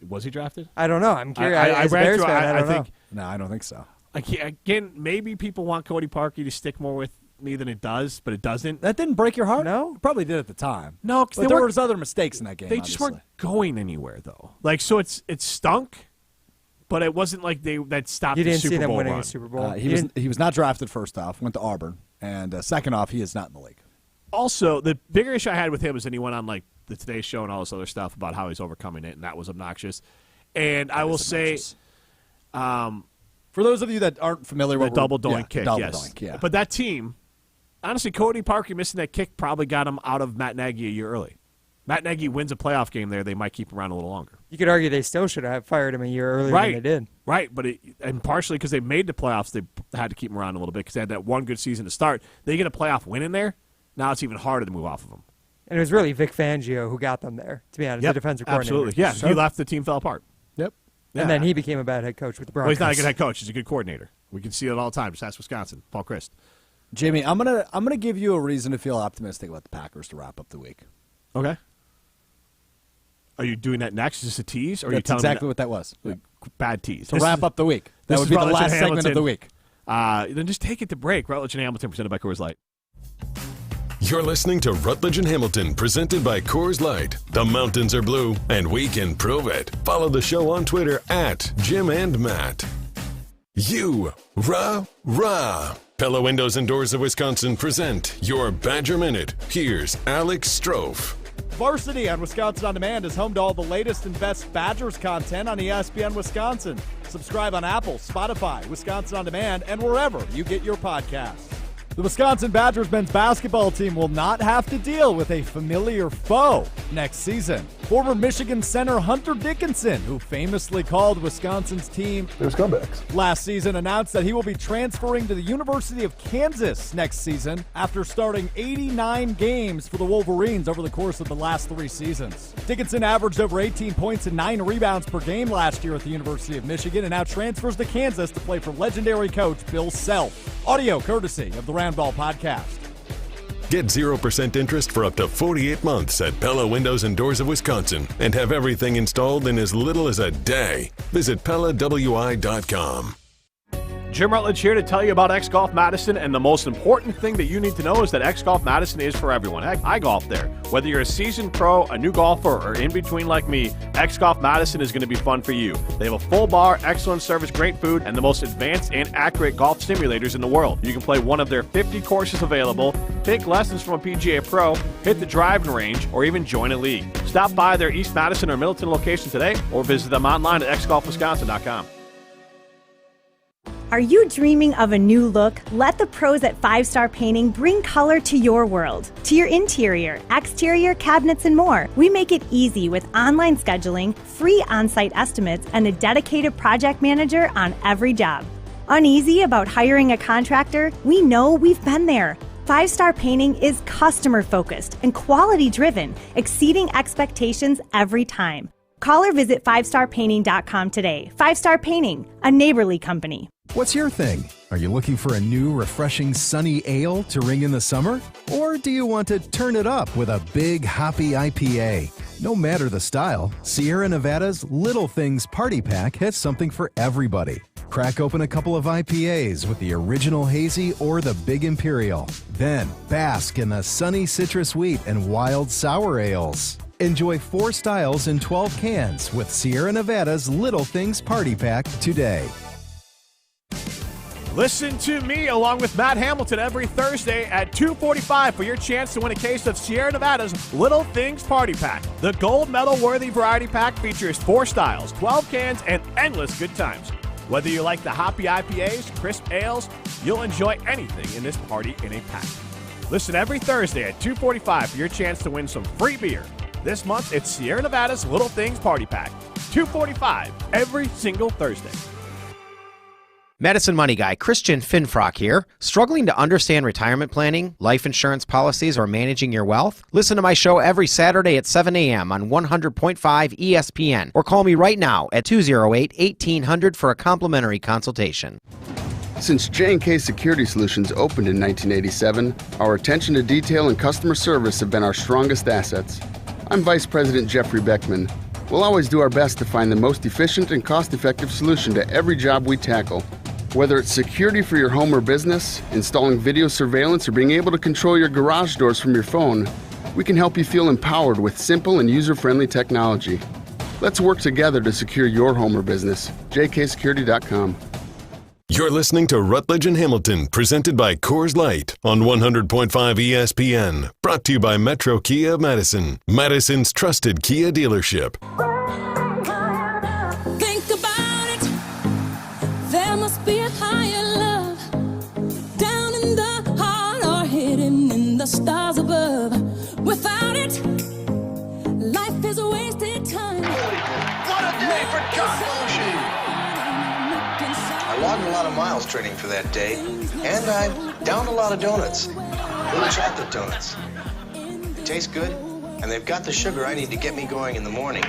Was he drafted? I don't know. I'm curious. I As a read Bears through. fan, I don't think. know. No, I don't think so. Again, maybe people want Cody Parkey to stick more with me than it does, but it doesn't. That didn't break your heart? No. It probably did at the time. No, because there was other mistakes in that game. They just weren't going anywhere, though. Like, so it stunk, but it wasn't like that stopped You the didn't Super see them Bowl winning run. a Super Bowl. He was not drafted first off, went to Auburn, and second off, he is not in the league. Also, the bigger issue I had with him is that he went on like the Today Show and all this other stuff about how he's overcoming it, and that was obnoxious. And I will say, for those of you that aren't familiar with the double doink kick, double yes. doink, yeah. But that team, honestly, Cody Parkey missing that kick probably got him out of Matt Nagy a year early. Matt Nagy wins a playoff game there, they might keep him around a little longer. You could argue they still should have fired him a year earlier than they did. Right, and partially because they made the playoffs, they had to keep him around a little bit because they had that one good season to start. They get a playoff win in there, now it's even harder to move off of them. And it was really Vic Fangio who got them there, to be honest, the defensive coordinator. Absolutely, yeah. He left, the team fell apart. Yep. And then he became a bad head coach with the Broncos. Well, he's not a good head coach. He's a good coordinator. We can see it all the time. Just ask Wisconsin. Paul Christ. Jamie, I'm gonna give you a reason to feel optimistic about the Packers to wrap up the week. Okay. Are you doing that next? Is this a tease? Or are That's you telling exactly me what that was. Bad tease. To wrap up the week. That would be the last segment of the week. Then just take it to break. Rutledge and Hamilton presented by Coors Light. You're listening to Rutledge and Hamilton, presented by Coors Light. The mountains are blue, and we can prove it. Follow the show on Twitter at Jim and Matt. Rah. Pella Windows and Doors of Wisconsin present your Badger Minute. Here's Alex Strofe. Varsity on Wisconsin On Demand is home to all the latest and best Badgers content on ESPN Wisconsin. Subscribe on Apple, Spotify, Wisconsin On Demand, and wherever you get your podcasts. The Wisconsin Badgers men's basketball team will not have to deal with a familiar foe next season. Former Michigan center Hunter Dickinson, who famously called Wisconsin's team "There's comebacks" last season, announced that he will be transferring to the University of Kansas next season after starting 89 games for the Wolverines over the course of the last 3 seasons. Dickinson averaged over 18 points and 9 rebounds per game last year at the University of Michigan and now transfers to Kansas to play for legendary coach Bill Self. Audio courtesy of the Roundball Podcast. Get 0% interest for up to 48 months at Pella Windows and Doors of Wisconsin and have everything installed in as little as a day. Visit PellaWI.com. Jim Rutledge here to tell you about X Golf Madison, and the most important thing that you need to know is that X Golf Madison is for everyone. Heck, I golf there. Whether you're a seasoned pro, a new golfer, or in between like me, X Golf Madison is going to be fun for you. They have a full bar, excellent service, great food, and the most advanced and accurate golf simulators in the world. You can play one of their 50 courses available, take lessons from a PGA pro, hit the driving range, or even join a league. Stop by their East Madison or Middleton location today, or visit them online at xgolfwisconsin.com. Are you dreaming of a new look? Let the pros at 5 Star Painting bring color to your world, to your interior, exterior, cabinets, and more. We make it easy with online scheduling, free on-site estimates, and a dedicated project manager on every job. Uneasy about hiring a contractor? We know, we've been there. 5 Star Painting is customer-focused and quality-driven, exceeding expectations every time. Call or visit 5starpainting.com today. 5 Star Painting, a neighborly company. What's your thing? Are you looking for a new, refreshing, sunny ale to ring in the summer? Or do you want to turn it up with a big, hoppy IPA? No matter the style, Sierra Nevada's Little Things Party Pack has something for everybody. Crack open a couple of IPAs with the original hazy or the Big Imperial. Then bask in the sunny citrus wheat and wild sour ales. Enjoy 4 styles in 12 cans with Sierra Nevada's Little Things Party Pack today. Listen to me along with Matt Hamilton every Thursday at 2:45 for your chance to win a case of Sierra Nevada's Little Things Party Pack. The gold medal-worthy variety pack features 4 styles, 12 cans, and endless good times. Whether you like the hoppy IPAs, crisp ales, you'll enjoy anything in this party in a pack. Listen every Thursday at 2:45 for your chance to win some free beer. This month, it's Sierra Nevada's Little Things Party Pack. 2:45 every single Thursday. Medicine Money Guy, Christian Finfrock here. Struggling to understand retirement planning, life insurance policies, or managing your wealth? Listen to my show every Saturday at 7 a.m. on 100.5 ESPN, or call me right now at 208-1800 for a complimentary consultation. Since J&K Security Solutions opened in 1987, our attention to detail and customer service have been our strongest assets. I'm Vice President Jeffrey Beckman. We'll always do our best to find the most efficient and cost-effective solution to every job we tackle. Whether it's security for your home or business, installing video surveillance, or being able to control your garage doors from your phone, we can help you feel empowered with simple and user-friendly technology. Let's work together to secure your home or business. jksecurity.com. You're listening to Rutledge and Hamilton, presented by Coors Light on 100.5 ESPN. Brought to you by Metro Kia of Madison, Madison's trusted Kia dealership. Think about it. There must be a higher love down in the heart or hidden in the stars above. Without it, life is a wasted time. What a day for John Belushi! I logged a lot of miles training for that day, and I downed a lot of donuts. Little chocolate donuts. They taste good, and they've got the sugar I need to get me going in the morning.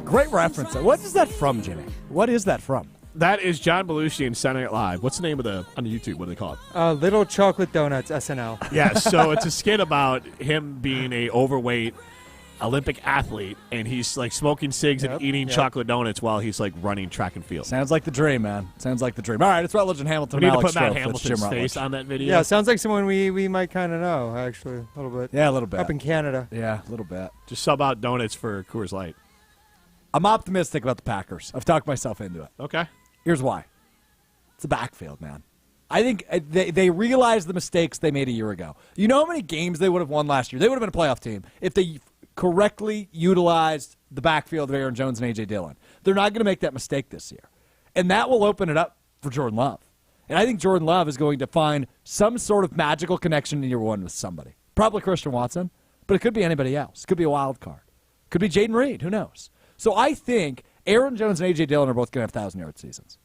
Great reference. What is that from, Jimmy? What is that from? That is John Belushi in Saturday Night Live. What's the name of on YouTube? What do they call it? Little Chocolate Donuts, SNL. Yeah, so it's a skit about him being a overweight Olympic athlete, and he's like smoking cigs and eating chocolate donuts while he's like running track and field. Sounds like the dream, man. Sounds like the dream. All right, it's Rutledge and Hamilton. We need to Alex put Matt Strofe. Hamilton's Jim face Rutledge. on that video. Yeah, sounds like someone we might kind of know, actually, a little bit. Yeah, a little bit. Up in Canada. Yeah, a little bit. Just sub out donuts for Coors Light. I'm optimistic about the Packers. I've talked myself into it. Okay. Here's why. It's the backfield, man. I think they realized the mistakes they made a year ago. You know how many games they would have won last year? They would have been a playoff team if they correctly utilized the backfield of Aaron Jones and A.J. Dillon. They're not going to make that mistake this year. And that will open it up for Jordan Love. And I think Jordan Love is going to find some sort of magical connection in year one with somebody. Probably Christian Watson, but it could be anybody else. It could be a wild card. It could be Jaden Reed. Who knows? So I think Aaron Jones and A.J. Dillon are both going to have 1,000-yard seasons.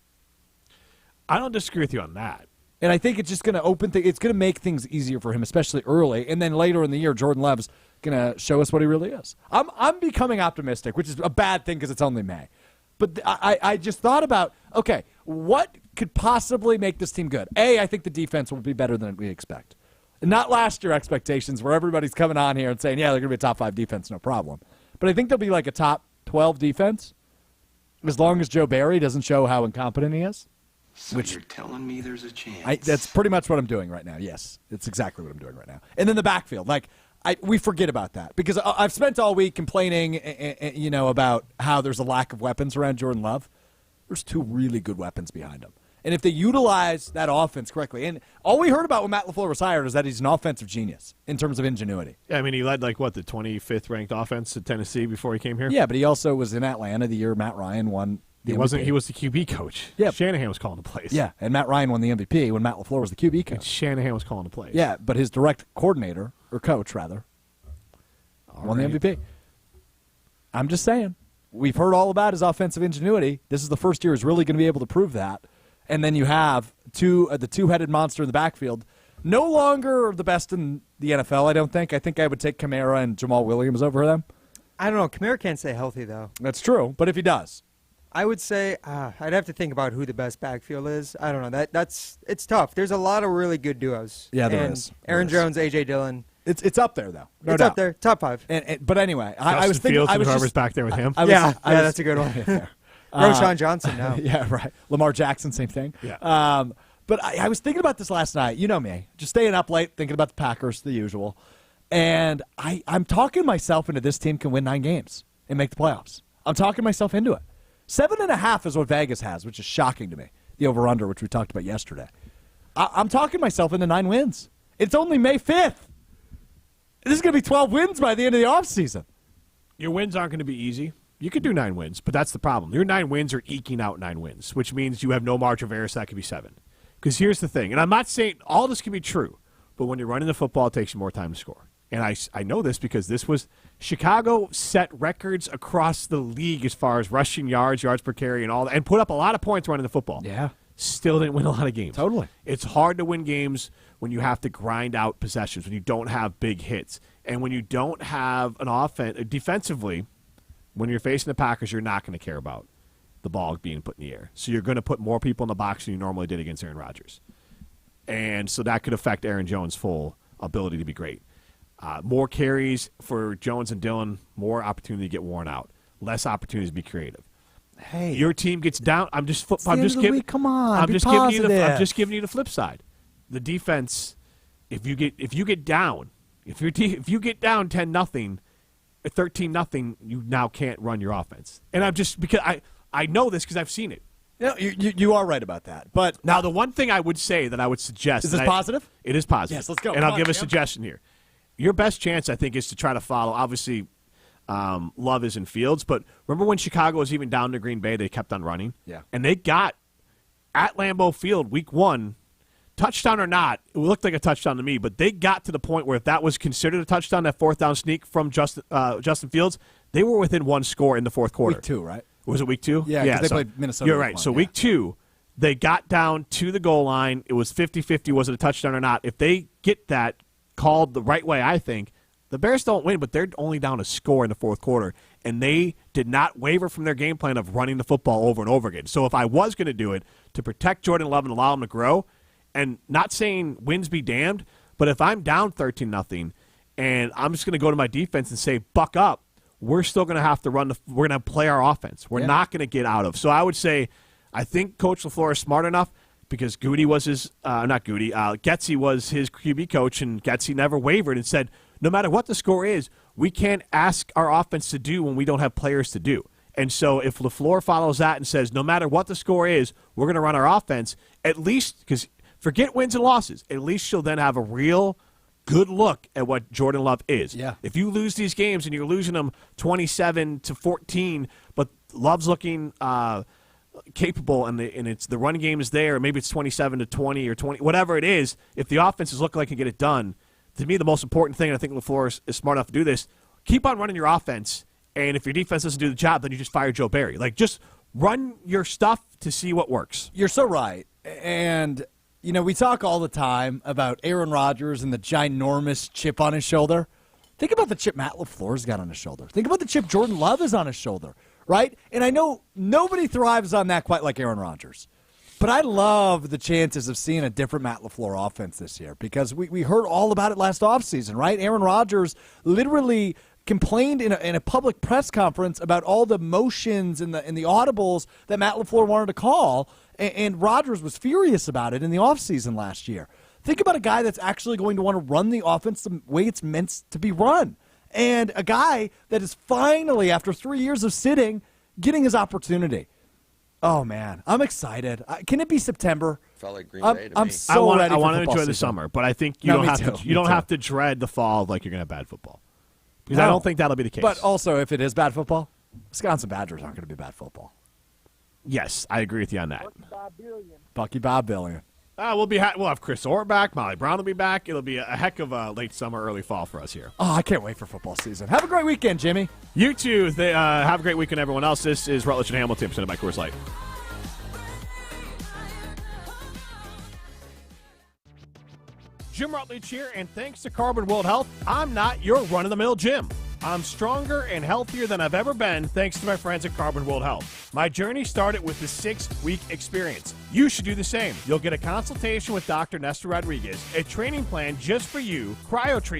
I don't disagree with you on that. And I think it's just going to open it's going to make things easier for him, especially early. And then later in the year, Jordan Love's going to show us what he really is. I'm becoming optimistic, which is a bad thing because it's only May. But I just thought about, okay, what could possibly make this team good? I think the defense will be better than we expect. Not last year expectations where everybody's coming on here and saying, yeah, they're going to be a top 5 defense, no problem. But I think they'll be like a top 12 defense as long as Joe Barry doesn't show how incompetent he is. So Which you're telling me there's a chance? That's pretty much what I'm doing right now. Yes, it's exactly what I'm doing right now. And then the backfield, we forget about that because I've spent all week complaining, about how there's a lack of weapons around Jordan Love. There's 2 really good weapons behind him, and if they utilize that offense correctly, and all we heard about when Matt LaFleur was hired is that he's an offensive genius in terms of ingenuity. Yeah, I mean, he led the 25th ranked offense at Tennessee before he came here. Yeah, but he also was in Atlanta the year Matt Ryan won. He wasn't. He was the QB coach. Yeah, Shanahan was calling the plays. Yeah, and Matt Ryan won the MVP when Matt LaFleur was the QB coach. And Shanahan was calling the plays. Yeah, but his direct coordinator or coach rather won the MVP. I'm just saying, we've heard all about his offensive ingenuity. This is the first year he's really going to be able to prove that. And then you have the two-headed monster in the backfield. No longer the best in the NFL, I don't think. I think I would take Kamara and Jamal Williams over them. I don't know. Kamara can't stay healthy, though. That's true, but if he does. I would say I'd have to think about who the best backfield is. I don't know. It's tough. There's a lot of really good duos. Yeah, there is. Aaron Jones, A.J. Dillon. It's up there, though. No it's doubt. up there. Top 5. But anyway, I was thinking. Fields I was whoever's just, back there with him. That's a good one. Roshan Johnson now. Yeah, right. Lamar Jackson, same thing. Yeah. But I was thinking about this last night. You know me. Just staying up late, thinking about the Packers, the usual. And I'm talking myself into this team can win 9 games and make the playoffs. I'm talking myself into it. 7.5 is what Vegas has, which is shocking to me. The over-under, which we talked about yesterday. I'm talking myself into 9 wins. It's only May 5th. This is going to be 12 wins by the end of the offseason. Your wins aren't going to be easy. You could do 9 wins, but that's the problem. Your 9 wins are eking out 9 wins, which means you have no margin of error, so that could be 7. Because here's the thing, and I'm not saying all this can be true, but when you're running the football, it takes you more time to score. And I know this because Chicago set records across the league as far as rushing yards per carry, and all that, and put up a lot of points running the football. Yeah. Still didn't win a lot of games. Totally. It's hard to win games when you have to grind out possessions, when you don't have big hits, and when you don't have an offense defensively. When you're facing the Packers, you're not going to care about. the ball being put in the air. So you're going to put more people in the box than you normally did against Aaron Rodgers. And so that could affect Aaron Jones' full ability to be great. More carries for Jones and Dillon, more opportunity to get worn out, less opportunities to be creative. Hey, your team gets down. I'm just come on. I'm be just positive. giving you the flip side. The defense, if you get down, if you get down 10-0, 13-0, you now can't run your offense. And I'm just because I know this because I've seen it. No, you are right about that. But now the one thing I would say that I would suggest is this positive? It is positive. Yes, let's go. And I'll give a suggestion here. Your best chance, I think, is to try to follow. Obviously, Love is in Fields, but remember when Chicago was even down to Green Bay, they kept on running. Yeah, and they got at Lambeau Field Week 1, touchdown or not. It looked like a touchdown to me, but they got to the point where if that was considered a touchdown, that fourth down sneak from Justin Fields, they were within one score in the fourth quarter. Week 2, right? Was it Week 2? Yeah, because they played Minnesota. You're right. So Week 2, they got down to the goal line. It was 50-50. Was it a touchdown or not? If they get that called the right way, I think, the Bears don't win, but they're only down a score in the fourth quarter, and they did not waver from their game plan of running the football over and over again. So if I was going to do it to protect Jordan Love and allow him to grow, and not saying wins be damned, but if I'm down 13-0 and I'm just going to go to my defense and say, buck up, we're still going to have to we're going to play our offense. We're not going to get out of. So I would say I think Coach LaFleur is smart enough because Goody was Getsy was his QB coach, and Getsy never wavered and said, no matter what the score is, we can't ask our offense to do when we don't have players to do. And so if LaFleur follows that and says, no matter what the score is, we're going to run our offense, at least, because forget wins and losses, at least you'll then have a real good look at what Jordan Love is. Yeah. If you lose these games and you're losing them 27-14, but Love's looking capable and it's the run game is there, or maybe it's 27-20 or 20, whatever it is, if the offense is looking like it can get it done, to me the most important thing, and I think LaFleur is smart enough to do this, keep on running your offense, and if your defense doesn't do the job, then you just fire Joe Barry. Like, just run your stuff to see what works. You're so right. And you know, we talk all the time about Aaron Rodgers and the ginormous chip on his shoulder. Think about the chip Matt LaFleur's got on his shoulder. Think about the chip Jordan Love is on his shoulder, right? And I know nobody thrives on that quite like Aaron Rodgers. But I love the chances of seeing a different Matt LaFleur offense this year because we heard all about it last offseason, right? Aaron Rodgers literally complained in a public press conference about all the motions and the audibles that Matt LaFleur wanted to call, and Rodgers was furious about it in the offseason last year. Think about a guy that's actually going to want to run the offense the way it's meant to be run, and a guy that is finally, after 3 years of sitting, getting his opportunity. Oh, man, I'm excited. Can it be September? Felt like Green Bay to me. I'm so ready for I want to football enjoy the season. summer, but I think you don't have to dread the fall like you're going to have bad football. Because I don't think that'll be the case. But also, if it is bad football, Wisconsin Badgers aren't going to be bad football. Yes, I agree with you on that. Bucky Bob Billion. We'll have Chris Orr back. Molly Brown will be back. It'll be a heck of a late summer, early fall for us here. Oh, I can't wait for football season. Have a great weekend, Jimmy. You too. Have a great weekend, everyone else. This is Rutledge and Hamilton, presented by Coors Light. Jim Rutledge here, and thanks to Carbon World Health, I'm not your run-of-the-mill Jim. I'm stronger and healthier than I've ever been thanks to my friends at Carbon World Health. My journey started with the 6-week experience. You should do the same. You'll get a consultation with Dr. Nestor Rodriguez, a training plan just for you, cryo treatment